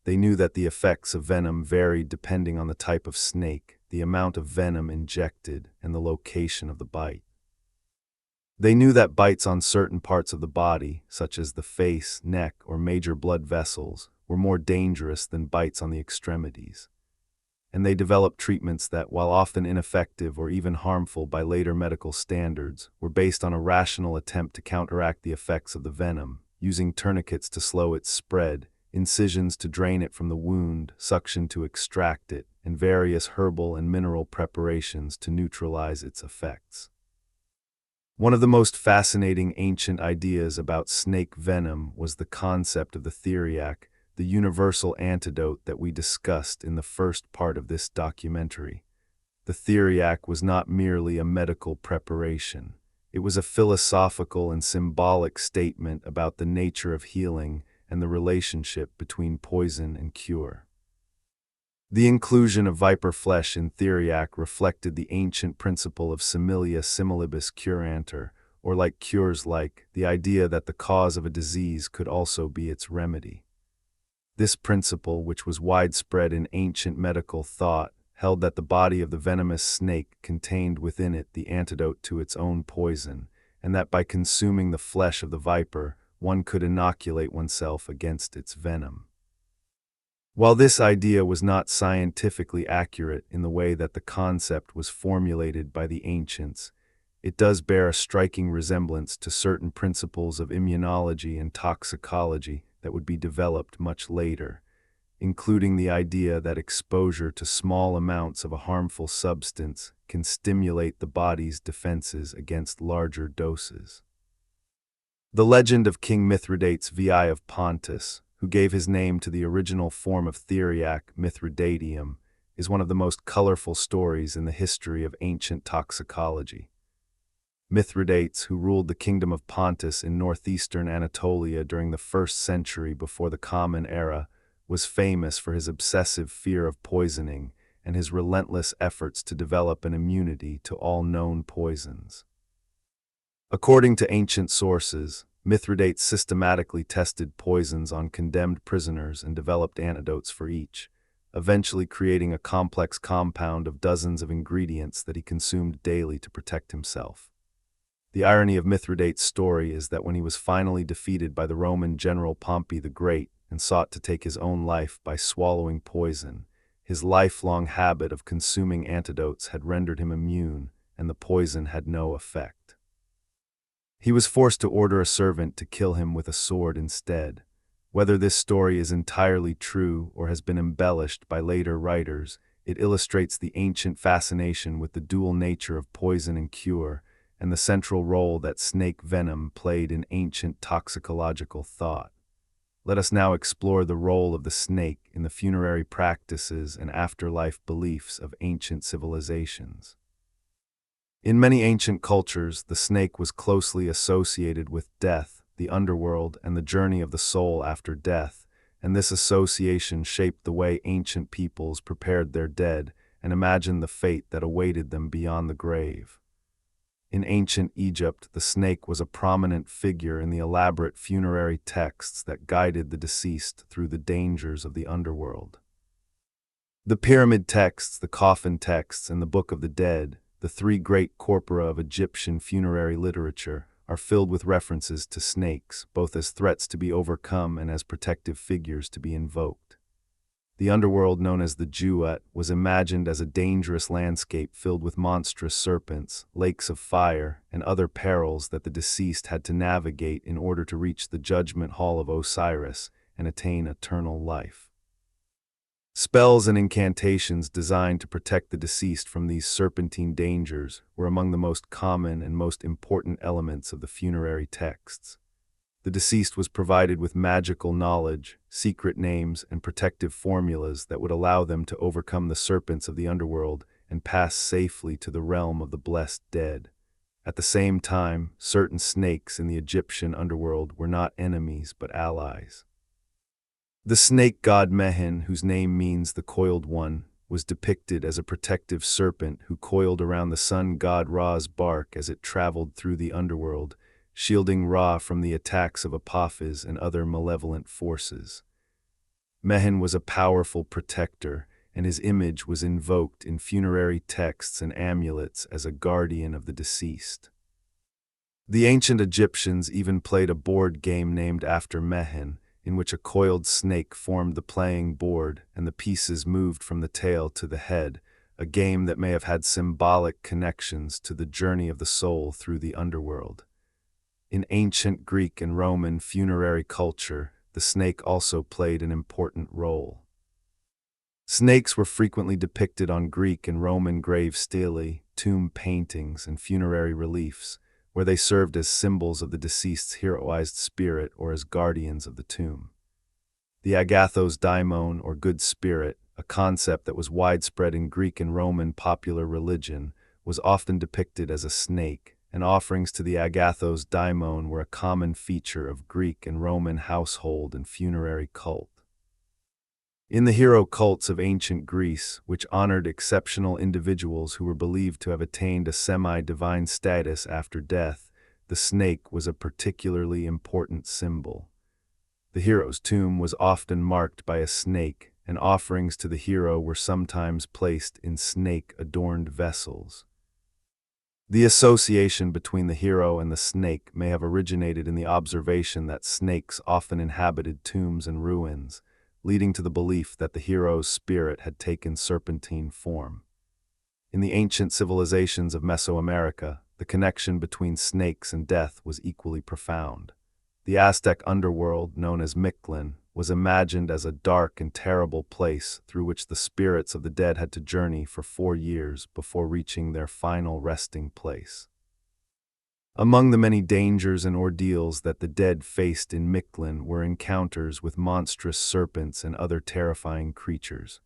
[SPEAKER 1] They knew that the effects of venom varied depending on the type of snake, the amount of venom injected, and the location of the bite. They knew that bites on certain parts of the body, such as the face, neck, or major blood vessels, were more dangerous than bites on the extremities. And they developed treatments that, while often ineffective or even harmful by later medical standards, were based on a rational attempt to counteract the effects of the venom, using tourniquets to slow its spread, incisions to drain it from the wound, suction to extract it, and various herbal and mineral preparations to neutralize its effects. One of the most fascinating ancient ideas about snake venom was the concept of the theriac, the universal antidote that we discussed in the first part of this documentary. The theriac was not merely a medical preparation. It was a philosophical and symbolic statement about the nature of healing and the relationship between poison and cure. The inclusion of viper flesh in theriac reflected the ancient principle of similia similibus curantur, or like cures like, the idea that the cause of a disease could also be its remedy. This principle, which was widespread in ancient medical thought, held that the body of the venomous snake contained within it the antidote to its own poison, and that by consuming the flesh of the viper, one could inoculate oneself against its venom. While this idea was not scientifically accurate in the way that the concept was formulated by the ancients, it does bear a striking resemblance to certain principles of immunology and toxicology that would be developed much later, including the idea that exposure to small amounts of a harmful substance can stimulate the body's defenses against larger doses. The legend of King Mithridates VI of Pontus, who gave his name to the original form of theriac, Mithridatium, is one of the most colorful stories in the history of ancient toxicology. Mithridates, who ruled the kingdom of Pontus in northeastern Anatolia during the 1st century before the Common Era, was famous for his obsessive fear of poisoning and his relentless efforts to develop an immunity to all known poisons. According to ancient sources, Mithridates systematically tested poisons on condemned prisoners and developed antidotes for each, eventually creating a complex compound of dozens of ingredients that he consumed daily to protect himself. The irony of Mithridates' story is that when he was finally defeated by the Roman general Pompey the Great and sought to take his own life by swallowing poison, his lifelong habit of consuming antidotes had rendered him immune, and the poison had no effect. He was forced to order a servant to kill him with a sword instead. Whether this story is entirely true or has been embellished by later writers, it illustrates the ancient fascination with the dual nature of poison and cure, and the central role that snake venom played in ancient toxicological thought. Let us now explore the role of the snake in the funerary practices and afterlife beliefs of ancient civilizations. In many ancient cultures, the snake was closely associated with death, the underworld, and the journey of the soul after death, and this association shaped the way ancient peoples prepared their dead and imagined the fate that awaited them beyond the grave. In ancient Egypt, the snake was a prominent figure in the elaborate funerary texts that guided the deceased through the dangers of the underworld. The pyramid texts, the coffin texts, and the Book of the Dead, the 3 great corpora of Egyptian funerary literature, are filled with references to snakes, both as threats to be overcome and as protective figures to be invoked. The underworld, known as the Jewet, was imagined as a dangerous landscape filled with monstrous serpents, lakes of fire, and other perils that the deceased had to navigate in order to reach the judgment hall of Osiris and attain eternal life. Spells and incantations designed to protect the deceased from these serpentine dangers were among the most common and most important elements of the funerary texts. The deceased was provided with magical knowledge, secret names, and protective formulas that would allow them to overcome the serpents of the underworld and pass safely to the realm of the blessed dead. At the same time, certain snakes in the Egyptian underworld were not enemies but allies. The snake god Mehen, whose name means the coiled one, was depicted as a protective serpent who coiled around the sun god Ra's bark as it traveled through the underworld, shielding Ra from the attacks of Apophis and other malevolent forces. Mehen was a powerful protector, and his image was invoked in funerary texts and amulets as a guardian of the deceased. The ancient Egyptians even played a board game named after Mehen, in which a coiled snake formed the playing board and the pieces moved from the tail to the head, a game that may have had symbolic connections to the journey of the soul through the underworld. In ancient Greek and Roman funerary culture, the snake also played an important role. Snakes were frequently depicted on Greek and Roman grave stelae, tomb paintings, and funerary reliefs, where they served as symbols of the deceased's heroized spirit or as guardians of the tomb. The agathos daimon, or good spirit, a concept that was widespread in Greek and Roman popular religion, was often depicted as a snake, and offerings to the agathos daimon were a common feature of Greek and Roman household and funerary cult. In the hero cults of ancient Greece, which honored exceptional individuals who were believed to have attained a semi-divine status after death, the snake was a particularly important symbol. The hero's tomb was often marked by a snake, and offerings to the hero were sometimes placed in snake-adorned vessels. The association between the hero and the snake may have originated in the observation that snakes often inhabited tombs and ruins, leading to the belief that the hero's spirit had taken serpentine form. In the ancient civilizations of Mesoamerica, the connection between snakes and death was equally profound. The Aztec underworld, known as Mictlan, was imagined as a dark and terrible place through which the spirits of the dead had to journey for 4 years before reaching their final resting place. Among the many dangers and ordeals that the dead faced in Mictlan were encounters with monstrous serpents and other terrifying creatures.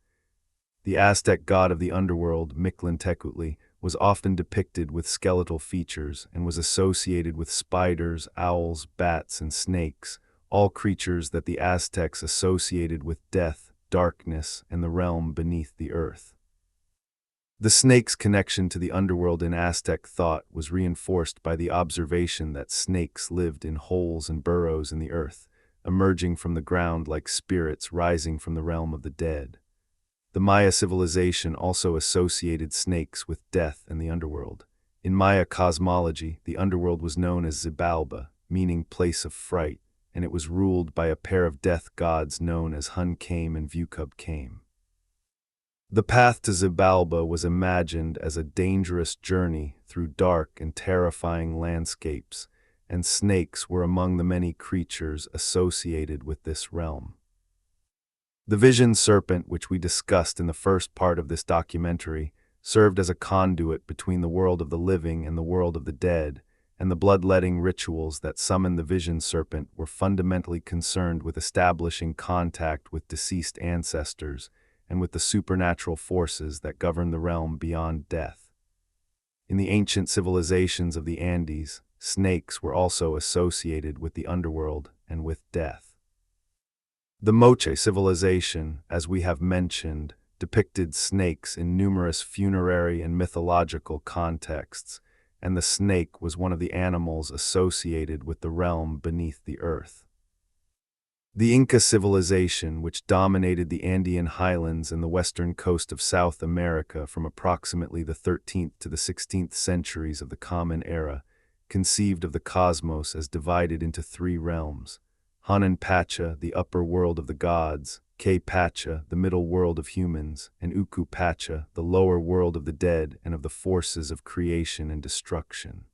[SPEAKER 1] The Aztec god of the underworld, Mictlantecuhtli, was often depicted with skeletal features and was associated with spiders, owls, bats, and snakes, all creatures that the Aztecs associated with death, darkness, and the realm beneath the earth. The snake's connection to the underworld in Aztec thought was reinforced by the observation that snakes lived in holes and burrows in the earth, emerging from the ground like spirits rising from the realm of the dead. The Maya civilization also associated snakes with death and the underworld. In Maya cosmology, the underworld was known as Xibalba, meaning place of fright, and it was ruled by a pair of death gods known as Hun-Came and Vucub-Came. The path to Xibalba was imagined as a dangerous journey through dark and terrifying landscapes, and snakes were among the many creatures associated with this realm. The vision serpent, which we discussed in the first part of this documentary, served as a conduit between the world of the living and the world of the dead, and the bloodletting rituals that summoned the vision serpent were fundamentally concerned with establishing contact with deceased ancestors and with the supernatural forces that govern the realm beyond death. In the ancient civilizations of the Andes, snakes were also associated with the underworld and with death. The Moche civilization, as we have mentioned, depicted snakes in numerous funerary and mythological contexts, and the snake was one of the animals associated with the realm beneath the earth. The Inca civilization, which dominated the Andean highlands and the western coast of South America from approximately the 13th to the 16th centuries of the Common Era, conceived of the cosmos as divided into 3 realms: Pacha, the upper world of the gods, K Pacha, the middle world of humans, and Uku Pacha, the lower world of the dead and of the forces of creation and destruction.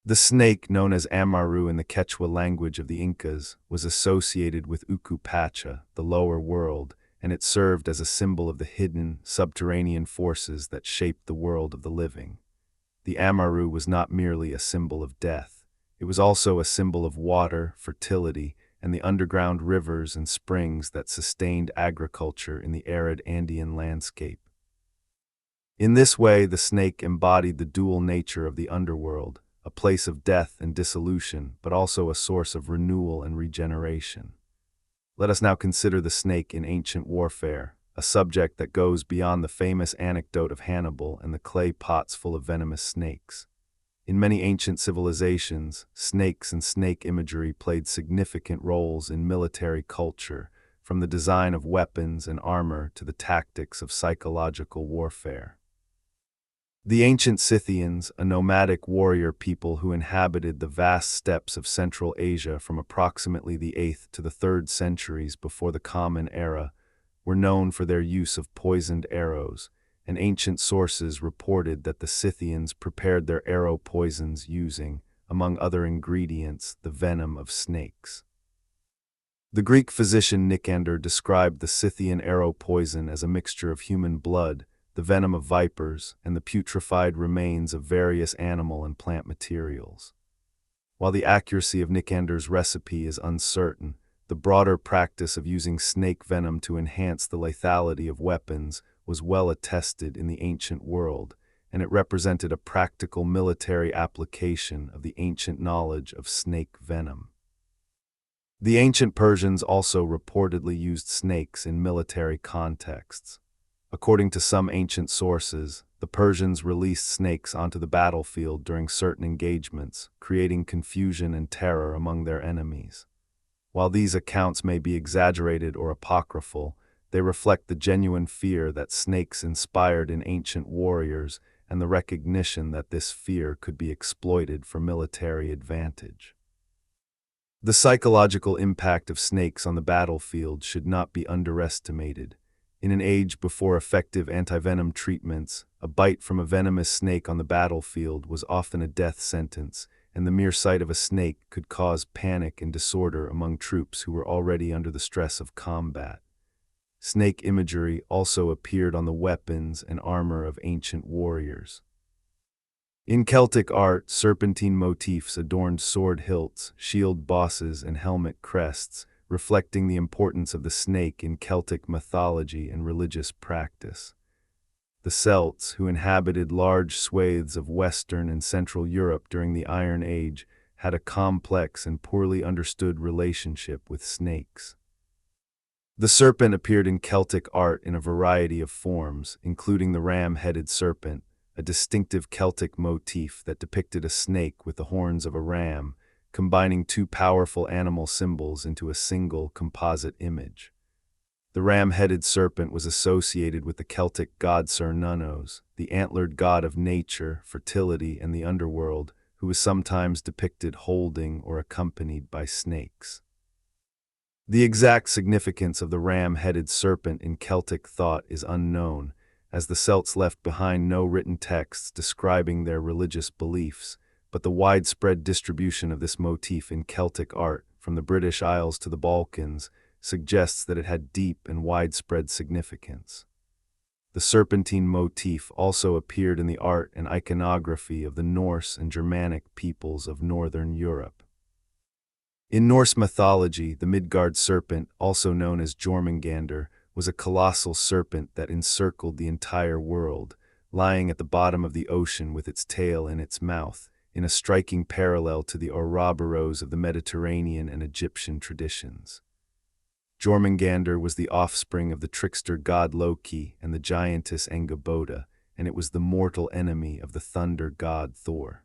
[SPEAKER 1] The snake, known as Amaru in the Quechua language of the Incas, was associated with Uku Pacha, the lower world, and it served as a symbol of the hidden, subterranean forces that shaped the world of the living. The Amaru was not merely a symbol of death. It was also a symbol of water, fertility, and the underground rivers and springs that sustained agriculture in the arid Andean landscape. In this way, the snake embodied the dual nature of the underworld, a place of death and dissolution, but also a source of renewal and regeneration. Let us now consider the snake in ancient warfare, a subject that goes beyond the famous anecdote of Hannibal and the clay pots full of venomous snakes. In many ancient civilizations, snakes and snake imagery played significant roles in military culture, from the design of weapons and armor to the tactics of psychological warfare. The ancient Scythians, a nomadic warrior people who inhabited the vast steppes of Central Asia from approximately the 8th to the 3rd centuries before the Common Era, were known for their use of poisoned arrows, and ancient sources reported that the Scythians prepared their arrow poisons using, among other ingredients, the venom of snakes. The Greek physician Nicander described the Scythian arrow poison as a mixture of human blood, the venom of vipers, and the putrefied remains of various animal and plant materials. While the accuracy of Nicander's recipe is uncertain, the broader practice of using snake venom to enhance the lethality of weapons was well attested in the ancient world, and it represented a practical military application of the ancient knowledge of snake venom. The ancient Persians also reportedly used snakes in military contexts. According to some ancient sources, the Persians released snakes onto the battlefield during certain engagements, creating confusion and terror among their enemies. While these accounts may be exaggerated or apocryphal, they reflect the genuine fear that snakes inspired in ancient warriors and the recognition that this fear could be exploited for military advantage. The psychological impact of snakes on the battlefield should not be underestimated. In an age before effective antivenom treatments, a bite from a venomous snake on the battlefield was often a death sentence, and the mere sight of a snake could cause panic and disorder among troops who were already under the stress of combat. Snake imagery also appeared on the weapons and armor of ancient warriors. In Celtic art, serpentine motifs adorned sword hilts, shield bosses, and helmet crests, reflecting the importance of the snake in Celtic mythology and religious practice. The Celts, who inhabited large swathes of Western and Central Europe during the Iron Age, had a complex and poorly understood relationship with snakes. The serpent appeared in Celtic art in a variety of forms, including the ram-headed serpent, a distinctive Celtic motif that depicted a snake with the horns of a ram, combining two powerful animal symbols into a single composite image. The ram-headed serpent was associated with the Celtic god Cernunnos, the antlered god of nature, fertility, and the underworld, who was sometimes depicted holding or accompanied by snakes. The exact significance of the ram-headed serpent in Celtic thought is unknown, as the Celts left behind no written texts describing their religious beliefs, but the widespread distribution of this motif in Celtic art, from the British Isles to the Balkans, suggests that it had deep and widespread significance. The serpentine motif also appeared in the art and iconography of the Norse and Germanic peoples of Northern Europe. In Norse mythology, the Midgard serpent, also known as Jormungandr, was a colossal serpent that encircled the entire world, lying at the bottom of the ocean with its tail in its mouth, in a striking parallel to the Ouroboros of the Mediterranean and Egyptian traditions. Jormungandr was the offspring of the trickster god Loki and the giantess Angerboda, and it was the mortal enemy of the thunder god Thor.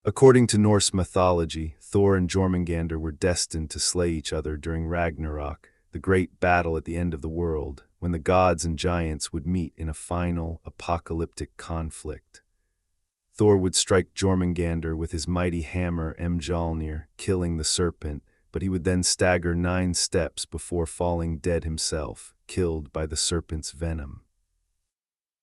[SPEAKER 1] According to Norse mythology, Thor and Jormungandr were destined to slay each other during Ragnarok, the great battle at the end of the world, when the gods and giants would meet in a final, apocalyptic conflict. Thor would strike Jormungandr with his mighty hammer Mjolnir, killing the serpent, but he would then stagger 9 steps before falling dead himself, killed by the serpent's venom.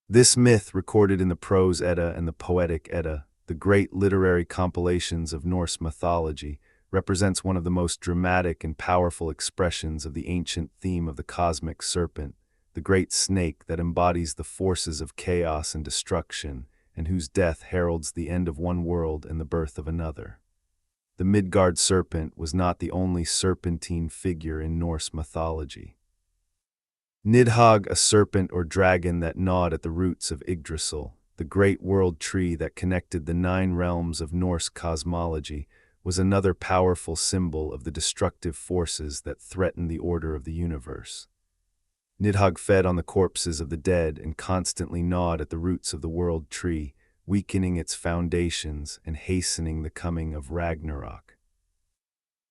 [SPEAKER 1] This myth, recorded in the Prose Edda and the Poetic Edda, the great literary compilations of Norse mythology, represents one of the most dramatic and powerful expressions of the ancient theme of the cosmic serpent, the great snake that embodies the forces of chaos and destruction, and whose death heralds the end of one world and the birth of another. The Midgard serpent was not the only serpentine figure in Norse mythology. Nidhogg, a serpent or dragon that gnawed at the roots of Yggdrasil, the great world tree that connected the 9 realms of Norse cosmology, was another powerful symbol of the destructive forces that threatened the order of the universe. Nidhogg fed on the corpses of the dead and constantly gnawed at the roots of the world tree, weakening its foundations and hastening the coming of Ragnarok.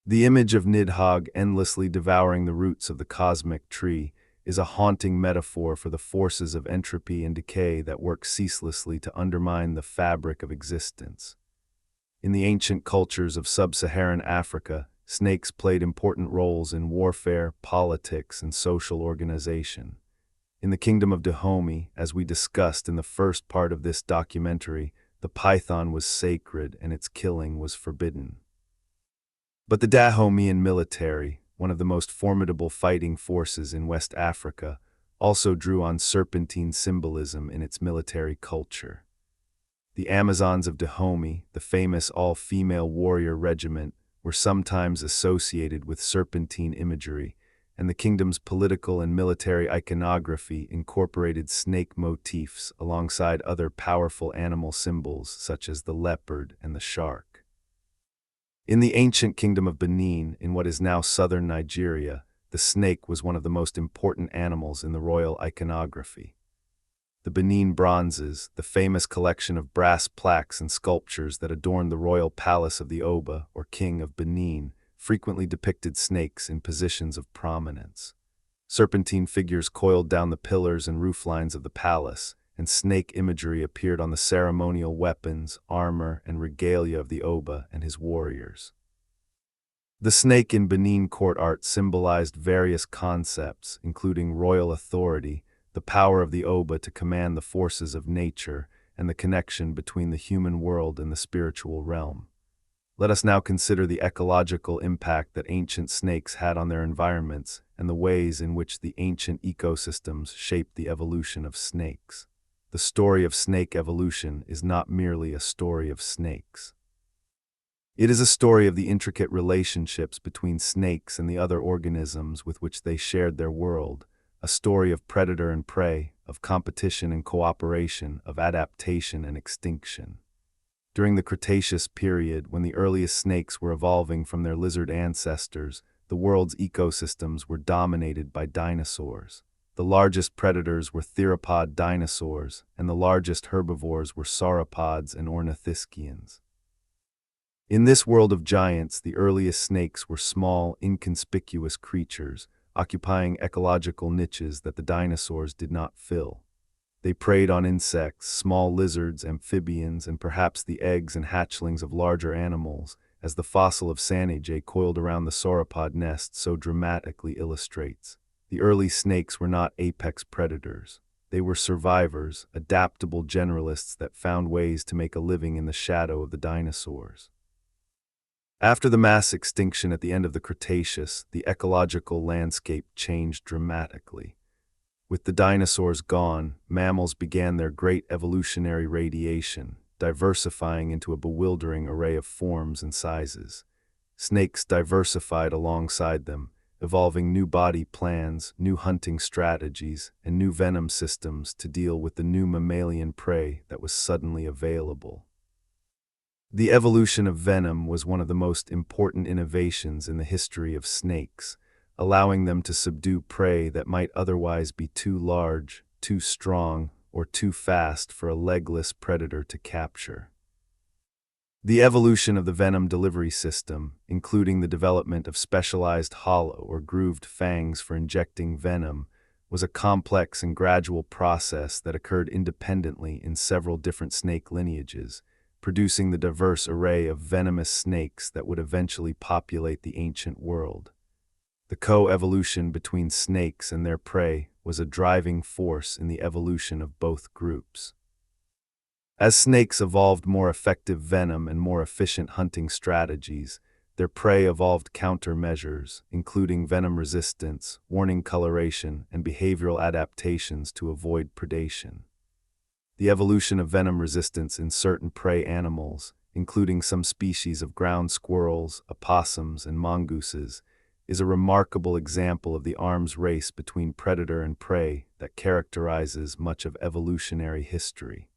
[SPEAKER 1] The image of Nidhogg endlessly devouring the roots of the cosmic tree is a haunting metaphor for the forces of entropy and decay that work ceaselessly to undermine the fabric of existence. In the ancient cultures of sub-Saharan Africa, snakes played important roles in warfare, politics, and social organization. In the kingdom of Dahomey, as we discussed in the first part of this documentary, the python was sacred and its killing was forbidden. But the Dahomean military, one of the most formidable fighting forces in West Africa, also drew on serpentine symbolism in its military culture. The Amazons of Dahomey, the famous all-female warrior regiment, were sometimes associated with serpentine imagery, and the kingdom's political and military iconography incorporated snake motifs alongside other powerful animal symbols such as the leopard and the shark. In the ancient kingdom of Benin, in what is now southern Nigeria, the snake was one of the most important animals in the royal iconography. The Benin bronzes, the famous collection of brass plaques and sculptures that adorned the royal palace of the Oba, or king of Benin, frequently depicted snakes in positions of prominence. Serpentine figures coiled down the pillars and rooflines of the palace, and snake imagery appeared on the ceremonial weapons, armor, and regalia of the Oba and his warriors. The snake in Benin court art symbolized various concepts, including royal authority, the power of the Oba to command the forces of nature, and the connection between the human world and the spiritual realm. Let us now consider the ecological impact that ancient snakes had on their environments and the ways in which the ancient ecosystems shaped the evolution of snakes. The story of snake evolution is not merely a story of snakes. It is a story of the intricate relationships between snakes and the other organisms with which they shared their world, a story of predator and prey, of competition and cooperation, of adaptation and extinction. During the Cretaceous period, when the earliest snakes were evolving from their lizard ancestors, the world's ecosystems were dominated by dinosaurs. The largest predators were theropod dinosaurs, and the largest herbivores were sauropods and ornithischians. In this world of giants, the earliest snakes were small, inconspicuous creatures, occupying ecological niches that the dinosaurs did not fill. They preyed on insects, small lizards, amphibians, and perhaps the eggs and hatchlings of larger animals, as the fossil of Sanajeh coiled around the sauropod nest so dramatically illustrates. The early snakes were not apex predators. They were survivors, adaptable generalists that found ways to make a living in the shadow of the dinosaurs. After the mass extinction at the end of the Cretaceous, the ecological landscape changed dramatically. With the dinosaurs gone, mammals began their great evolutionary radiation, diversifying into a bewildering array of forms and sizes. Snakes diversified alongside them, evolving new body plans, new hunting strategies, and new venom systems to deal with the new mammalian prey that was suddenly available. The evolution of venom was one of the most important innovations in the history of snakes, allowing them to subdue prey that might otherwise be too large, too strong, or too fast for a legless predator to capture. The evolution of the venom delivery system, including the development of specialized hollow or grooved fangs for injecting venom, was a complex and gradual process that occurred independently in several different snake lineages, producing the diverse array of venomous snakes that would eventually populate the ancient world. The co-evolution between snakes and their prey was a driving force in the evolution of both groups. As snakes evolved more effective venom and more efficient hunting strategies, their prey evolved countermeasures, including venom resistance, warning coloration, and behavioral adaptations to avoid predation. The evolution of venom resistance in certain prey animals, including some species of ground squirrels, opossums, and mongooses, is a remarkable example of the arms race between predator and prey that characterizes much of evolutionary history.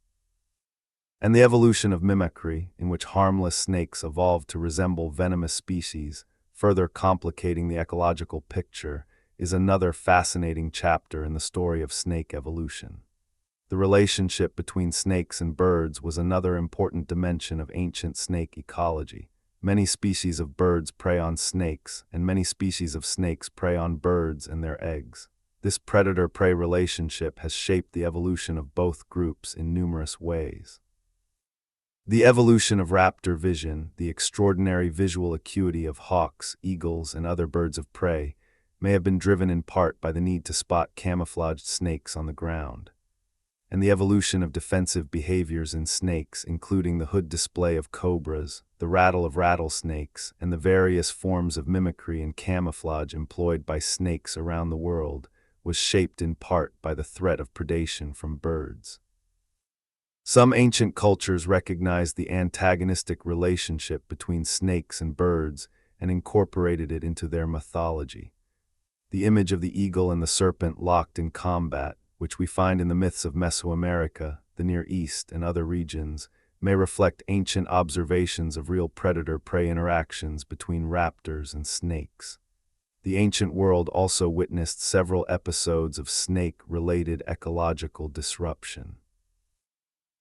[SPEAKER 1] And the evolution of mimicry, in which harmless snakes evolved to resemble venomous species, further complicating the ecological picture, is another fascinating chapter in the story of snake evolution. The relationship between snakes and birds was another important dimension of ancient snake ecology. Many species of birds prey on snakes, and many species of snakes prey on birds and their eggs. This predator-prey relationship has shaped the evolution of both groups in numerous ways. The evolution of raptor vision, the extraordinary visual acuity of hawks, eagles, and other birds of prey, may have been driven in part by the need to spot camouflaged snakes on the ground. And the evolution of defensive behaviors in snakes, including the hood display of cobras, the rattle of rattlesnakes, and the various forms of mimicry and camouflage employed by snakes around the world, was shaped in part by the threat of predation from birds. Some ancient cultures recognized the antagonistic relationship between snakes and birds and incorporated it into their mythology. The image of the eagle and the serpent locked in combat, which we find in the myths of Mesoamerica, the Near East, and other regions, may reflect ancient observations of real predator-prey interactions between raptors and snakes. The ancient world also witnessed several episodes of snake-related ecological disruption.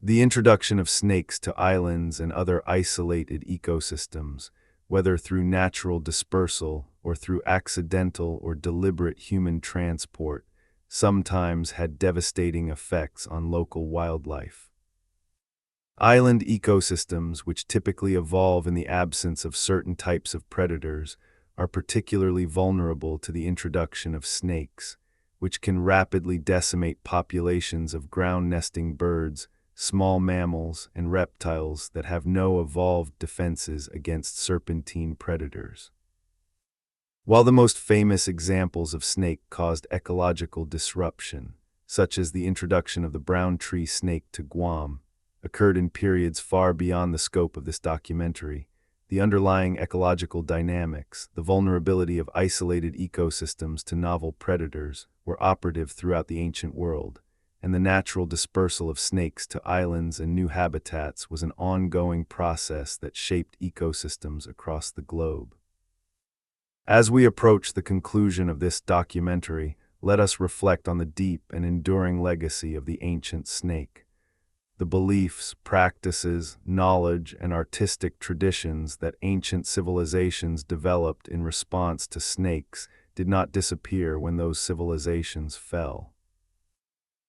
[SPEAKER 1] The introduction of snakes to islands and other isolated ecosystems, whether through natural dispersal or through accidental or deliberate human transport, sometimes had devastating effects on local wildlife. Island ecosystems, which typically evolve in the absence of certain types of predators, are particularly vulnerable to the introduction of snakes, which can rapidly decimate populations of ground-nesting birds, small mammals, and reptiles that have no evolved defenses against serpentine predators. While the most famous examples of snake-caused ecological disruption, such as the introduction of the brown tree snake to Guam, occurred in periods far beyond the scope of this documentary, the underlying ecological dynamics, the vulnerability of isolated ecosystems to novel predators, were operative throughout the ancient world, and the natural dispersal of snakes to islands and new habitats was an ongoing process that shaped ecosystems across the globe. As we approach the conclusion of this documentary, let us reflect on the deep and enduring legacy of the ancient snake. The beliefs, practices, knowledge, and artistic traditions that ancient civilizations developed in response to snakes did not disappear when those civilizations fell.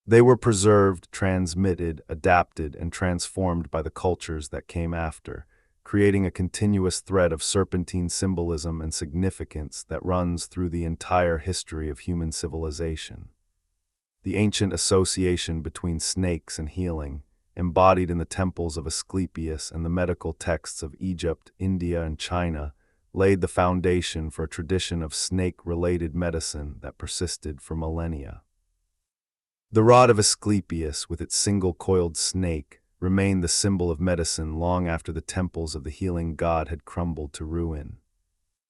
[SPEAKER 1] They were preserved, transmitted, adapted, and transformed by the cultures that came after, creating a continuous thread of serpentine symbolism and significance that runs through the entire history of human civilization. The ancient association between snakes and healing, embodied in the temples of Asclepius and the medical texts of Egypt, India, and China, laid the foundation for a tradition of snake-related medicine that persisted for millennia. The rod of Asclepius, with its single-coiled snake, remained the symbol of medicine long after the temples of the healing god had crumbled to ruin.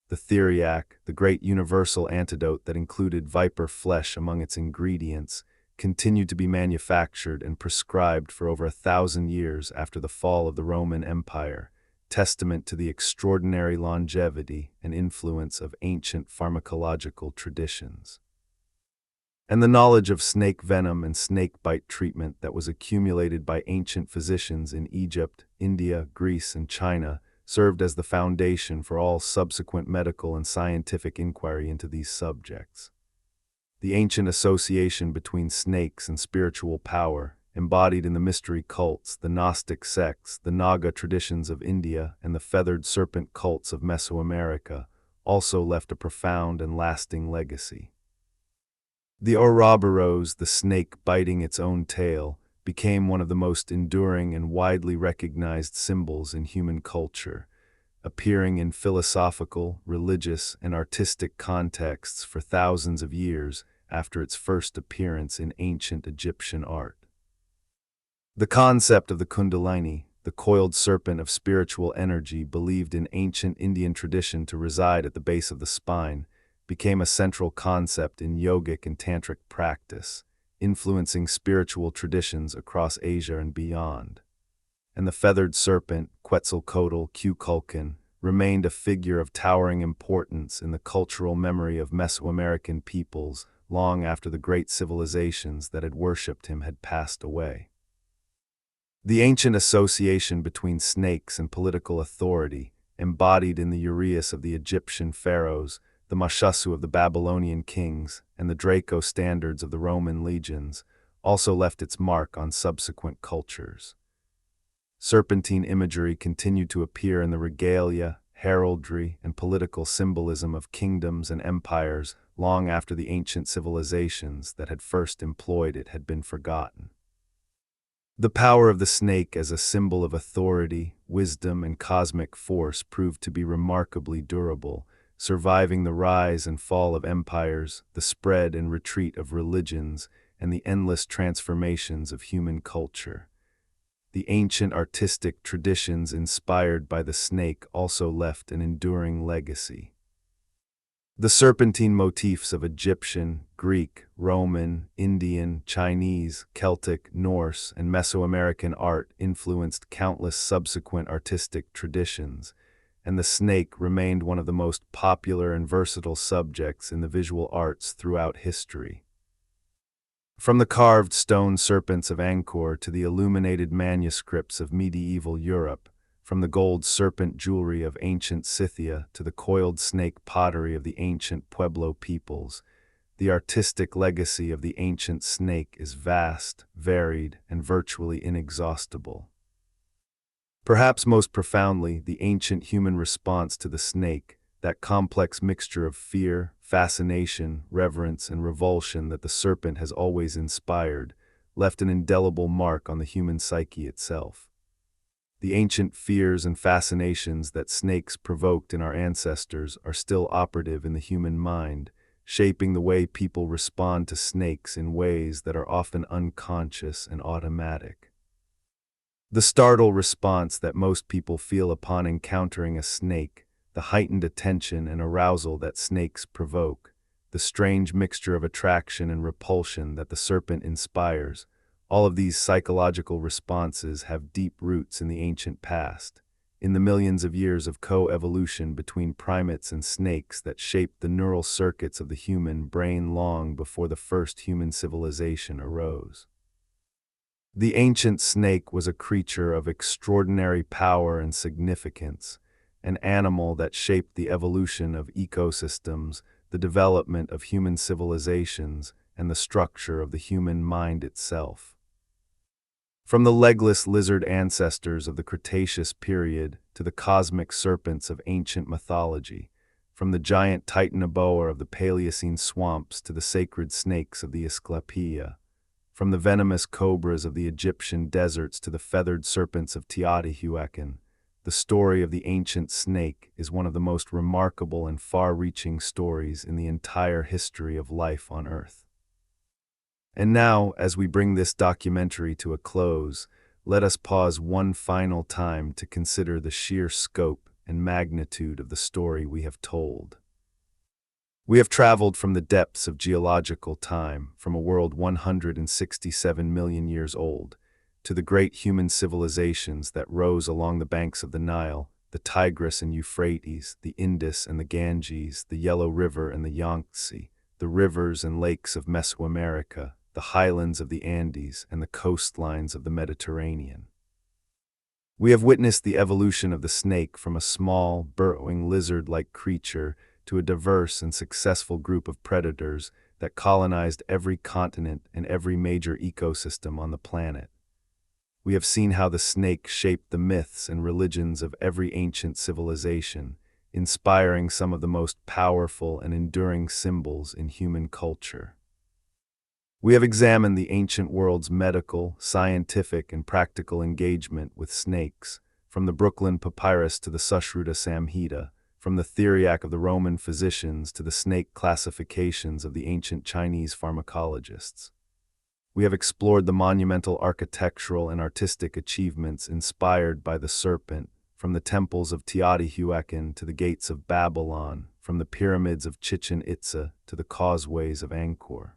[SPEAKER 1] The theriac, the great universal antidote that included viper flesh among its ingredients, continued to be manufactured and prescribed for over 1,000 years after the fall of the Roman Empire, testament to the extraordinary longevity and influence of ancient pharmacological traditions. And the knowledge of snake venom and snake bite treatment that was accumulated by ancient physicians in Egypt, India, Greece, and China served as the foundation for all subsequent medical and scientific inquiry into these subjects. The ancient association between snakes and spiritual power, embodied in the mystery cults, the Gnostic sects, the Naga traditions of India, and the feathered serpent cults of Mesoamerica, also left a profound and lasting legacy. The Ouroboros, the snake biting its own tail, became one of the most enduring and widely recognized symbols in human culture, appearing in philosophical, religious, and artistic contexts for thousands of years after its first appearance in ancient Egyptian art. The concept of the Kundalini, the coiled serpent of spiritual energy believed in ancient Indian tradition to reside at the base of the spine, became a central concept in yogic and tantric practice, influencing spiritual traditions across Asia and beyond. And the feathered serpent, Quetzalcoatl, remained a figure of towering importance in the cultural memory of Mesoamerican peoples long after the great civilizations that had worshipped him had passed away. The ancient association between snakes and political authority, embodied in the Uraeus of the Egyptian pharaohs, the Mashasu of the Babylonian kings, and the Draco standards of the Roman legions, also left its mark on subsequent cultures. Serpentine imagery continued to appear in the regalia, heraldry, and political symbolism of kingdoms and empires long after the ancient civilizations that had first employed it had been forgotten. The power of the snake as a symbol of authority, wisdom, and cosmic force proved to be remarkably durable, surviving the rise and fall of empires, the spread and retreat of religions, and the endless transformations of human culture. The ancient artistic traditions inspired by the snake also left an enduring legacy. The serpentine motifs of Egyptian, Greek, Roman, Indian, Chinese, Celtic, Norse, and Mesoamerican art influenced countless subsequent artistic traditions, and the snake remained one of the most popular and versatile subjects in the visual arts throughout history. From the carved stone serpents of Angkor to the illuminated manuscripts of medieval Europe, from the gold serpent jewelry of ancient Scythia to the coiled snake pottery of the ancient Pueblo peoples, the artistic legacy of the ancient snake is vast, varied, and virtually inexhaustible. Perhaps most profoundly, the ancient human response to the snake, that complex mixture of fear, fascination, reverence, and revulsion that the serpent has always inspired, left an indelible mark on the human psyche itself. The ancient fears and fascinations that snakes provoked in our ancestors are still operative in the human mind, shaping the way people respond to snakes in ways that are often unconscious and automatic. The startle response that most people feel upon encountering a snake, the heightened attention and arousal that snakes provoke, the strange mixture of attraction and repulsion that the serpent inspires, all of these psychological responses have deep roots in the ancient past, in the millions of years of co-evolution between primates and snakes that shaped the neural circuits of the human brain long before the first human civilization arose. The ancient snake was a creature of extraordinary power and significance, an animal that shaped the evolution of ecosystems, the development of human civilizations, and the structure of the human mind itself. From the legless lizard ancestors of the Cretaceous period to the cosmic serpents of ancient mythology, from the giant Titanoboa of the Paleocene swamps to the sacred snakes of the Asclepius, from the venomous cobras of the Egyptian deserts to the feathered serpents of Teotihuacan, the story of the ancient snake is one of the most remarkable and far-reaching stories in the entire history of life on Earth. And now, as we bring this documentary to a close, let us pause one final time to consider the sheer scope and magnitude of the story we have told. We have traveled from the depths of geological time, from a world 167 million years old, to the great human civilizations that rose along the banks of the Nile, the Tigris and Euphrates, the Indus and the Ganges, the Yellow River and the Yangtze, the rivers and lakes of Mesoamerica, the highlands of the Andes, and the coastlines of the Mediterranean. We have witnessed the evolution of the snake from a small, burrowing lizard-like creature to a diverse and successful group of predators that colonized every continent and every major ecosystem on the planet. We have seen how the snake shaped the myths and religions of every ancient civilization, inspiring some of the most powerful and enduring symbols in human culture. We have examined the ancient world's medical, scientific, and practical engagement with snakes, from the Brooklyn Papyrus to the Sushruta Samhita, from the Theriac of the Roman physicians to the snake classifications of the ancient Chinese pharmacologists. We have explored the monumental architectural and artistic achievements inspired by the serpent, from the temples of Teotihuacan to the gates of Babylon, from the pyramids of Chichen Itza to the causeways of Angkor.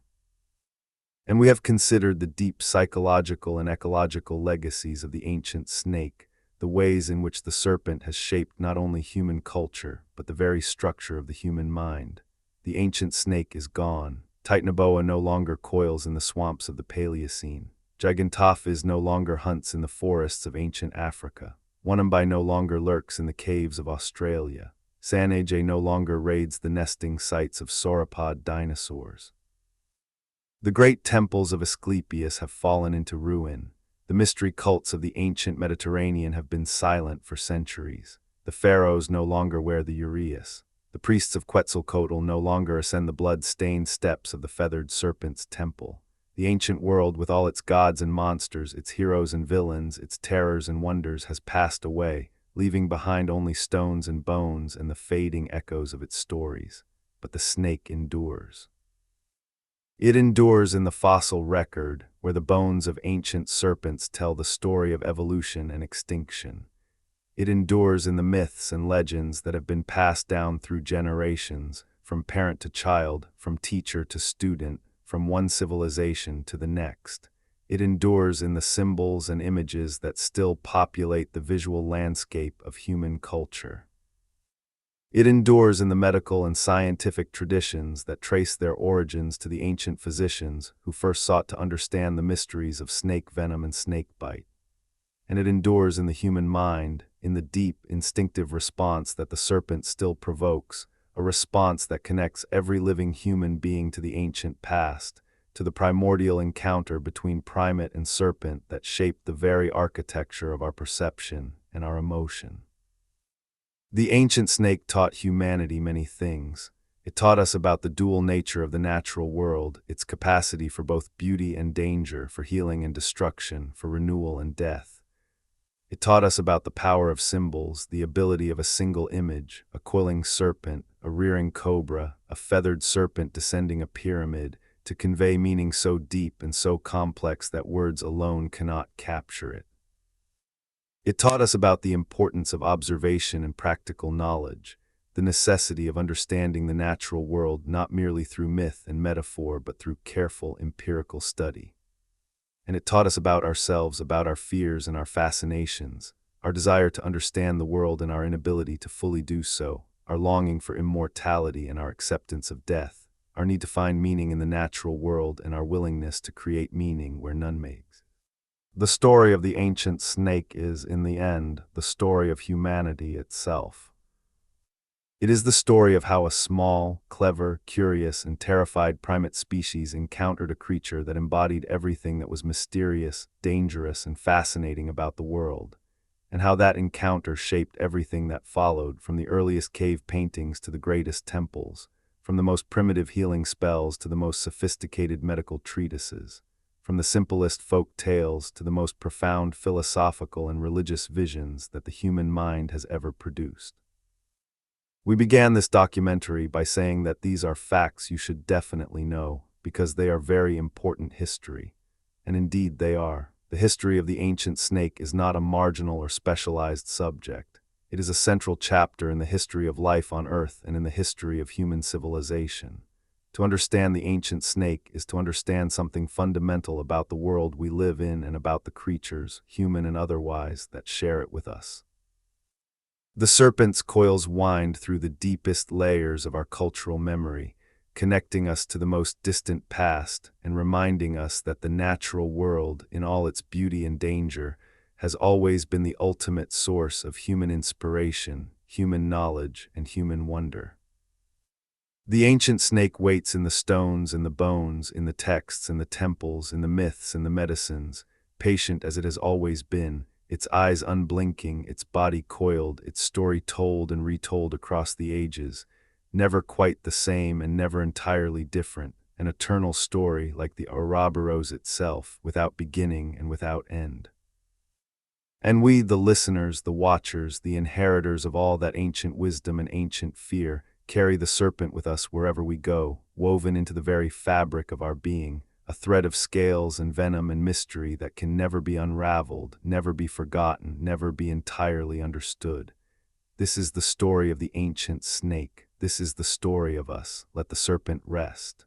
[SPEAKER 1] And we have considered the deep psychological and ecological legacies of the ancient snake, the ways in which the serpent has shaped not only human culture, but the very structure of the human mind. The ancient snake is gone. Titanoboa no longer coils in the swamps of the Paleocene. Gigantophis no longer hunts in the forests of ancient Africa. Wonambi no longer lurks in the caves of Australia. Sanajeh no longer raids the nesting sites of sauropod dinosaurs. The great temples of Asclepius have fallen into ruin. The mystery cults of the ancient Mediterranean have been silent for centuries. The pharaohs no longer wear the uraeus. The priests of Quetzalcoatl no longer ascend the blood-stained steps of the feathered serpent's temple. The ancient world, with all its gods and monsters, its heroes and villains, its terrors and wonders, has passed away, leaving behind only stones and bones and the fading echoes of its stories. But the snake endures. It endures in the fossil record, where the bones of ancient serpents tell the story of evolution and extinction. It endures in the myths and legends that have been passed down through generations, from parent to child, from teacher to student, from one civilization to the next. It endures in the symbols and images that still populate the visual landscape of human culture. It endures in the medical and scientific traditions that trace their origins to the ancient physicians who first sought to understand the mysteries of snake venom and snake bite. And it endures in the human mind, in the deep, instinctive response that the serpent still provokes, a response that connects every living human being to the ancient past, to the primordial encounter between primate and serpent that shaped the very architecture of our perception and our emotion. The ancient snake taught humanity many things. It taught us about the dual nature of the natural world, its capacity for both beauty and danger, for healing and destruction, for renewal and death. It taught us about the power of symbols, the ability of a single image, a coiling serpent, a rearing cobra, a feathered serpent descending a pyramid, to convey meaning so deep and so complex that words alone cannot capture it. It taught us about the importance of observation and practical knowledge, the necessity of understanding the natural world not merely through myth and metaphor but through careful empirical study. And it taught us about ourselves, about our fears and our fascinations, our desire to understand the world and our inability to fully do so, our longing for immortality and our acceptance of death, our need to find meaning in the natural world and our willingness to create meaning where none may. The story of the ancient snake is, in the end, the story of humanity itself. It is the story of how a small, clever, curious, and terrified primate species encountered a creature that embodied everything that was mysterious, dangerous, and fascinating about the world, and how that encounter shaped everything that followed, from the earliest cave paintings to the greatest temples, from the most primitive healing spells to the most sophisticated medical treatises, from the simplest folk tales to the most profound philosophical and religious visions that the human mind has ever produced. We began this documentary by saying that these are facts you should definitely know, because they are very important history. And indeed they are. The history of the ancient snake is not a marginal or specialized subject. It is a central chapter in the history of life on Earth and in the history of human civilization. To understand the ancient snake is to understand something fundamental about the world we live in and about the creatures, human and otherwise, that share it with us. The serpent's coils wind through the deepest layers of our cultural memory, connecting us to the most distant past and reminding us that the natural world, in all its beauty and danger, has always been the ultimate source of human inspiration, human knowledge, and human wonder. The ancient snake waits in the stones, in the bones, in the texts, in the temples, in the myths, in the medicines, patient as it has always been, its eyes unblinking, its body coiled, its story told and retold across the ages, never quite the same and never entirely different, an eternal story like the Ouroboros itself, without beginning and without end. And we, the listeners, the watchers, the inheritors of all that ancient wisdom and ancient fear, carry the serpent with us wherever we go, woven into the very fabric of our being, a thread of scales and venom and mystery that can never be unraveled, never be forgotten, never be entirely understood. This is the story of the ancient snake. This is the story of us. Let the serpent rest.